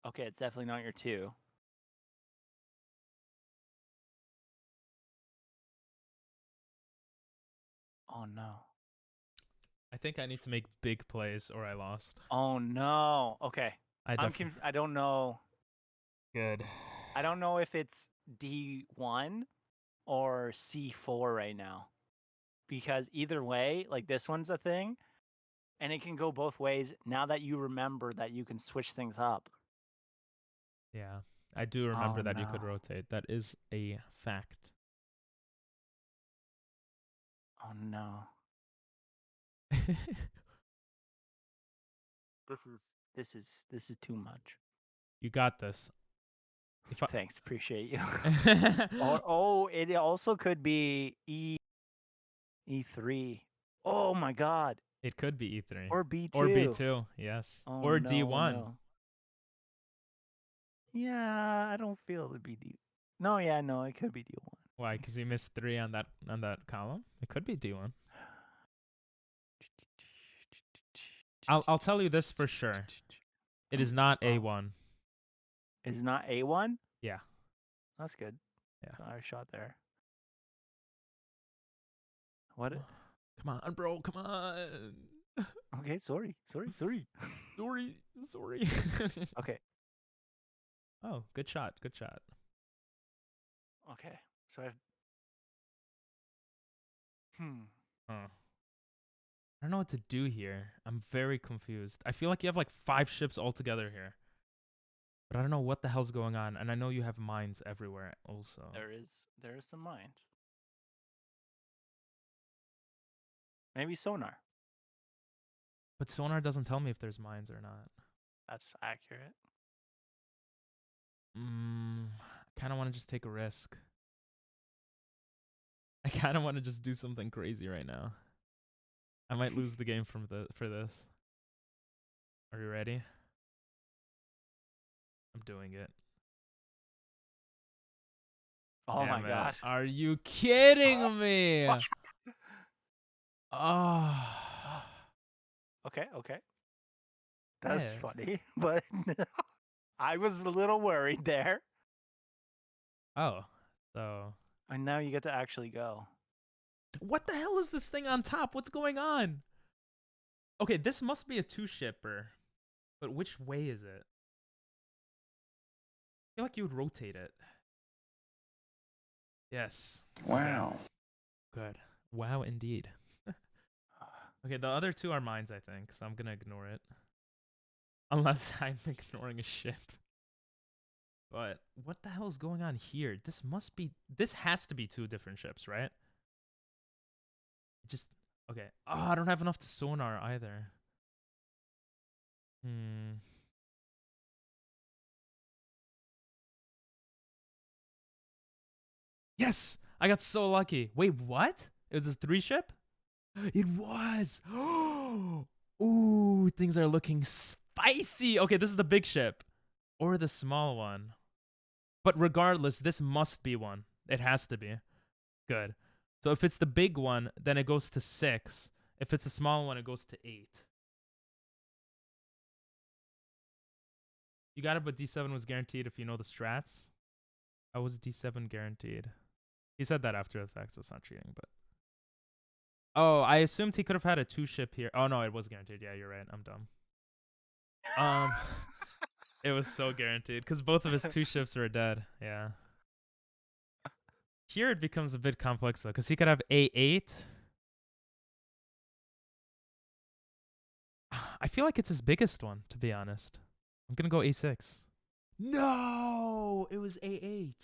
Okay, it's definitely not your 2. Oh no. I think I need to make big plays or I lost. Oh no. Okay. I I don't know. Good. I don't know if it's D1 or C4 right now. Because either way, like this one's a thing, and it can go both ways now that you remember that you can switch things up. Yeah. I do remember Oh, that you could no. rotate. That is a fact. Oh no. This is too much. You got this. If I Thanks, appreciate you. It also could be E3. Oh my god. It could be E3. Or B2. Or B2, yes. Oh, or no, D1. no. Yeah, I don't feel it would be D. No, yeah, no, it could be D1. Why? Because you missed 3 on that column? It could be D1. I'll tell you this for sure. It is not A1. It's not A1? Yeah. That's good. Yeah. I shot there. What? Come on, bro. Come on. Okay, sorry. Sorry. Okay. Oh, good shot. Okay. So I've. I don't know what to do here. I'm very confused. I feel like you have like 5 ships altogether here. But I don't know what the hell's going on. And I know you have mines everywhere also. There is some mines. Maybe sonar. But sonar doesn't tell me if there's mines or not. That's accurate. I kind of want to just take a risk. I kind of want to just do something crazy right now. I might lose the game for this. Are you ready? I'm doing it. Oh Damn my it. god. Are you kidding me? Oh. Okay. That's Yeah. funny, but I was a little worried there. Oh. So. And now you get to actually go. What the hell is this thing on top? What's going on? Okay, this must be a 2-shipper. But which way is it? I feel like you would rotate it. Yes. Wow. Good. Wow, indeed. Okay, the other 2 are mines, I think, so I'm gonna ignore it. Unless I'm ignoring a ship. But what the hell is going on here? This has to be 2 different ships, right? Okay. Oh, I don't have enough to sonar either. Yes! I got so lucky. Wait, what? It was a 3-ship? It was! Ooh, things are looking spicy. Okay, this is the big ship. Or the small one. But regardless, this must be one. It has to be. Good. So if it's the big one, then it goes to 6. If it's a small one, it goes to 8. You got it, but D7 was guaranteed if you know the strats. How was D7 guaranteed? He said that after the fact, so it's not cheating, but... Oh, I assumed he could have had a 2-ship here. Oh, no, it was guaranteed. Yeah, you're right. I'm dumb. It was so guaranteed, because both of his 2 ships are dead. Yeah. Here it becomes a bit complex, though, because he could have A8. I feel like it's his biggest one, to be honest. I'm going to go A6. No! It was A8.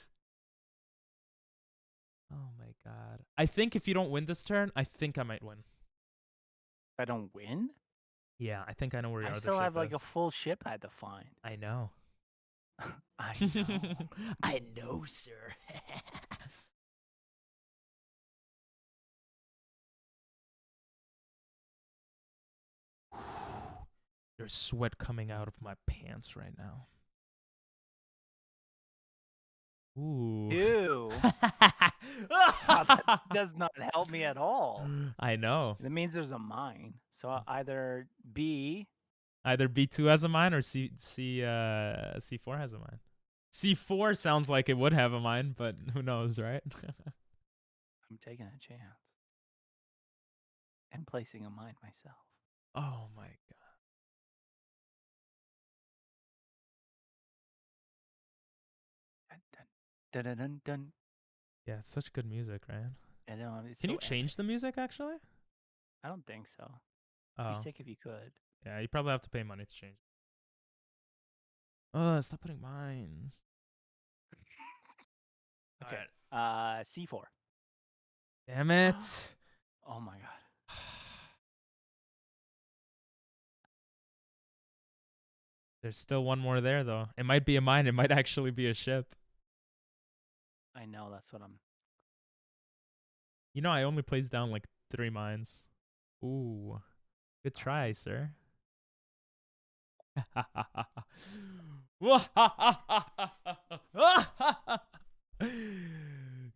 Oh my god. I think if you don't win this turn, I think I might win. If I don't win? Yeah, I think I know where your I other still ship have like is. a full ship I had to find. I know. I know. I know, sir. There's sweat coming out of my pants right now. Ooh. Ew. That does not help me at all. I know. That means there's a mine. So either B. Either B2 has a mine or C4 has a mine. C4 sounds like it would have a mine, but who knows, right? I'm taking a chance. I'm placing a mine myself. Oh my god. Dun, dun, dun, dun, dun. Yeah, it's such good music, right? I know. It's Can so you change epic. the music actually? I don't think so. It'd Oh. be sick if you could. Yeah, you probably have to pay money to change. Stop putting mines. Okay. Alright. C4. Damn it. Oh my god. There's still one more there though. It might be a mine, it might actually be a ship. I know, that's what I'm... You know, I only placed down like 3 mines. Ooh. Good try, sir.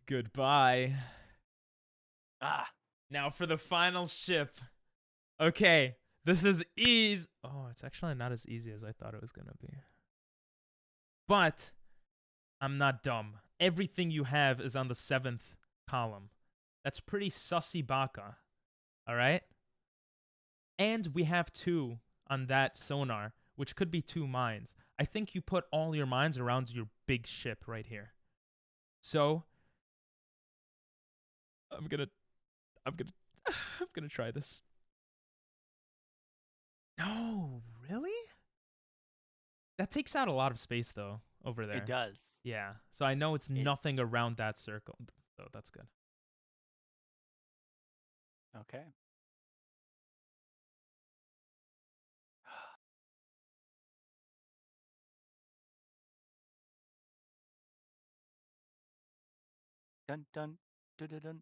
Goodbye. Ah! Now for the final ship. Okay, this is easy. Oh, it's actually not as easy as I thought it was going to be. But I'm not dumb. Everything you have is on the 7th column. That's pretty sussy baka. All right? And we have 2 on that sonar, which could be 2 mines. I think you put all your mines around your big ship right here. So I'm gonna try this. No, really? That takes out a lot of space though over there. It does. Yeah. So I know it's nothing around that circle. So that's good. Okay. Dun dun dun dun dun.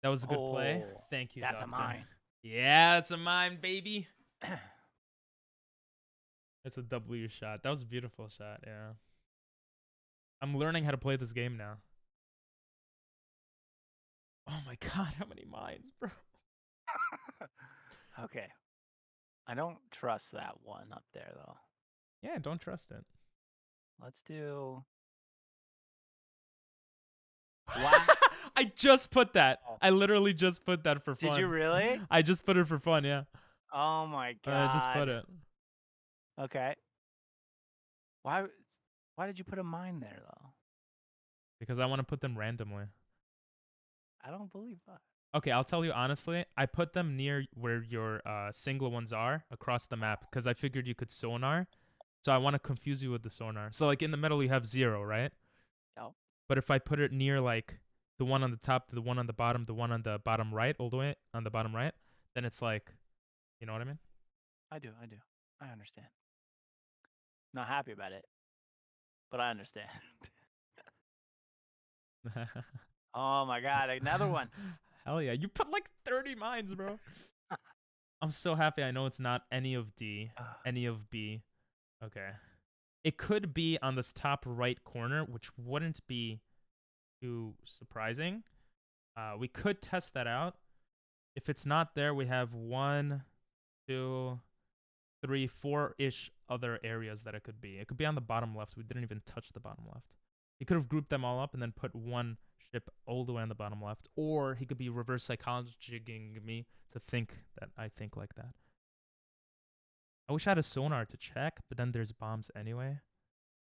That was a good play. Oh, Thank you, that's Doctor. a mine. Yeah, it's a mine, baby. It's a W shot. That was a beautiful shot, yeah. I'm learning how to play this game now. Oh my god, how many mines, bro? Okay. I don't trust that one up there, though. Yeah, don't trust it. Let's do... Wow. I just put that. I literally just put that for fun. Did you really? I just put it for fun, yeah. Oh my god. I just put it. Okay. Why did you put a mine there, though? Because I want to put them randomly. I don't believe that. Okay, I'll tell you honestly. I put them near where your single ones are across the map because I figured you could sonar. So I want to confuse you with the sonar. So like in the middle you have 0, right? Yep. But if I put it near like the one on the top, the one on the bottom, the one on the bottom right, all the way on the bottom right, then it's like, you know what I mean? I do. I understand. Not happy about it, but I understand. Oh my god, another one. Hell yeah. You put like 30 mines, bro. I'm so happy I know it's not any of D, any of B. Okay. It could be on this top right corner, which wouldn't be too surprising. We could test that out. If it's not there, we have 1, 2, 3, 4-ish other areas that it could be. It could be on the bottom left. We didn't even touch the bottom left. He could have grouped them all up and then put one ship all the way on the bottom left. Or he could be reverse psychologying me to think that I think like that. I wish I had a sonar to check, but then there's bombs anyway.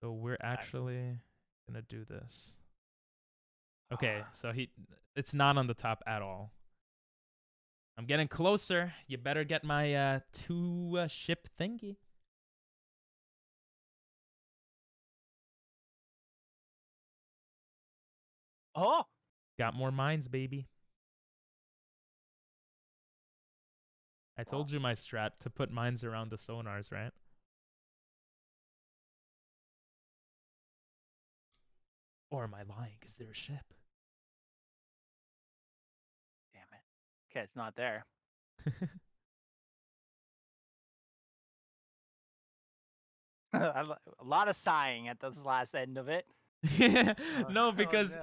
So we're actually gonna do this. Okay, so it's not on the top at all. I'm getting closer. You better get my 2 ship thingy. Oh! Got more mines, baby. I told you my strat to put mines around the sonars, right? Or am I lying? Is there a ship? Damn it. Okay, it's not there. A lot of sighing at this last end of it. No, because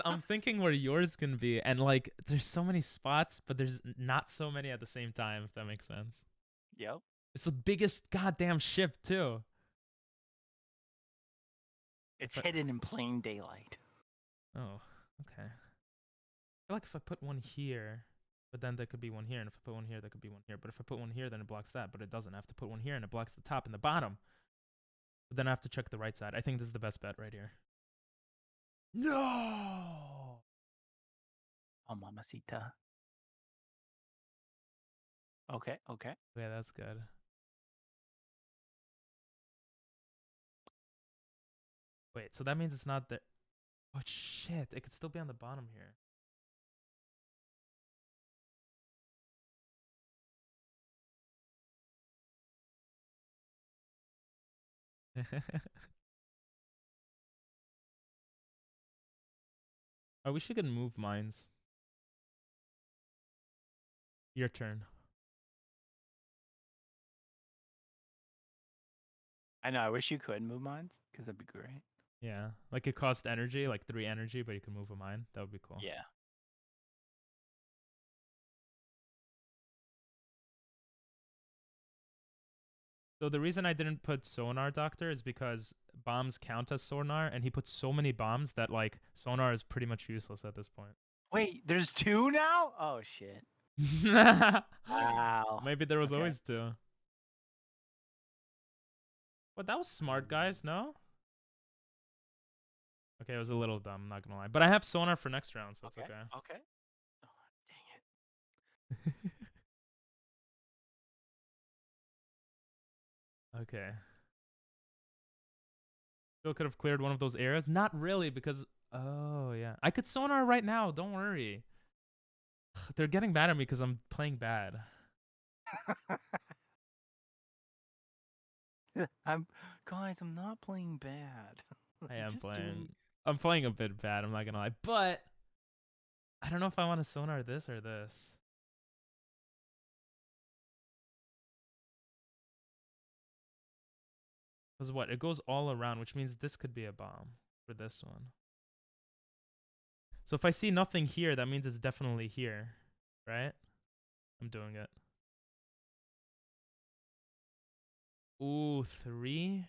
I'm thinking where yours can be, and like there's so many spots, but there's not so many at the same time, if that makes sense. Yep. It's the biggest goddamn ship too. It's hidden in plain daylight. Oh, okay. I feel like if I put one here, But then there could be one here, and if I put one here, there could be one here. But if I put one here, then it blocks that. But it doesn't. I have to put one here, and it blocks the top and the bottom. But then I have to check the right side. I think this is the best bet right here. No! Oh, mamacita. Okay, okay. Yeah, that's good. Wait, so that means it's not there. Oh, shit. It could still be on the bottom here. I wish you could move mines. Your turn. I know. I wish you could move mines because that'd be great. Yeah. Like it costs energy, like 3 energy, but you can move a mine. That would be cool. Yeah. So the reason I didn't put Sonar Doctor is because bombs count as Sonar, and he puts so many bombs that like Sonar is pretty much useless at this point. Wait, there's 2 now? Oh shit. Wow. Maybe there was Okay. always 2. But that was smart, guys, no? Okay, it was a little dumb, I'm not gonna lie. But I have Sonar for next round, so it's okay. Okay. Oh, dang it. Okay. Still could have cleared one of those areas. Not really, because oh yeah, I could Sonar right now. Don't worry. They're getting mad at me because I'm playing bad. Guys, I'm not playing bad. I am Just playing. doing- I'm playing a bit bad. I'm not gonna lie, but I don't know if I want to Sonar this or this. Because what? It goes all around, which means this could be a bomb for this one. So if I see nothing here, that means it's definitely here, right? I'm doing it. Ooh, 3.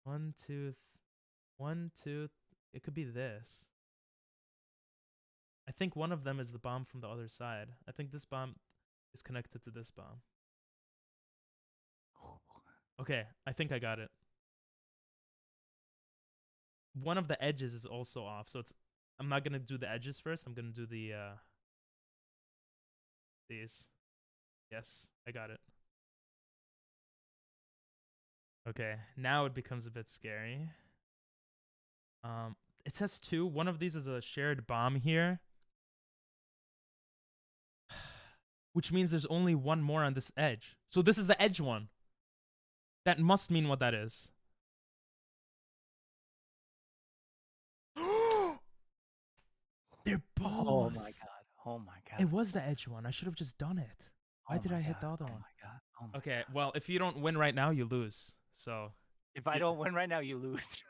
1, 2, 1, 2. It could be this. I think one of them is the bomb from the other side. I think this bomb is connected to this bomb. Okay, I think I got it. One of the edges is also off, so I'm not gonna do the edges first. I'm gonna do the these. Yes, I got it. Okay, now it becomes a bit scary. It says 2. One of these is a shared bomb here, which means there's only one more on this edge. So this is the edge one. That must mean what that is. They're both. Oh my god. Oh my god. It was the edge one. I should have just done it. Why Oh did my I hit the god. other Oh one? my god. Oh my Okay, god. well, if you don't win right now, you lose. So, If I don't win right now, you lose.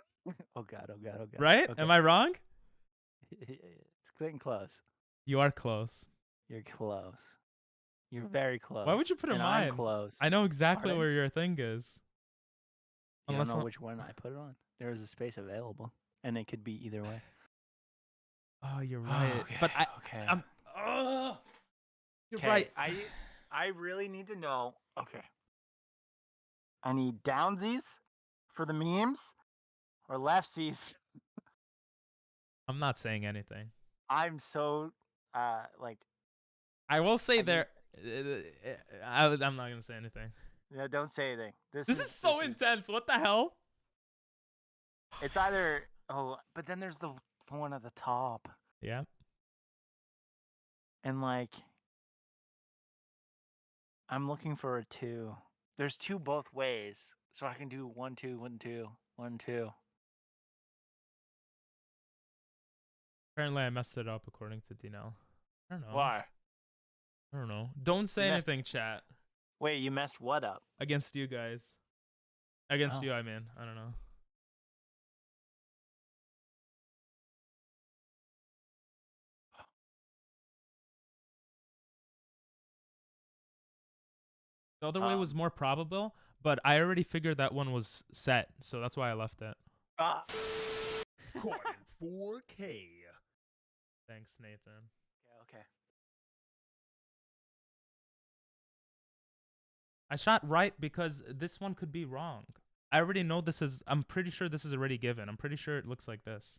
Oh god. Oh god. Oh god. right? Okay. Am I wrong? It's getting close. You are close. You're close. You're very close. Why would you put a and mine? I'm close. I know exactly Pardon? where your thing is. You Unless don't know not- which one I put it on. There is a space available, and it could be either way. Oh, you're right. Okay, But okay. you're Okay, right. I really need to know. Okay. I need downsies for the memes or leftsies. I'm not saying anything. I'm so like I will say I there. I'm not gonna say anything. yeah, don't say anything. This is so intense. What the hell? It's either but then there's the one at the top. Yeah. And like I'm looking for a 2. There's 2 both ways. So I can do 1 2 1 2 1 2. Apparently, I messed it up according to Dinell. I don't know. Why? I don't know. Don't say You messed- anything, chat. Wait, you messed what up? Against you guys. Against Oh. you, I mean. I don't know. The other way was more probable, but I already figured that one was set, so that's why I left it. Ah. Caught in 4K. Thanks, Nathan. Okay. I shot right because this one could be wrong. I already know this is. I'm pretty sure this is already given. I'm pretty sure it looks like this.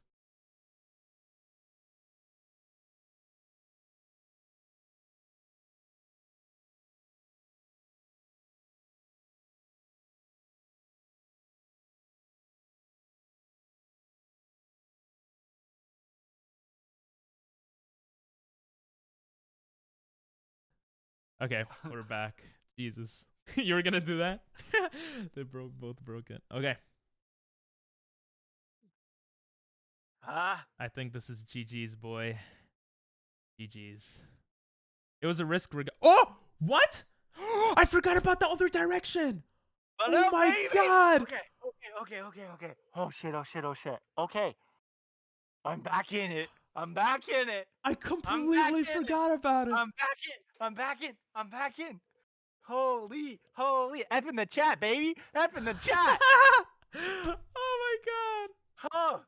Okay, we're back. Jesus. You were gonna do that? They both broke it. Okay. Ah. I think this is GG's, boy. GG's. It was a risk. Oh! What? I forgot about the other direction! Oh my god! Okay. Oh shit. Okay. I'm back in it. I completely forgot about it. I'm back in. Holy. F in the chat, baby. F in the chat. Oh my god. Oh.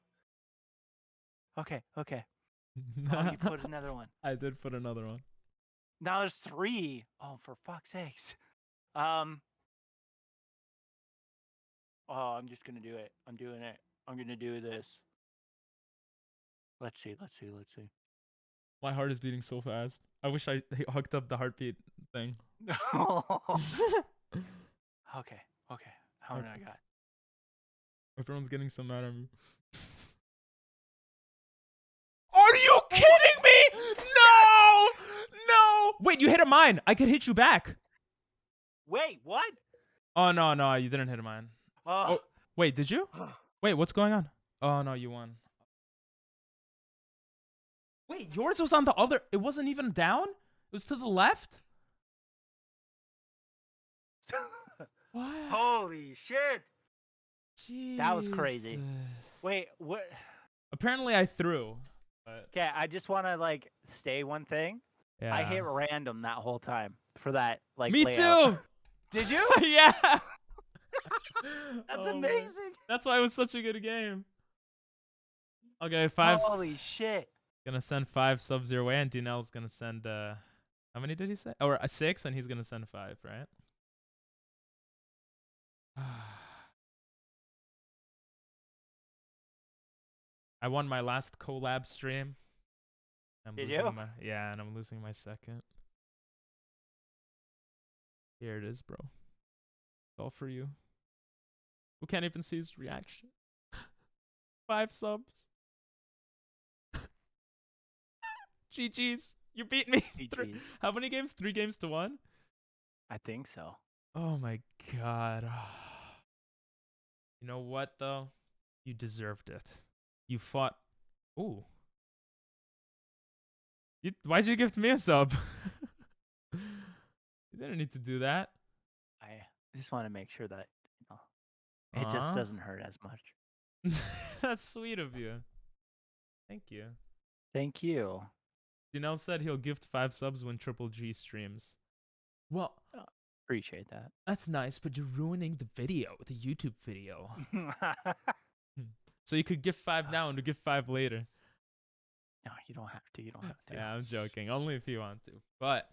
Okay. Oh, you put another one. I did put another one. Now there's 3. Oh, for fuck's sakes. Oh, I'm just gonna do it. I'm doing it. I'm gonna do this. Let's see. My heart is beating so fast. I wish I hooked up the heartbeat thing. Okay. How many I got? Everyone's getting so mad at me. Are you kidding me? No! Wait, you hit a mine. I could hit you back. Wait, what? Oh, no, you didn't hit a mine. Oh, wait, did you? Wait, what's going on? Oh, no, you won. Wait, yours was on the other. It wasn't even down? It was to the left? What? Holy shit. Jesus. That was crazy. Wait, what? Apparently I threw. But Okay, I just want to say one thing. yeah. I hit random that whole time for that Me layout. too. Did you? Yeah. That's Oh, man. amazing. That's why it was such a good game. Okay, 5. Holy shit. Gonna send 5 subs your way, and Dinel's gonna send how many did he say? Or 6, and he's gonna send 5, right? I won my last collab stream. Did you? Yeah, and I'm losing my second. Here it is, bro. It's all for you. Who can't even see his reaction? 5 subs. GG's. You beat me. GG's. How many games? 3 games to 1? I think so. Oh my god. You know what, though? You deserved it. You fought. Ooh. Why'd you gift me a sub? You didn't need to do that. I just want to make sure that it just doesn't hurt as much. That's sweet of you. Thank you. Thank you. Dinel said he'll gift 5 subs when Triple G streams. Well, Appreciate that. that's nice, but you're ruining the video, the YouTube video. So you could gift 5 now and gift 5 later. No, you don't have to. Yeah, I'm joking. Only if you want to. But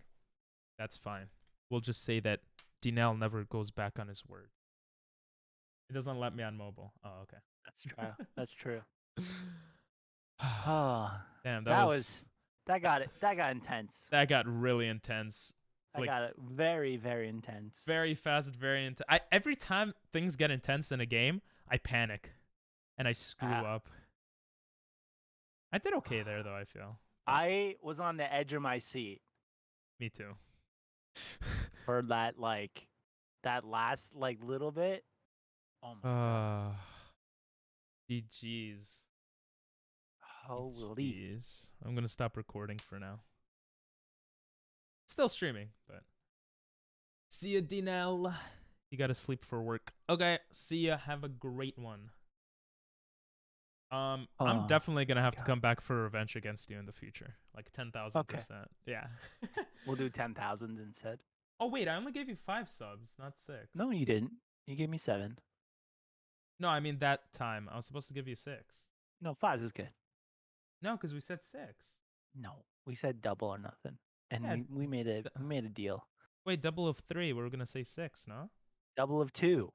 that's fine. We'll just say that Dinel never goes back on his word. He doesn't let me on mobile. Oh, okay. That's true. That's true. Oh, Damn, that got intense. that got really intense. That got it very, very intense. Very fast, very intense. Every time things get intense in a game, I panic and I screw up. I did okay there, though, I feel. I was on the edge of my seat. Me too. For that last little bit. Oh my god. GG's. Holy. Jeez. I'm gonna stop recording for now. Still streaming, but see ya, Dinel. You gotta sleep for work. Okay, see ya. Have a great one. I'm definitely gonna have to come back for revenge against you in the future, like 10,000%. Yeah. We'll do 10,000 instead. Oh wait, I only gave you 5 subs, not 6. No, you didn't. You gave me 7. No, I mean that time. I was supposed to give you 6. No, 5 is good. No, because we said 6. No, We said double or nothing, and Yeah, we made a deal. Wait, double of 3. We were gonna say 6, no? Double of 2,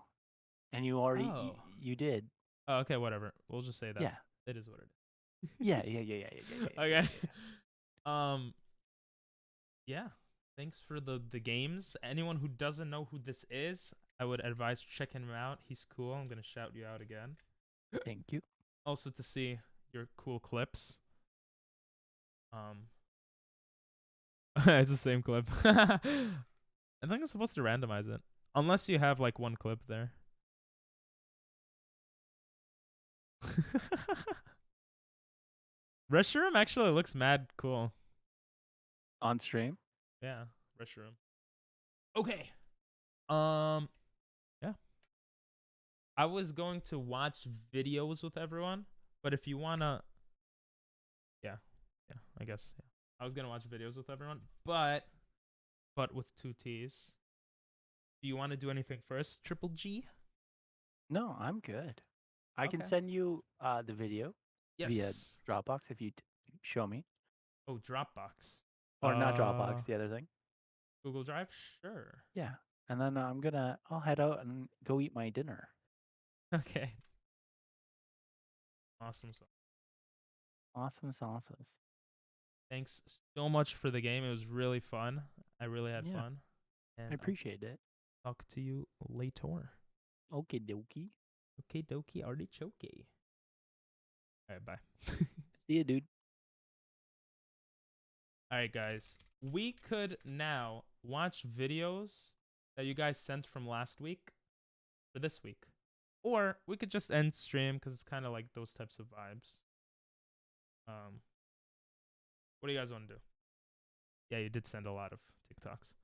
and you already Oh. you did. Oh, okay, whatever. We'll just say Yeah. it is what it is. Yeah. Okay. Yeah. Thanks for the games. Anyone who doesn't know who this is, I would advise checking him out. He's cool. I'm gonna shout you out again. Thank you. Also to see your cool clips. It's the same clip. I think I'm supposed to randomize it. Unless you have like one clip there. Restroom actually looks mad cool. On stream. Yeah, restroom. Okay. Yeah. I was going to watch videos with everyone, but if you wanna, yeah, I guess. Yeah. I was gonna watch videos with everyone, but with 2 T's. Do you want to do anything first, Triple G? No, I'm good. I can Okay. send you the video Yes. via Dropbox if you show me, Oh, Dropbox. or not Dropbox. The other thing. Google Drive? Sure. Yeah, and then I'll head out and go eat my dinner. Okay. Awesome. Awesome sauces. Thanks so much for the game. It was really fun. I really had Yeah. fun. And I appreciate it. I'll talk to you later. Okay, dokie. Okay, dokie, artichoke. All right, bye. See you, dude. All right, guys. We could now watch videos that you guys sent from last week for this week. Or we could just end stream because it's kind of like those types of vibes. What do you guys want to do? Yeah, you did send a lot of TikToks.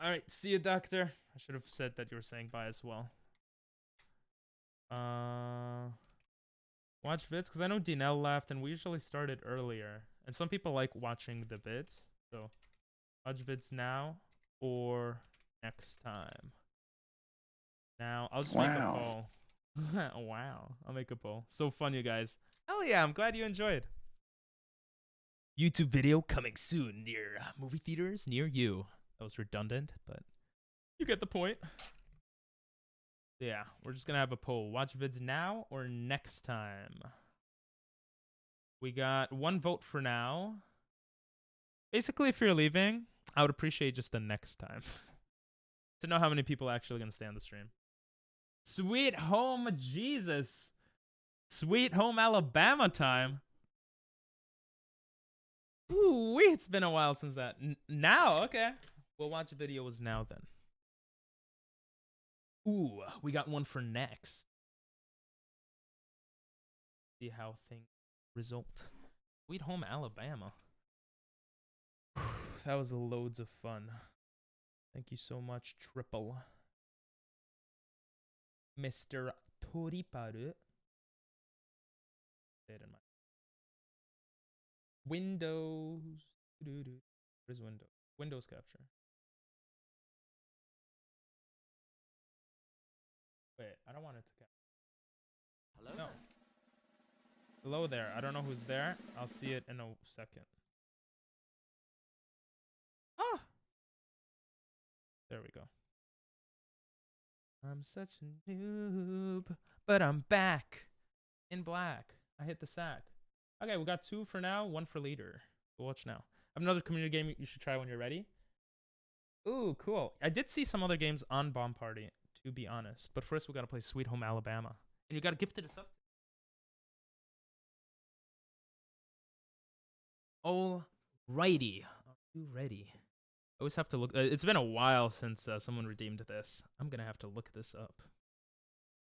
All right, see you, doctor. I should have said that you were saying bye as well. Watch vids because I know Dinell left and we usually started earlier. And some people like watching the vids. So watch vids now or next time. Now I'll just make a poll. Wow, I'll make a poll. So fun, you guys. Hell yeah, I'm glad you enjoyed. YouTube video coming soon near movie theaters near you. That was redundant, but you get the point. Yeah, we're just gonna have a poll. Watch vids now or next time? We got 1 vote for now. Basically, if you're leaving, I would appreciate just the next time to know how many people are actually gonna stay on the stream. Sweet home Jesus. Sweet home Alabama time. Ooh, it's been a while since that. Now, okay. We'll watch videos now then. Ooh, we got one for next. See how things result. Sweet home Alabama. That was loads of fun. Thank you so much, Triple. Mr. Toriparu. Say it in my Windows. Where's Windows? Windows capture. Wait, I don't want it to capture. Hello? No. Hello there. I don't know who's there. I'll see it in a second. Ah! There we go. I'm such a noob, but I'm back in black. I hit the sack. Okay, we got 2 for now, 1 for later. We'll watch now. I have another community game you should try when you're ready. Ooh, cool. I did see some other games on Bomb Party, to be honest. But first, we gotta play Sweet Home Alabama. And you gotta gift it a sub. Alrighty. Are you ready? I always have to look. It's been a while since someone redeemed this. I'm gonna have to look this up.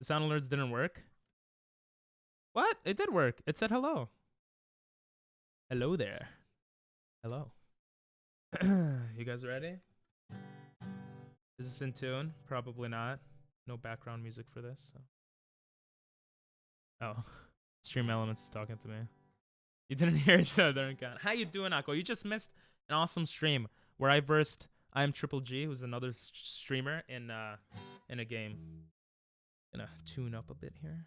The sound alerts didn't work. What? It did work. It said hello. Hello there. Hello. You guys ready? Is this in tune? Probably not. No background music for this. So. Oh. Stream Elements is talking to me. You didn't hear it, so don't count. How you doing, Akko? You just missed an awesome stream where I versed I am Triple G, who's another streamer in a game. Gonna tune up a bit here.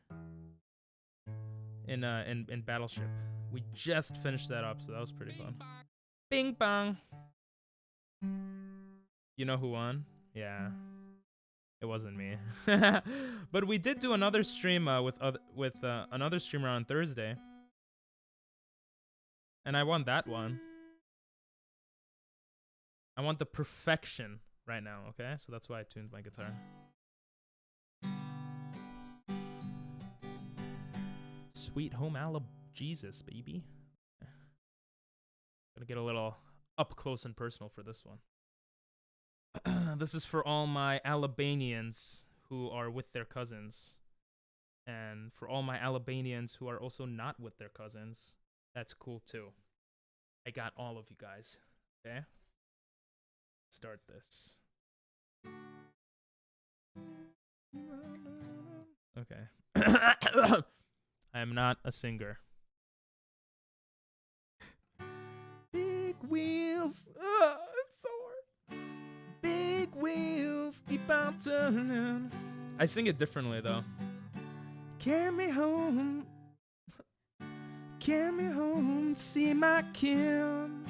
in Battleship. We just finished that up, so that was pretty fun. Bing bong. You know who won? Yeah. It wasn't me. But we did do another stream with another streamer on Thursday. And I won that one. I want the perfection right now, okay? So that's why I tuned my guitar. Sweet Home Alabama Jesus, baby. Gonna get a little up close and personal for this one. This is for all my Alabamians who are with their cousins. And for all my Alabamians who are also not with their cousins, that's cool too. I got all of you guys, okay? Start this. Okay. I am not a singer. Big wheels, it's so hard. Big wheels keep on turning. I sing it differently though. Carry me home. Carry me home to see my Kim.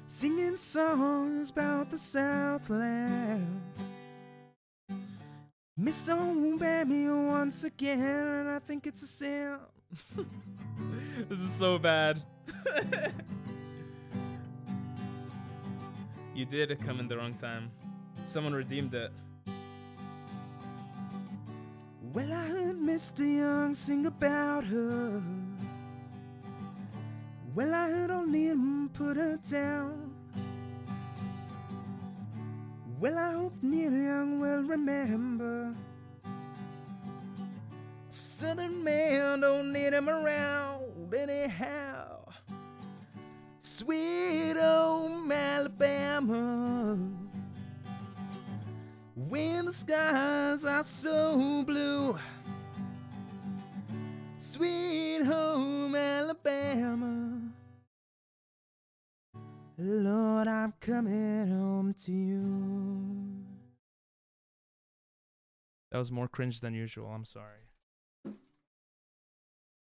Singing songs about the Southland. Miss old baby once again, and I think it's a sin. This is so bad. You did come in the wrong time. Someone redeemed it. Well, I heard Mr. Young sing about her. Well, I heard old Neil put her down. Well, I hope Neil Young will remember. Southern man don't need him around anyhow. Sweet home Alabama, when the skies are so blue. Sweet home Alabama, Lord, I'm coming home to you. That was more cringe than usual, I'm sorry.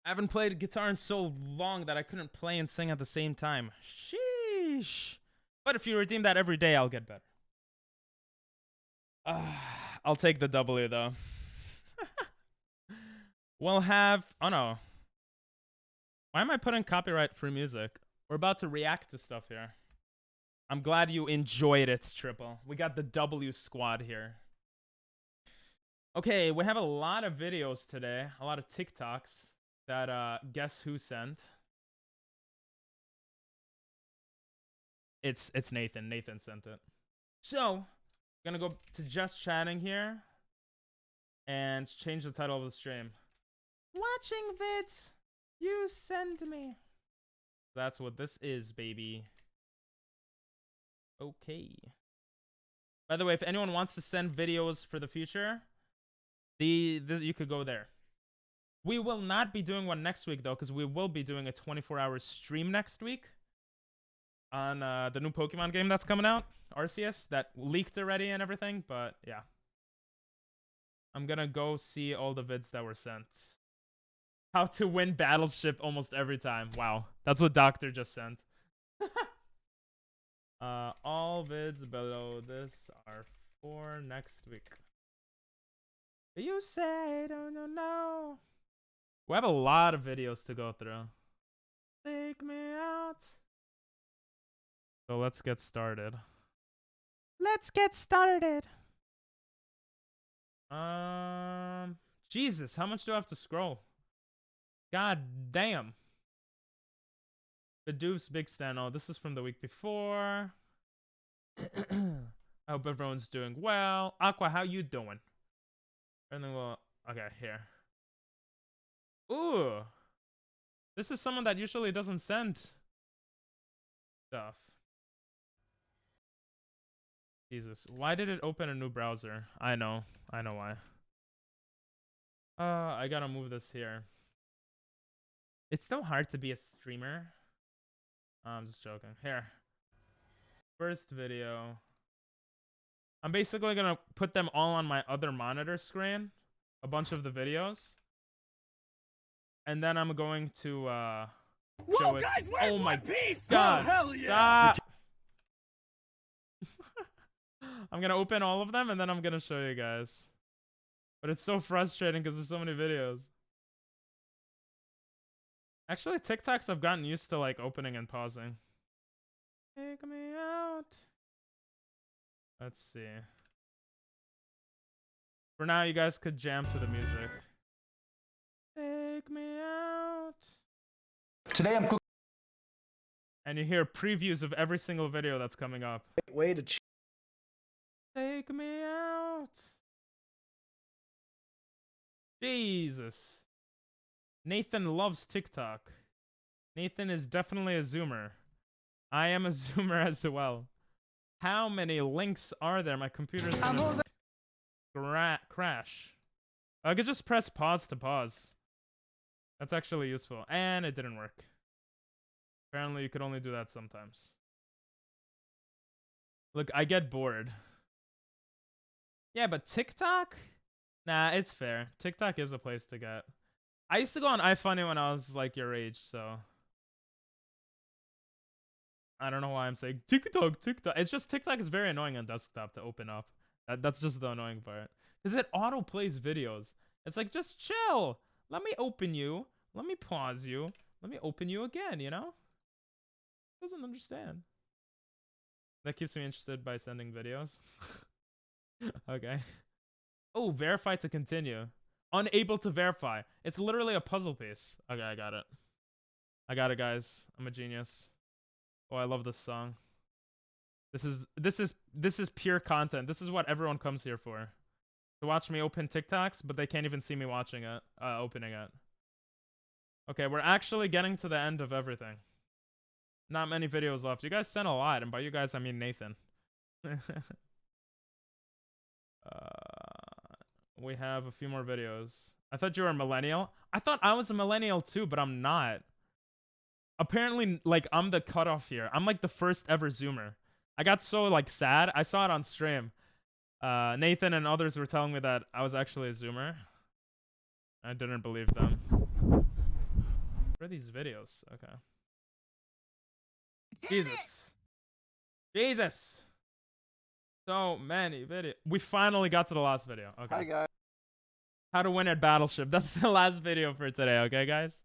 I haven't played guitar in so long that I couldn't play and sing at the same time. Sheesh. But if you redeem that every day, I'll get better. I'll take the W though. We'll have... Oh no. Why am I putting copyright-free music? We're about to react to stuff here. I'm glad you enjoyed it, Triple. We got the W squad here. Okay, we have a lot of videos today. A lot of TikToks that Guess Who sent. It's Nathan. Nathan sent it. So, I'm gonna go to just chatting here and change the title of the stream. Watching vids you send me. That's what this is, baby. Okay. By the way, if anyone wants to send videos for the future, you could go there. We will not be doing one next week, though, because we will be doing a 24-hour stream next week on the new Pokemon game that's coming out, Arceus, that leaked already and everything, but yeah. I'm gonna go see all the vids that were sent. How to win Battleship almost every time. Wow, that's what Doctor just sent. All vids below this are for next week. You say, no. We have a lot of videos to go through. Take me out. So let's get started. Jesus, how much do I have to scroll? God damn. Bedoof's Big Stand. Oh, this is from the week before. I hope everyone's doing well. Aqua, how you doing? Everything well. Okay, here. Ooh. This is someone that usually doesn't send stuff. Jesus. Why did it open a new browser? I know why. I gotta move this here. It's so hard to be a streamer. I'm just joking. Here. First video. I'm basically gonna put them all on my other monitor screen a bunch of the videos. And then I'm going to show it. Guys, Oh my piece? god. Oh, hell yeah. Stop. I'm gonna open all of them and then I'm gonna show you guys. But it's so frustrating because there's so many videos. Actually, TikToks I've gotten used to like opening and pausing. Take me out. Let's see. For now, you guys could jam to the music. Take me out. Today I'm cooking. And you hear previews of every single video that's coming up. Way to Take me out. Jesus. Nathan loves TikTok. Nathan is definitely a Zoomer. I am a Zoomer as well. How many links are there? My computer's gonna crash. I could just press pause to pause. That's actually useful. And it didn't work. Apparently you could only do that sometimes. Look, I get bored. Yeah, but TikTok? Nah, it's fair. TikTok is a place to get. I used to go on iFunny when I was like your age, so I don't know why I'm saying TikTok. It's just TikTok is very annoying on desktop to open up. That's just the annoying part. Because it auto plays videos. It's like, just chill. Let me open you. Let me pause you. Let me open you again, you know? Doesn't understand. That keeps me interested by sending videos. Okay. Oh, verify to continue. Unable to verify. It's literally a puzzle piece. Okay, I got it. I got it, guys. I'm a genius. Oh, I love this song. This is pure content. This is what everyone comes here for. To watch me open TikToks, but they can't even see me watching it, opening it. Okay, we're actually getting to the end of everything. Not many videos left. You guys sent a lot, and by you guys I mean Nathan. We have a few more videos. I thought you were a millennial. I thought I was a millennial too, but I'm not. Apparently, like, I'm the cutoff here. I'm like the first ever Zoomer. I got so like sad. I saw it on stream. Nathan and others were telling me that I was actually a Zoomer. I didn't believe them. Where are these videos? Okay. Jesus. So many videos. We finally got to the last video. Okay. Hi guys. How to win at Battleship. That's the last video for today, okay, guys?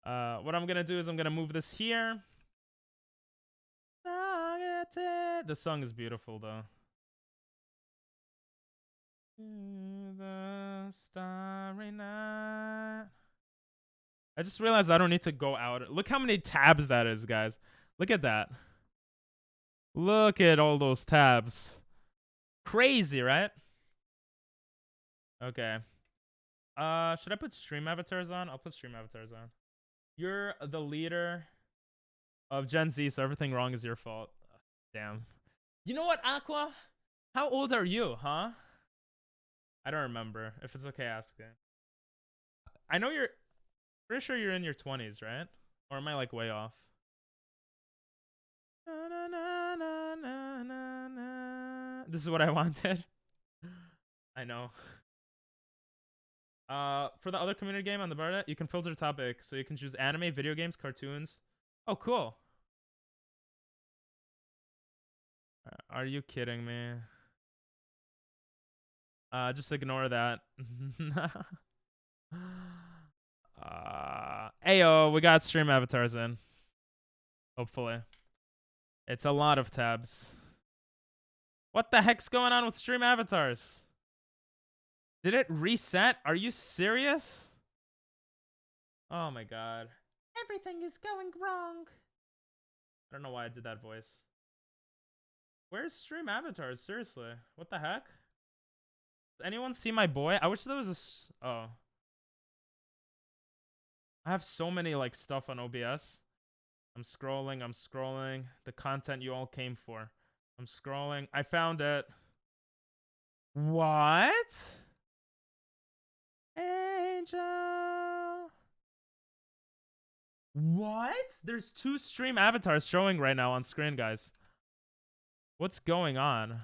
What I'm gonna do is I'm gonna move this here. The song is beautiful, though. The starry night. I just realized I don't need to go out. Look how many tabs that is, guys. Look at that. Look at all those tabs. Crazy, right? Okay. Should I put stream avatars on? I'll put stream avatars on. You're the leader of Gen Z, so everything wrong is your fault. Damn. You know what, Aqua? How old are you, huh? I don't remember. If it's okay asking. I know you're... Pretty sure you're in your 20s, right? Or am I like way off? This is what I wanted. I know. For the other community game on the bar, you can filter topic, so you can choose anime, video games, cartoons. Oh, cool. Are you kidding me? Just ignore that. Ayo, we got stream avatars in. Hopefully. It's a lot of tabs. What the heck's going on with stream avatars? Did it reset? Are you serious? Oh my god. Everything is going wrong. I don't know why I did that voice. Where's stream avatars? Seriously. What the heck? Does anyone see my boy? I wish there was a... Oh. I have so many like stuff on OBS. I'm scrolling. The content you all came for. I'm scrolling. I found it. What? Angel. What? There's 2 stream avatars showing right now on screen, guys. What's going on?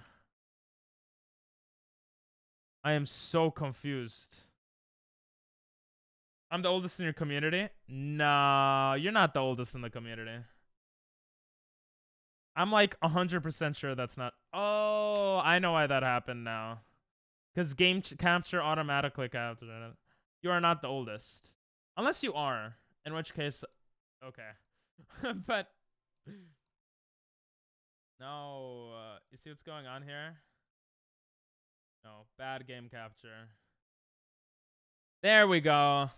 I am so confused. I'm the oldest in your community? No, you're not the oldest in the community. I'm like 100% sure that's not. Oh, I know why that happened now. Because game capture automatically captured it. You are not the oldest. Unless you are. In which case, okay. But, no. You see what's going on here? No, bad game capture. There we go.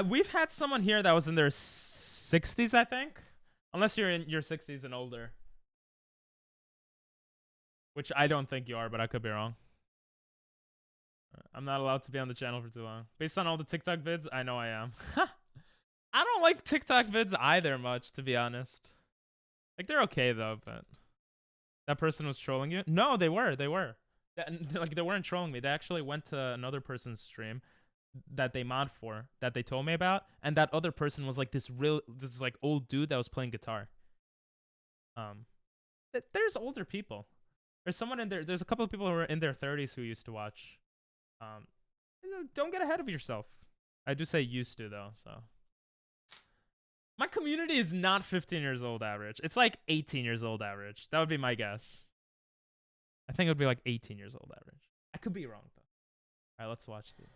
We've had someone here that was in their 60s, I think. Unless you're in your 60s and older. Which I don't think you are, but I could be wrong. I'm not allowed to be on the channel for too long. Based on all the TikTok vids, I know I am. I don't like TikTok vids either much, to be honest. Like, they're okay, though, but... That person was trolling you? No, they were. They weren't trolling me. They actually went to another person's stream that they mod for, that they told me about, and that other person was like this like old dude that was playing guitar. There's older people. There's someone in there. There's a couple of people who are in their 30s who used to watch. Don't get ahead of yourself. I do say used to though, so. My community is not 15 years old average. It's like 18 years old average. That would be my guess. I think it would be like 18 years old average. I could be wrong though. All right, let's watch this.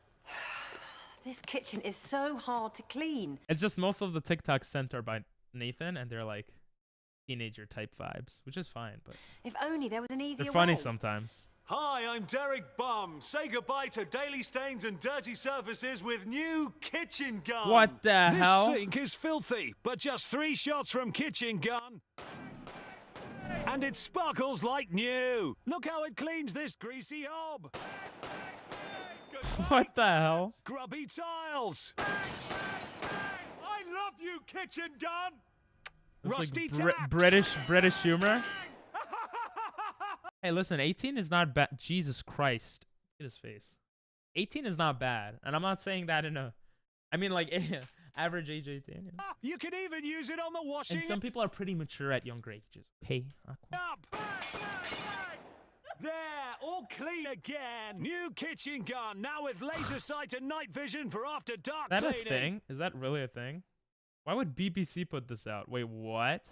This kitchen is so hard to clean. It's just most of the TikToks sent are by Nathan, and they're like teenager type vibes, which is fine, but if only there was an easier way. They're funny sometimes. Hi, I'm Derek Bum. Say goodbye to daily stains and dirty surfaces with new Kitchen Gun. What the hell? This sink is filthy, but just 3 shots from Kitchen Gun. And it sparkles like new. Look how it cleans this greasy hob. What the hell? Grubby tiles. I love you, Kitchen Gun. It's Rusty like taps. British humor. Hey, listen, 18 is not bad. Jesus Christ. Look at his face. 18 is not bad. And I'm not saying that in a... I mean, like, average age 18. You know? You can even use it on the washing. And some people are pretty mature at younger ages. Okay? Up. There, all clean again. New Kitchen Gun, now with laser sight and night vision for after dark cleaning. Is that a thing? Is that really a thing? Why would BBC put this out? Wait, what?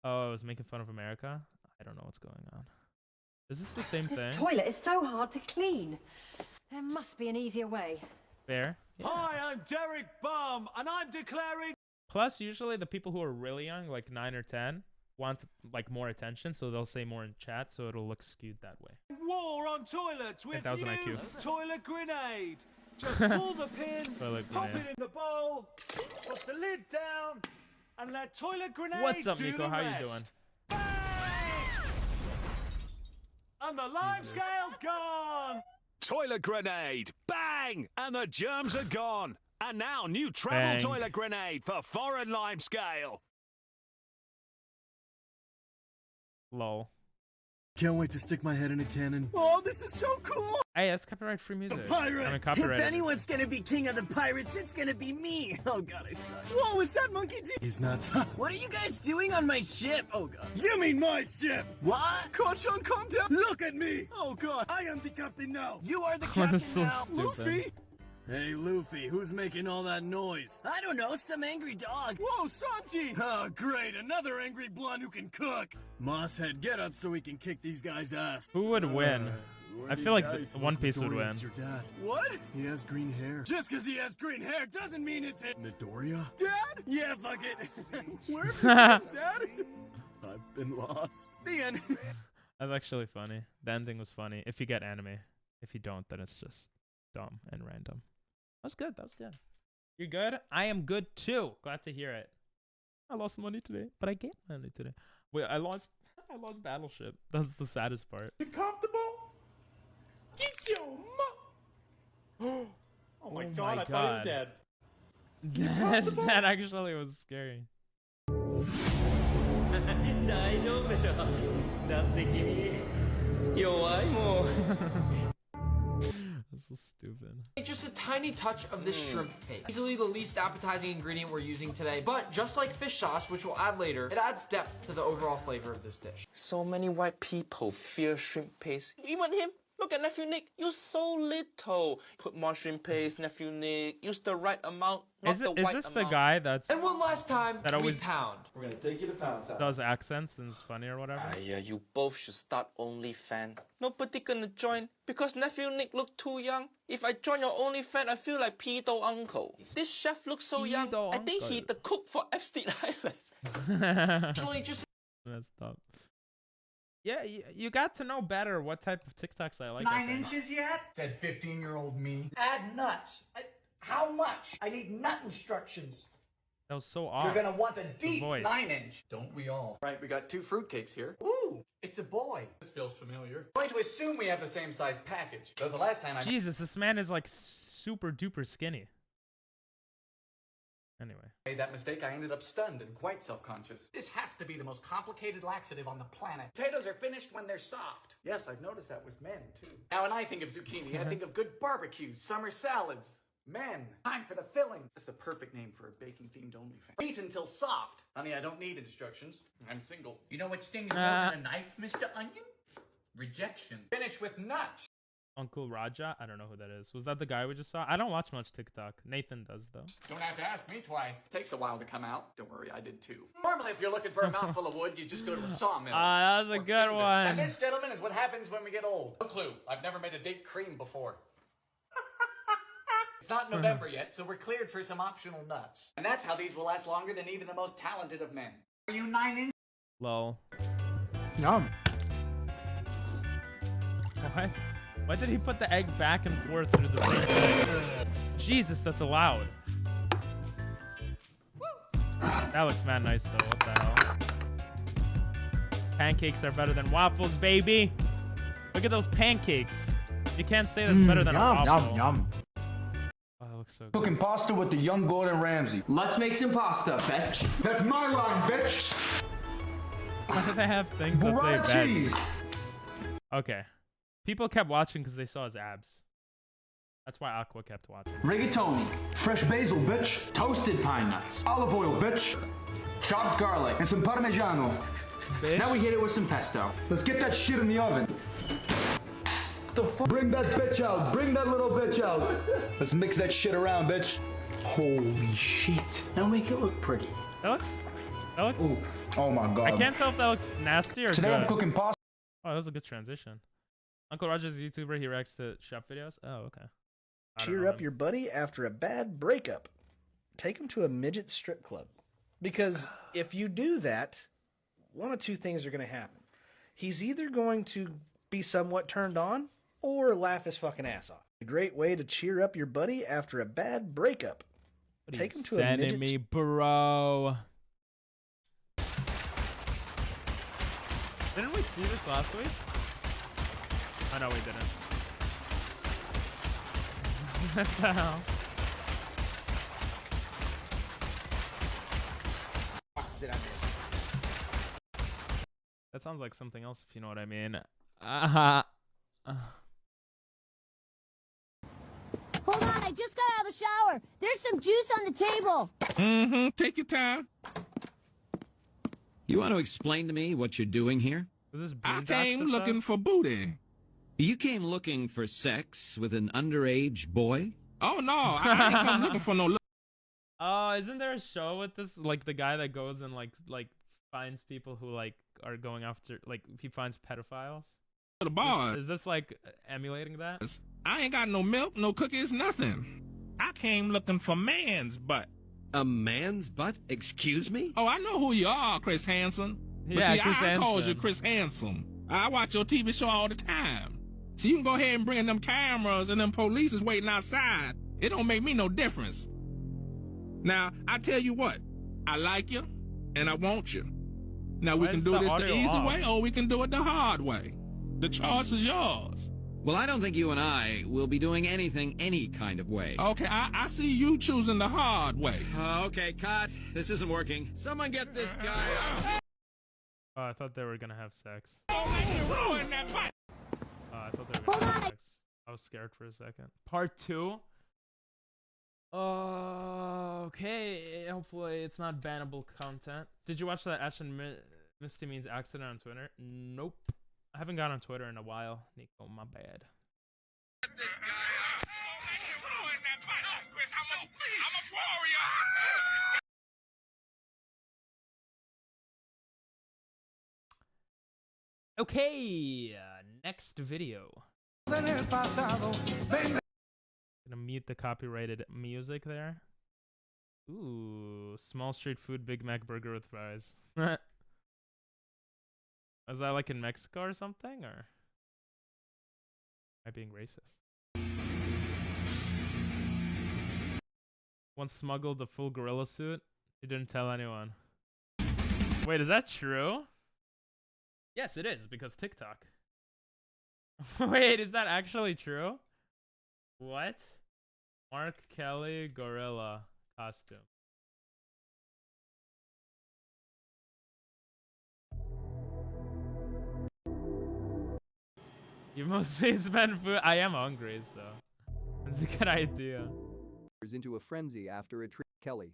Oh, I was making fun of America? I don't know what's going on. Is this the same thing? This toilet is so hard to clean. There must be an easier way. Fair. Yeah. Hi, I'm Derek Bum, and I'm declaring... Plus, usually the people who are really young, like 9 or 10, want like more attention, so they'll say more in chat, so it'll look skewed that way. War on toilets with new IQ. toilet grenade. Just pull the pin, pop it in the bowl, put the lid down, and let toilet grenade What's up, do Nico? the How rest. you doing? Bang! And the lime scale's gone. Toilet grenade, bang, and the germs are gone. And now new travel Bang. toilet grenade for foreign lime scale. Lol. Can't wait to stick my head in a cannon. Oh, this is so cool! Hey, that's copyright-free music. The pirates! I mean, copyrighted If anyone's gonna be king of the pirates, it's gonna be me! Oh god, I suck. Whoa, was that monkey D? He's nuts. What are you guys doing on my ship? Oh god. You mean my ship? What? Caution, calm down! Look at me! Oh god, I am the captain now! You are the captain That's so now! stupid. Luffy? Hey, Luffy, who's making all that noise? I don't know, some angry dog. Whoa, Sanji! Oh, great, another angry blonde who can cook! Mosshead, get up so we can kick these guys' ass. Who would win? I feel like One Piece would win. Your dad. What? He has green hair. Just because he has green hair doesn't mean it's it. Midoriya? Dad? Yeah, fuck it. Where have you been, Dad? I've been lost. The end. That's actually funny. The ending was funny. If you get anime. If you don't, then it's just dumb and random. That was good. That was good. You're good? I am good too. Glad to hear it. I lost money today, but I gained money today. Wait, I lost Battleship. That's the saddest part. You comfortable? Get your oh my god, I thought he was dead. That actually was scary. This is stupid. Just a tiny touch of this shrimp paste. Easily the least appetizing ingredient we're using today, but just like fish sauce, which we'll add later, it adds depth to the overall flavor of this dish. So many white people fear shrimp paste. Even him, Look at Nephew Nick, you're so little. Put more shrimp paste, Nephew Nick. Use the right amount, not Is the this white the amount. guy that's And one last time, that always pound. We're gonna take you to Pound Town. does accents and is funny or whatever? Yeah, you both should start OnlyFans. Nobody gonna join because Nephew Nick look too young. If I join your OnlyFans, I feel like pedo uncle. This chef looks so young. I think he's the cook for Epstein Island. Actually, just messed up. Yeah, you got to know better what type of TikToks I like. 9 inches yet? Said 15-year-old me. Add nuts. How much? I need nut instructions. That was so odd. You're gonna want a deep voice. 9-inch. Don't we all? Right, we got 2 fruitcakes here. Ooh, it's a boy. This feels familiar. I'm going to assume we have the same size package. Though the last time I... Jesus, this man is like super duper skinny. Anyway. Made that mistake, I ended up stunned and quite self-conscious. This has to be the most complicated laxative on the planet. Potatoes are finished when they're soft. Yes, I've noticed that with men, too. Now, when I think of zucchini, I think of good barbecues, summer salads. Men, time for the filling. That's the perfect name for a baking-themed OnlyFans. Eat until soft. Honey, I don't need instructions. I'm single. You know what stings more than a knife, Mr. Onion? Rejection. Finish with nuts. Uncle Raja? I don't know who that is. Was that the guy we just saw? I don't watch much TikTok. Nathan does, though. Don't have to ask me twice. Takes a while to come out. Don't worry, I did too. Normally, if you're looking for a mouthful of wood, you just go to a sawmill. That was a good one. And this, gentlemen, is what happens when we get old. No clue. I've never made a date cream before. It's not November yet, so we're cleared for some optional nuts. And that's how these will last longer than even the most talented of men. Are you 9 inches? Lol. Yum. What? Why did he put the egg back and forth through the same egg? Jesus, that's allowed. That looks mad nice though. What the hell? Pancakes are better than waffles, baby. Look at those pancakes. You can't say that's better than a waffle. Yum. Oh, that looks so good. Cooking pasta with the young Gordon Ramsay. Let's make some pasta, bitch. That's my line, bitch. Why do they have things that say Burrata veg? cheese. Okay. People kept watching because they saw his abs. That's why Aqua kept watching. Rigatoni. Fresh basil, bitch. Toasted pine nuts. Olive oil, bitch. Chopped garlic. And some Parmigiano. Bitch. Now we hit it with some pesto. Let's get that shit in the oven. Bring that bitch out. Bring that little bitch out. Let's mix that shit around, bitch. Holy shit. Now make it look pretty. That looks. Ooh. Oh my god. I can't tell if that looks nasty or Today good. I'm cooking pasta. Oh, that was a good transition. Uncle Roger's a YouTuber. He reacts to shop videos. Oh, okay. Cheer up your buddy after a bad breakup. Take him to a midget strip club. Because if you do that, one of two things are going to happen. He's either going to be somewhat turned on or laugh his fucking ass off. A great way to cheer up your buddy after a bad breakup. Take him to a midget. Sending me, bro. Didn't we see this last week? Oh no, we didn't. What the hell? Did I miss? That sounds like something else, if you know what I mean. Hold on, I just got out of the shower. There's some juice on the table. Mm-hmm. Take your time. You want to explain to me what you're doing here? I came looking for booty. You came looking for sex with an underage boy? Oh, no. I ain't come looking for no... Oh, isn't there a show with this? Like, the guy that goes and, like finds people who, like, are going after... Like, he finds pedophiles? The bar. Is this, like, emulating that? I ain't got no milk, no cookies, nothing. I came looking for man's butt. A man's butt? Excuse me? Oh, I know who you are, Chris Hansen. But Yeah, see, Chris I calls Hansen. you Chris Handsome. I watch your TV show all the time. So you can go ahead and bring them cameras and them police is waiting outside. It don't make me no difference. Now, I tell you what. I like you, and I want you. Now, we Why can is do the this the audio easy off? way, or we can do it the hard way. The choice is yours. Well, I don't think you and I will be doing anything any kind of way. Okay, I see you choosing the hard way. Okay, cut. This isn't working. Someone get this guy out. Oh, I thought they were gonna have sex. Ruin that butt. Oh, I thought they were gonna have sex. I was scared for a second. Part 2? Okay, hopefully it's not bannable content. Did you watch that Ash and Misty Means accident on Twitter? Nope. I haven't gone on Twitter in a while. Nico, my bad. Okay, next video. Gonna mute the copyrighted music there. Ooh, small street food Big Mac burger with fries. Is that like in Mexico or something, or am I being racist? Once smuggled a full gorilla suit. He didn't tell anyone. Wait, is that true? Yes, it is, because TikTok. Wait, is that actually true? What? Mark Kelly gorilla costume. You mostly spend food. I am hungry, so it's a good idea. Into a frenzy after a Kelly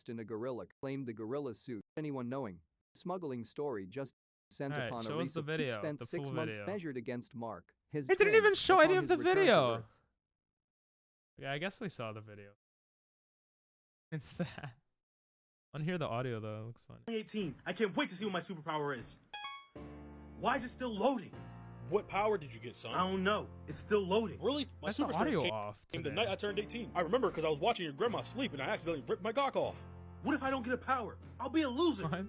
in a gorilla claimed the gorilla suit. Anyone knowing? Smuggling story just sent All right, upon a show us the video, spent the 6 full months video. measured against Mark. His It didn't twin, even show upon any of his the return to video. Earth. Yeah, I guess we saw the video. It's that. I want to hear the audio though. It looks fun. 2018. I can't wait to see what my superpower is. Why is it still loading? What power did you get, son? I don't know. It's still loading. Really? My Why's the super audio strength off came the today? night I turned 18. I remember because I was watching your grandma sleep and I accidentally ripped my cock off. What if I don't get a power? I'll be a loser. What?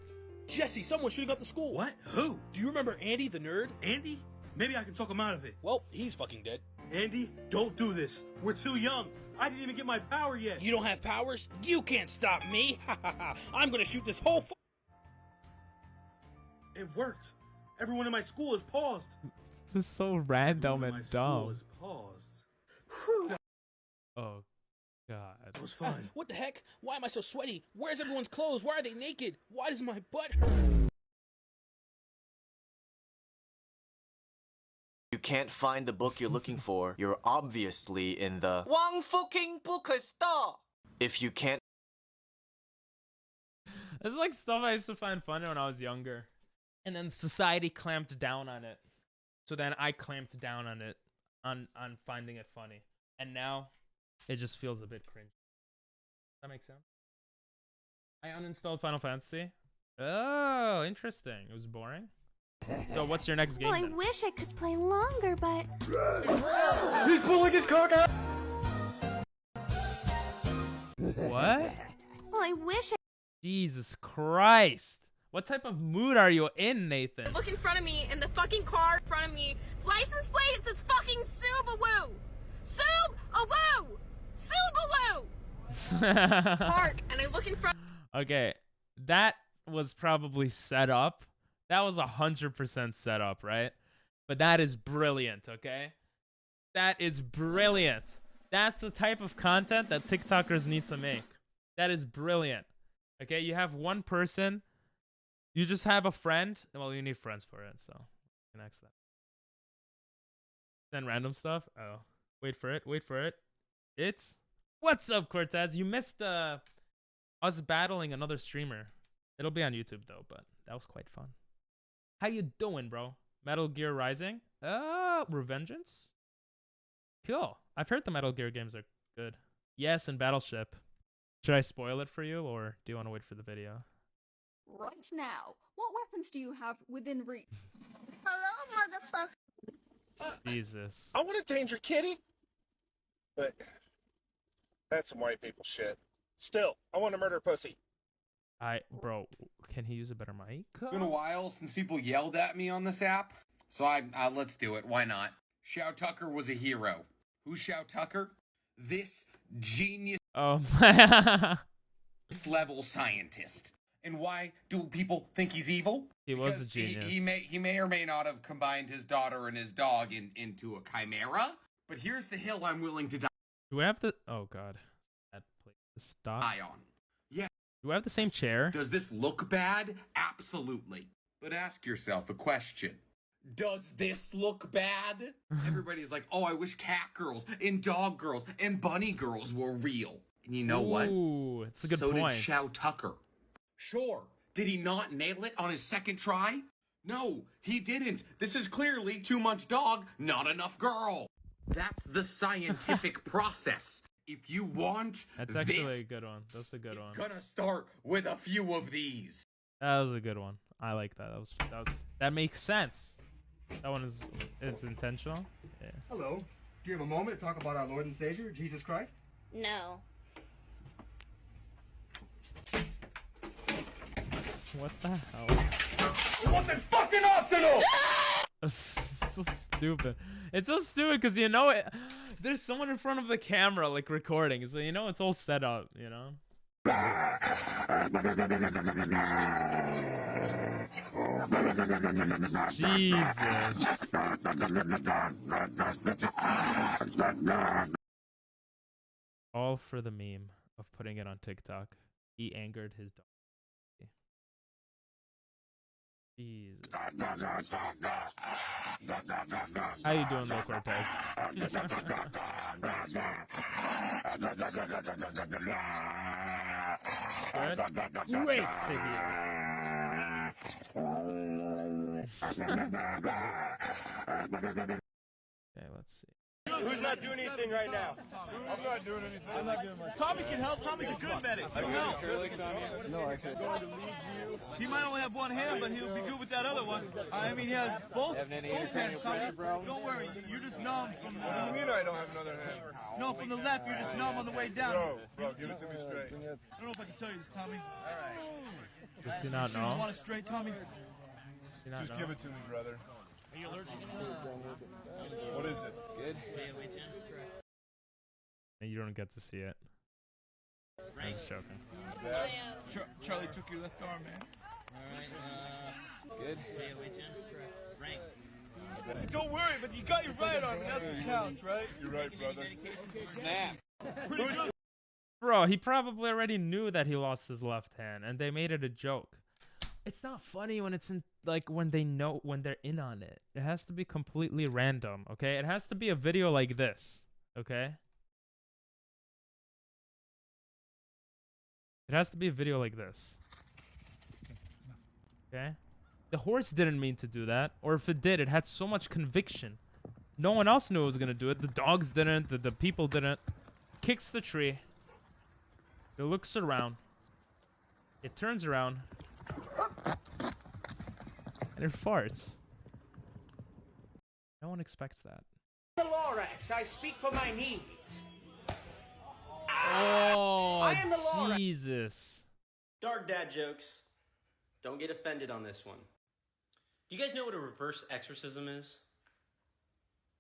Jesse, someone shooting up the school. What? Who? Do you remember Andy the nerd? Andy? Maybe I can talk him out of it. Well, he's fucking dead. Andy, don't do this. We're too young. I didn't even get my power yet. You don't have powers? You can't stop me. I'm gonna shoot this whole It worked. Everyone in my school is paused. This is so random and dumb. Paused. Oh, God. That was fun. What the heck? Why am I so sweaty? Where's everyone's clothes? Why are they naked? Why does my butt hurt? You can't find the book you're looking for. You're obviously in the Wang fucking bookstore. if you can't This is like stuff I used to find funny when I was younger. And then society clamped down on it. So then I clamped down on it, on finding it funny. And now it just feels a bit cringe. Does that make sense? I uninstalled Final Fantasy. Oh, interesting. It was boring. So what's your next game Well, I then? wish I could play longer, but... He's pulling his cock out! What? Well, I wish I... Jesus Christ. What type of mood are you in, Nathan? Look in front of me, and the fucking car in front of me. License plate says fucking Subaru. Sub-a-woo. Subaru. Park, and I look in front. Okay, that was probably set up. That was 100% set up, right? But that is brilliant, okay? That is brilliant. That's the type of content that TikTokers need to make. That is brilliant. Okay, you have one person. You just have a friend. Well, you need friends for it, so connects that. Then random stuff. Oh, wait for it. Wait for it. It's what's up, Cortez? You missed us battling another streamer. It'll be on YouTube though, but that was quite fun. How you doing, bro? Metal Gear Rising? Revengeance? Cool. I've heard the Metal Gear games are good. Yes, and Battleship. Should I spoil it for you, or do you want to wait for the video? Right now, what weapons do you have within reach? Hello, motherfucker. Jesus. I want to danger kitty, but that's some white people shit. Still, I want to murder pussy. Bro, can he use a better mic? It's been a while since people yelled at me on this app, so let's do it. Why not? Xiao Tucker was a hero. Who's Xiao Tucker? This genius level scientist. And why do people think he's evil? He was a genius. He may or may not have combined his daughter and his dog into a chimera. But here's the hill I'm willing to die Do we have the... Oh, God. That place to stop. on. Yeah. Do we have the same chair? Does this look bad? Absolutely. But ask yourself a question. Does this look bad? Everybody's like, oh, I wish cat girls and dog girls and bunny girls were real. And you know what? Ooh, it's a good so point. Did Xiao Tucker. Sure. Did he not nail it on his second try? No, he didn't. This is clearly too much dog, not enough girl. That's the scientific process. If you want That's actually this, a good one. That's a good one. it's gonna start with a few of these. That was a good one. I like that. That makes sense. That one is intentional. Yeah. Hello. Do you have a moment to talk about our Lord and Savior, Jesus Christ? No. What the hell? It wasn't fucking optional! It's so stupid. It's so stupid because you know it. There's someone in front of the camera like recording, so you know it's all set up. You know. Jesus. All for the meme of putting it on TikTok. He angered his dog. Jesus. How you doing, Lil Cortez? Good? Great to hear. Okay, let's see. Who's not doing anything right now? I'm not doing anything. I'm not doing much. Tommy can help. Tommy's a good medic. He'll help. No, actually. He might only have one hand, but he'll be good with that other one. I mean, he has both hands, Tommy. Don't worry. You're just numb from the... What do you mean I don't have another hand? No, from the left, you're just numb on the way down. Bro, give it to me straight. I don't know if I can tell you this, Tommy. All right. Does he not know? You want it straight, Tommy? Just give it to me, brother. Are you allergic? What is it? Good. And you don't get to see it. I'm just joking. Charlie took your left arm, man. Good. Don't worry, but you got your right arm, and that's what counts, right? You're right, brother. Snap. Pretty good. Bro, he probably already knew that he lost his left hand, and they made it a joke. It's not funny when it's in like when they're in on it. It has to be completely random, okay? It has to be a video like this, okay? It has to be a video like this. Okay? The horse didn't mean to do that, or if it did, it had so much conviction. No one else knew it was gonna do it. The dogs didn't, the people didn't. Kicks the tree. It looks around. It turns around. And it farts. No one expects that. The Lorax, I speak for my knees. Oh, I am the Lorax. Jesus. Dark dad jokes. Don't get offended on this one. Do you guys know what a reverse exorcism is?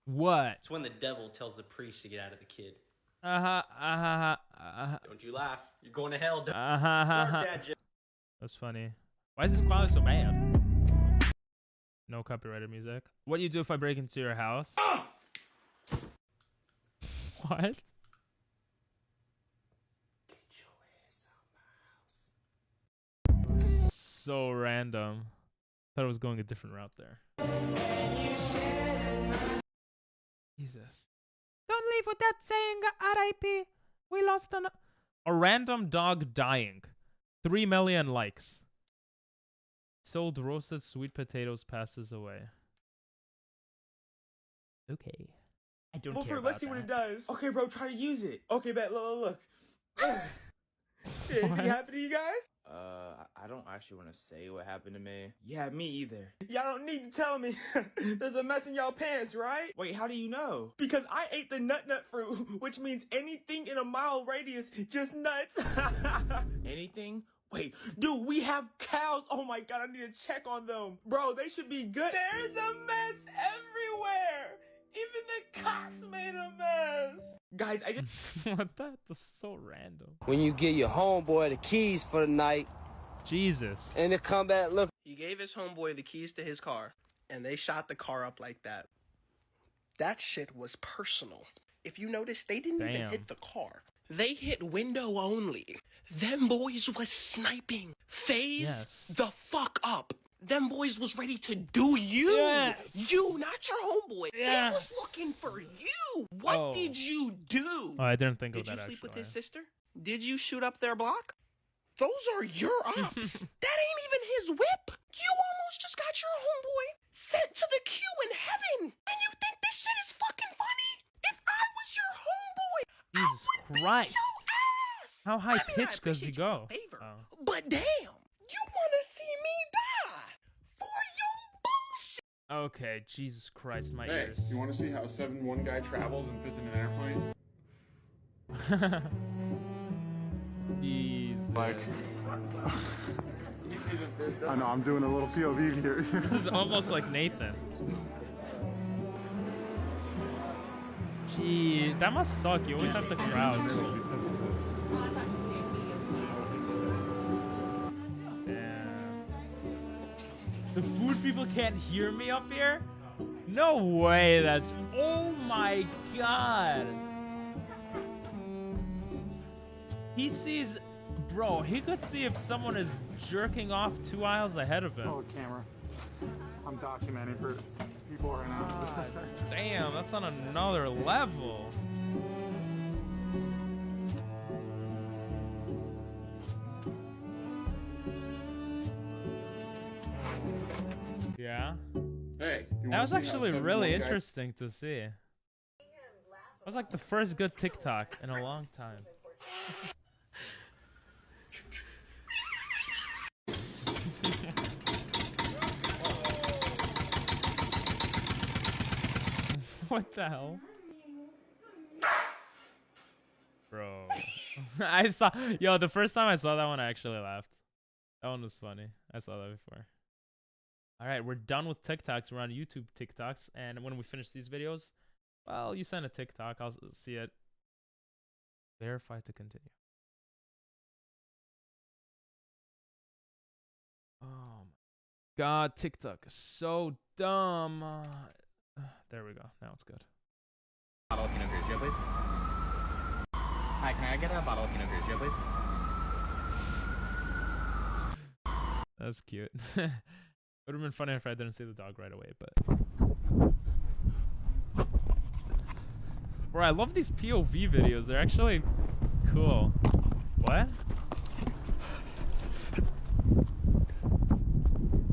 What? It's when the devil tells the priest to get out of the kid. Don't you laugh. You're going to hell. Dark dad jokes. That's funny. Why is this quality so bad? No copyrighted music. What do you do if I break into your house? What? Get your ass out my house. So random. Thought it was going a different route there. Jesus. Don't leave without saying R.I.P. We lost a random dog dying. 3 million likes. Sold roasted sweet potatoes, passes away. Okay. I don't care about Let's see what it does. Okay, bro, try to use it. Okay, bet. Look. Shit, anything happened to you guys? I don't actually want to say what happened to me. Yeah, me either. Y'all don't need to tell me. There's a mess in y'all pants, right? Wait, how do you know? Because I ate the nut fruit, which means anything in a mile radius, just nuts. Anything? Wait, dude, we have cows. Oh my god, I need to check on them. Bro, they should be good. There's a mess everywhere. Even the cops made a mess. Guys, I just... What? That's so random. When you give your homeboy the keys for the night. Jesus. And they come back, look. He gave his homeboy the keys to his car, and they shot the car up like that. That shit was personal. If you notice, they didn't even hit the car. They hit window only. Them boys was sniping. Phase the fuck up. Them boys was ready to do you. You, not your homeboy. They was looking for you. What did you do? Oh, I didn't think of that, Did you sleep actually. with his sister? Did you shoot up their block? Those are your ops. That ain't even his whip. You almost just got your Christ. How high pitched does he go? Oh. But damn, you wanna see me die for your bullshit? Okay, Jesus Christ, my Hey, ears. you want to see how 7'1" guy travels and fits in an airplane? Jesus. Like, I know, I'm doing a little POV here. This is almost like Nathan. Gee, that must suck. You always have to crouch. Damn. The food people can't hear me up here? No way, that's... Oh my god! He sees... Bro, he could see if someone is jerking off 2 aisles ahead of him. Oh, camera. I'm documenting for people right now. God, damn, that's on another level. Yeah. Hey, That was actually really interesting to see. That was like the first good TikTok in a long time. What the hell? Bro. I saw... Yo, the first time I saw that one, I actually laughed. That one was funny. I saw that before. Alright, we're done with TikToks. We're on YouTube TikToks. And when we finish these videos, well, you send a TikTok. I'll see it. Verify to continue. Oh my god, TikTok is so dumb. There we go. Now it's good. Bottle of Pinot Grigio, please. Hi, can I get a bottle of Pinot Grigio, please? That's cute. Would have been funny if I didn't see the dog right away, but... Bro, I love these POV videos. They're actually cool. What?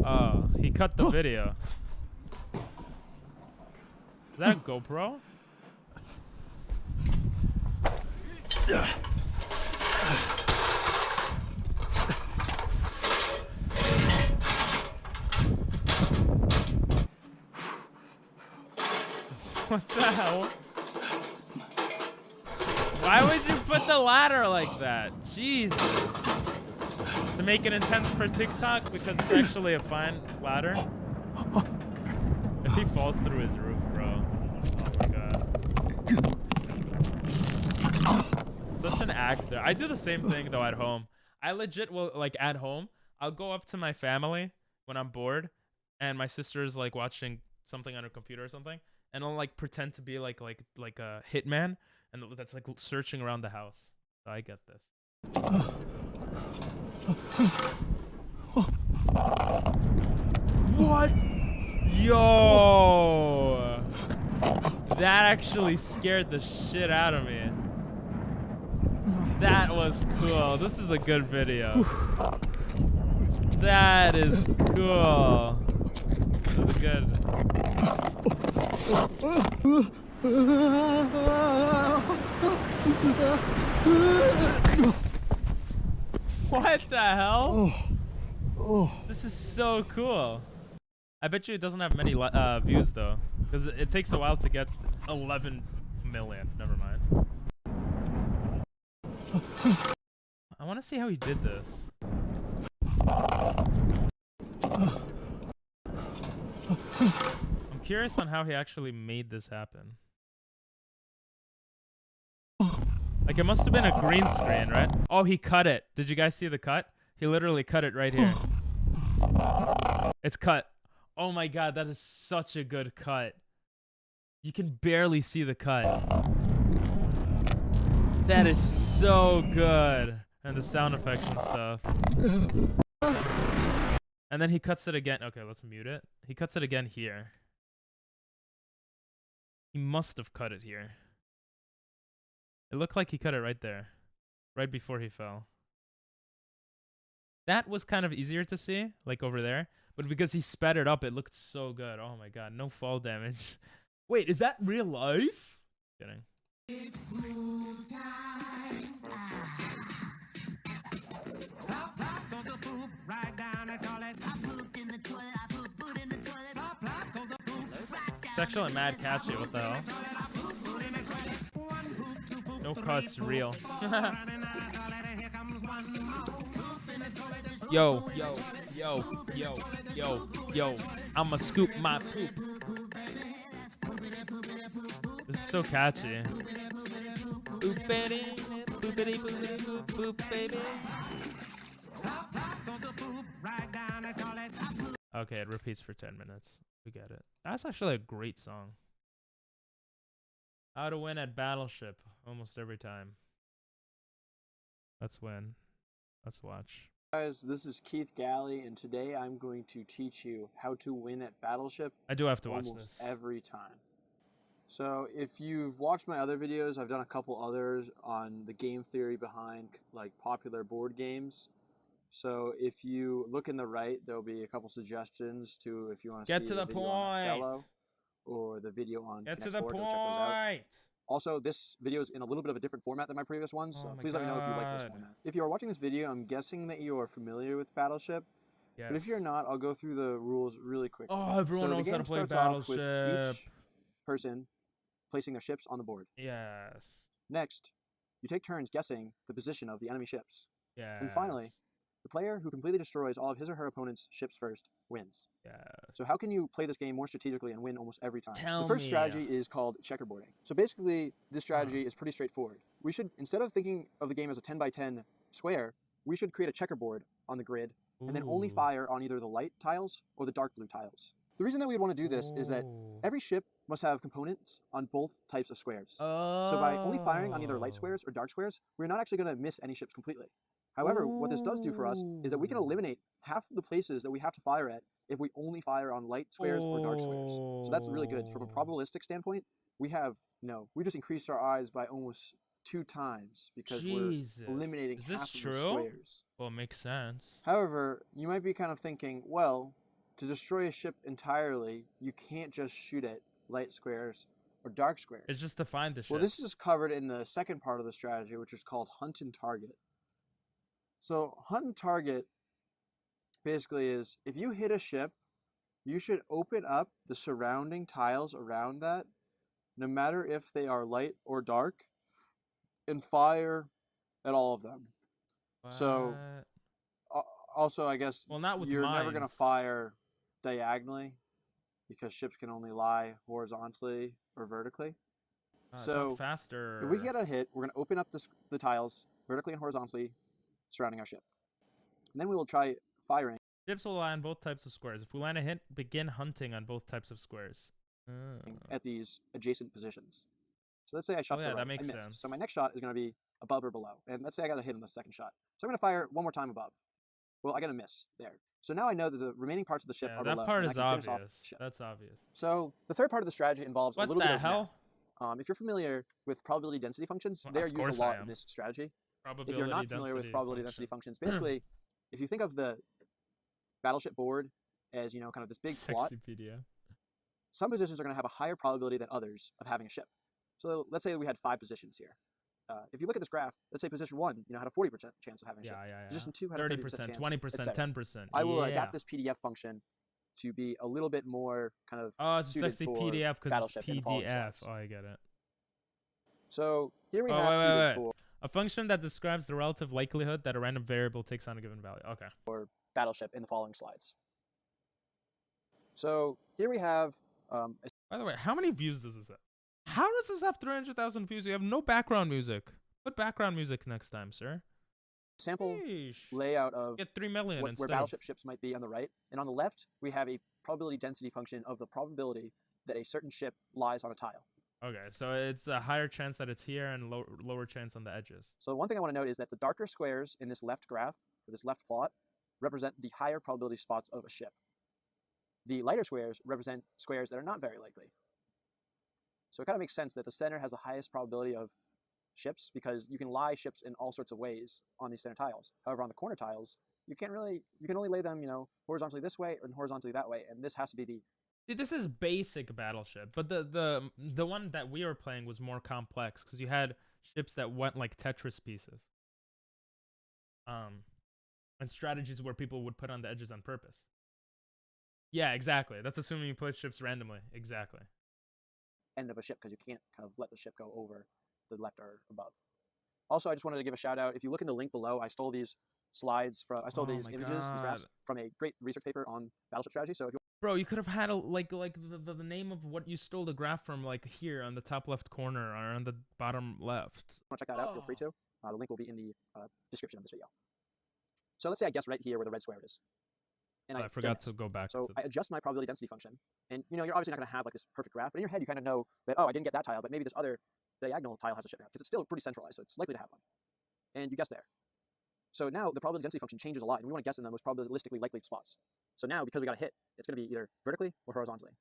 Oh, he cut the video. Is that a GoPro? What the hell? Why would you put the ladder like that? Jesus. To make it intense for TikTok because it's actually a fine ladder. If he falls through his roof, bro. Oh my god. Such an actor. I do the same thing though at home. I legit will, like, at home, I'll go up to my family when I'm bored and my sister's like watching something on her computer or something, and I'll like pretend to be like a hitman and that's like searching around the house. So I get this. What? Yo! That actually scared the shit out of me. That was cool. This is a good video. That is cool. This is good. What the hell? This is so cool. I bet you it doesn't have many views though, because it takes a while to get 11 million. Never mind. I want to see how he did this. I'm curious on how he actually made this happen. Like, it must have been a green screen, right? Oh, he cut it. Did you guys see the cut? He literally cut it right here. It's cut. Oh my god, that is such a good cut. You can barely see the cut. That is so good. And the sound effects and stuff. And then he cuts it again. Okay, let's mute it. He cuts it again here. He must have cut it here. It looked like he cut it right there. Right before he fell. That was kind of easier to see, like over there. But because he sped it up, it looked so good. Oh my god, no fall damage. Wait, is that real life? Kidding. It's pool time. Plop, plop goes the poop right down the toilet. I pooped in the toilet. I pooped in the toilet. Plop, plop goes the poop right down. It's actually mad catchy. What the hell? No cuts, real. Yo, yo, yo, yo, yo, yo. I'ma scoop my poop. This is so catchy. Boopity, boopity, boopity, boop, boop, baby. Okay, it repeats for 10 minutes. We get it. That's actually a great song. How to win at Battleship almost every time. Let's win. Let's watch. Guys, this is Keith Galley, and today I'm going to teach you how to win at Battleship. I do have to watch almost this every time. So if you've watched my other videos, I've done a couple others on the game theory behind like popular board games. So if you look in the right, there'll be a couple suggestions to if you want to see the video on Fellow or the video on Get Connect to the 4, go check those out. point. Also, this video is in a little bit of a different format than my previous ones, so please let me know if you like this format. If you are watching this video, I'm guessing that you are familiar with Battleship. Yes. But if you're not, I'll go through the rules really quick. Oh, everyone knows how to play Battleship. With each person placing their ships on the board. Yes. Next, you take turns guessing the position of the enemy ships. Yeah. And finally, the player who completely destroys all of his or her opponent's ships first wins. Yeah. So how can you play this game more strategically and win almost every time? Tell the first me. strategy is called checkerboarding. So basically, this strategy is pretty straightforward. We should, instead of thinking of the game as a 10 by 10 square, we should create a checkerboard on the grid and then only fire on either the light tiles or the dark blue tiles. The reason that we would want to do this is that every ship must have components on both types of squares. So by only firing on either light squares or dark squares, we're not actually going to miss any ships completely. However, what this does do for us is that we can eliminate half of the places that we have to fire at if we only fire on light squares or dark squares. So that's really good. From a probabilistic standpoint, we have, we just increased our odds by almost 2 times because we're eliminating half of the squares. Well, it makes sense. However, you might be kind of thinking, well, to destroy a ship entirely, you can't just shoot at light squares or dark squares. It's just to find the ship. Well, this is covered in the second part of the strategy, which is called hunt and target. So hunt and target basically is if you hit a ship, you should open up the surrounding tiles around that, no matter if they are light or dark, and fire at all of them. What? So also, I guess you're never going to fire diagonally because ships can only lie horizontally or vertically. So faster. If we get a hit, we're going to open up the tiles vertically and horizontally surrounding our ship. And then we will try firing. Ships will lie on both types of squares. If we land a hit, begin hunting on both types of squares. At these adjacent positions. So let's say I shot to the right. That makes I missed. sense. So my next shot is going to be above or below. And let's say I got a hit on the second shot. So I'm going to fire one more time above. Well, I got a miss there. So now I know that the remaining parts of the ship are below. That part and is I can finish off obvious. the ship. That's obvious. So the third part of the strategy involves a little bit of hell? math. If you're familiar with probability density functions, they're used a lot in this strategy. If you're not familiar with probability density functions, basically, if you think of the Battleship board as, kind of this big plot, some positions are going to have a higher probability than others of having a ship. So let's say we had 5 positions here. If you look at this graph, let's say position 1, had a 40% chance of having a ship. Position 2 had a 30% chance. 20%, 10%. I will adapt this PDF function to be a little bit more kind of it's a sexy PDF because it's PDF. Oh, I get it. So here we have suited for a function that describes the relative likelihood that a random variable takes on a given value. Okay. For Battleship in the following slides. So here we have. By the way, how many views does this have? How does this have 300,000 views? You have no background music. Put background music next time, sir. Sample layout of get 3 million where Battleship ships might be on the right, and on the left we have a probability density function of the probability that a certain ship lies on a tile. Okay, so it's a higher chance that it's here and lower chance on the edges. So one thing I want to note is that the darker squares in this left graph, or this left plot, represent the higher probability spots of a ship. The lighter squares represent squares that are not very likely. So it kind of makes sense that the center has the highest probability of ships because you can lie ships in all sorts of ways on these center tiles. However, on the corner tiles, you can only lay them, horizontally this way and horizontally that way, and this has to be the See, this is basic Battleship, but the one that we were playing was more complex because you had ships that went like Tetris pieces. And strategies where people would put on the edges on purpose. Yeah, exactly. That's assuming you place ships randomly. Exactly. End of a ship because you can't kind of let the ship go over the left or above. Also, I just wanted to give a shout out. If you look in the link below, I stole these slides from, I stole these images, these graphs from a great research paper on Battleship strategy. So if you Bro, you could have had the name of what you stole the graph from, like here on the top left corner or on the bottom left. want to check that out, feel free to. The link will be in the description of this video. So let's say I guess right here where the red square is. And I forgot to go back. So I adjust my probability density function. And you know, you're obviously not going to have like this perfect graph, but in your head you kind of know that, oh, I didn't get that tile, but maybe this other diagonal tile has a ship because it's still pretty centralized, so it's likely to have one. And you guess there. So now the probability density function changes a lot, and we want to guess in the most probabilistically likely spots. So now, because we got a hit, it's going to be either vertically or horizontally.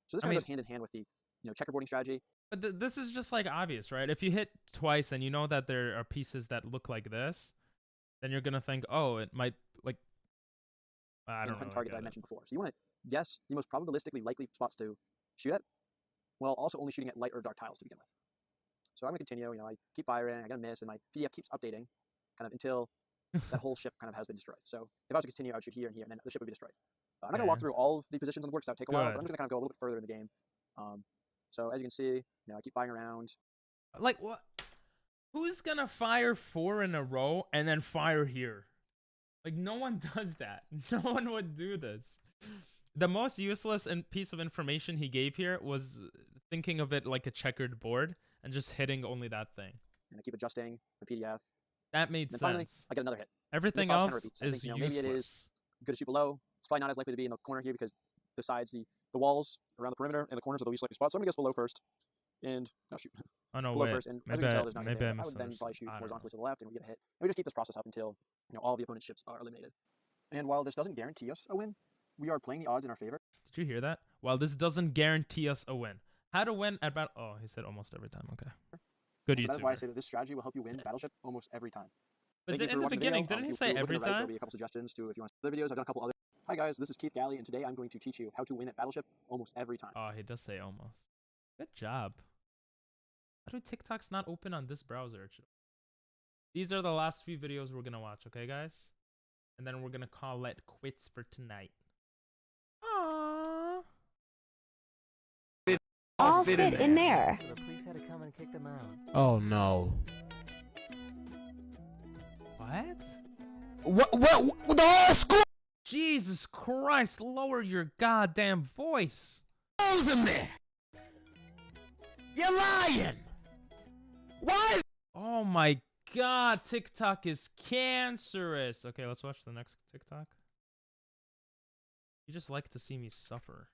So this kind of goes hand in hand with the checkerboarding strategy. But this is just like obvious, right? If you hit twice and you know that there are pieces that look like this, then you're going to think, oh, it might like I don't know. Target that I mentioned before. So you want to guess the most probabilistically likely spots to shoot at, while also only shooting at light or dark tiles to begin with. So I'm going to continue. I keep firing. I got a miss, and my PDF keeps updating, kind of until that whole ship kind of has been destroyed. So if I was to continue, I would shoot here and here, and then the ship would be destroyed. I'm not going to walk through all of the positions on the board because that would take a while, but I'm just going to kind of go a little bit further in the game. So as you can see, I keep firing around. Like what? Who's gonna fire 4 in a row and then fire here? Like no one does that. No one would do this. The most useless piece of information he gave here was thinking of it like a checkered board and just hitting only that thing. And I keep adjusting the PDF. That made sense. Finally, I get another hit. Everything else is useless. Maybe it is good to shoot below. It's probably not as likely to be in the corner here because the sides, the walls around the perimeter and the corners are the least likely spots. So I'm gonna guess below first. And shoot. Oh no, below wait. first. And as Maybe we can tell, there's nothing there. I would then probably shoot horizontally to the left, and we get a hit. And we just keep this process up until all the opponent's ships are eliminated. And while this doesn't guarantee us a win, we are playing the odds in our favor. Did you hear that? While this doesn't guarantee us a win, how to win at battle? Oh, he said almost every time. Okay. Good YouTuber. That's why I say that this strategy will help you win Battleship almost every time. But in the beginning, didn't he say every time? There'll be a couple suggestions too if you want to see other videos. I've done a couple other. Hi guys, this is Keith Galley, and today I'm going to teach you how to win at Battleship almost every time. Oh, he does say almost. Good job. How do TikToks not open on this browser? These are the last few videos we're gonna watch, okay, guys? And then we're gonna call it quits for tonight. Aww. All fit in there. So the police had to come and kick them out. Oh no. What? What? The whole school? Jesus Christ! Lower your goddamn voice. Who's in there? You're lying. Why? Oh my God! TikTok is cancerous. Okay, let's watch the next TikTok. You just like to see me suffer.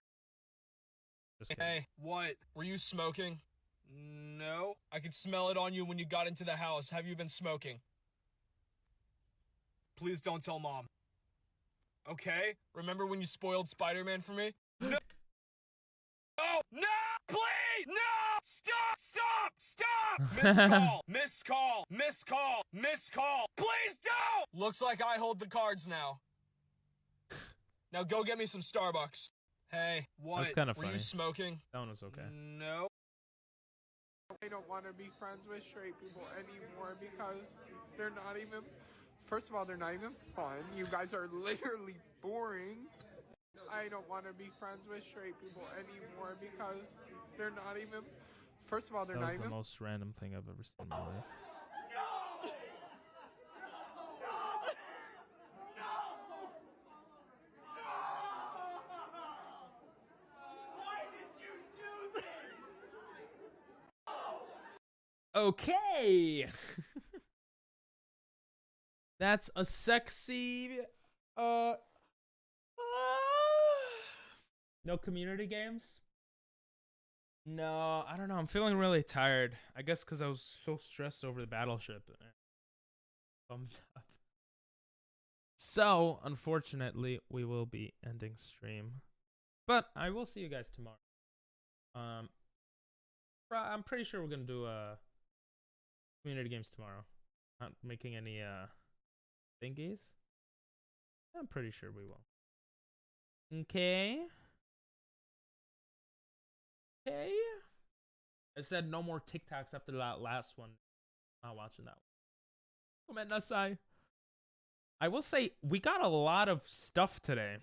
Hey, what? Were you smoking? No. I could smell it on you when you got into the house. Have you been smoking? Please don't tell Mom. Okay? Remember when you spoiled Spider-Man for me? No! No! No! Please! No! Stop! Stop! Stop! Missed call! Missed call! Missed call! Missed call! Please don't! Looks like I hold the cards now. Now go get me some Starbucks. Hey, what? That's kind of funny. Were you smoking? That one was okay. No. I don't want to be friends with straight people anymore because they're not even... First of all, they're not even fun. You guys are literally boring. I don't want to be friends with straight people anymore because they're not even... First of all, they're not even... That was the most random thing I've ever seen in my life. Okay. That's a sexy no community games? No, I don't know. I'm feeling really tired. I guess because I was so stressed over the Battleship. Bummed up. So, unfortunately, we will be ending stream. But I will see you guys tomorrow. I'm pretty sure we're gonna do community games tomorrow. Not making any thingies. I'm pretty sure we will. Okay. okay. I said no more TikToks after that last one. Not watching that one. Gomenasai. I will say we got a lot of stuff today.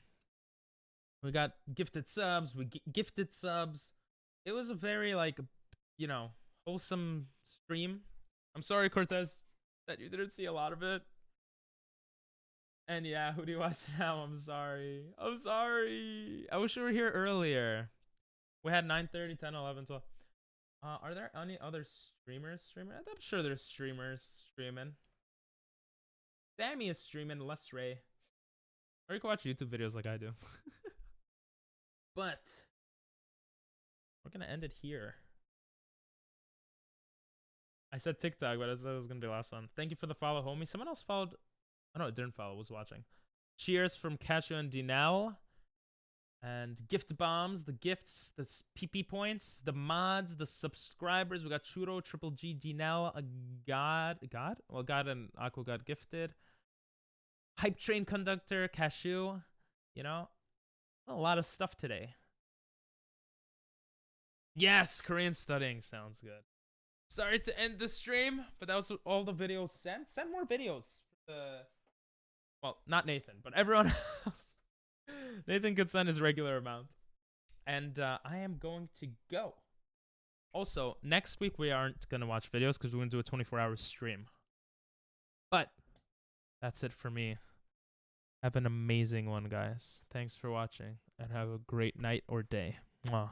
We got gifted subs. We gifted subs. It was a very, like, you know, wholesome stream. I'm sorry, Cortez, that you didn't see a lot of it. And yeah, who do you watch now? I'm sorry. I'm sorry. I wish you were here earlier. We had 9:30, 10, 11, 12. Are there any other streamers streaming? I'm sure there's streamers streaming. Sammy is streaming, Les Ray. Or you can watch YouTube videos like I do. But we're gonna end it here. I said TikTok, but I thought it was gonna be the last one. Thank you for the follow, homie. Someone else followed. Oh no, it didn't follow. Was watching. Cheers from Cashew and Dinell. And gift bombs, the gifts, the PP points, the mods, the subscribers. We got Churro, Triple G, Dinell, God? Well, God and Aqua got gifted. Hype Train Conductor, Cashew. You know, a lot of stuff today. Yes, Korean studying sounds good. Sorry to end the stream, but that was what all the videos sent. Send more videos. Well, not Nathan, but everyone else. Nathan could send his regular amount. And I am going to go. Also, next week we aren't going to watch videos because we're going to do a 24-hour stream. But that's it for me. Have an amazing one, guys. Thanks for watching, and have a great night or day. Mwah.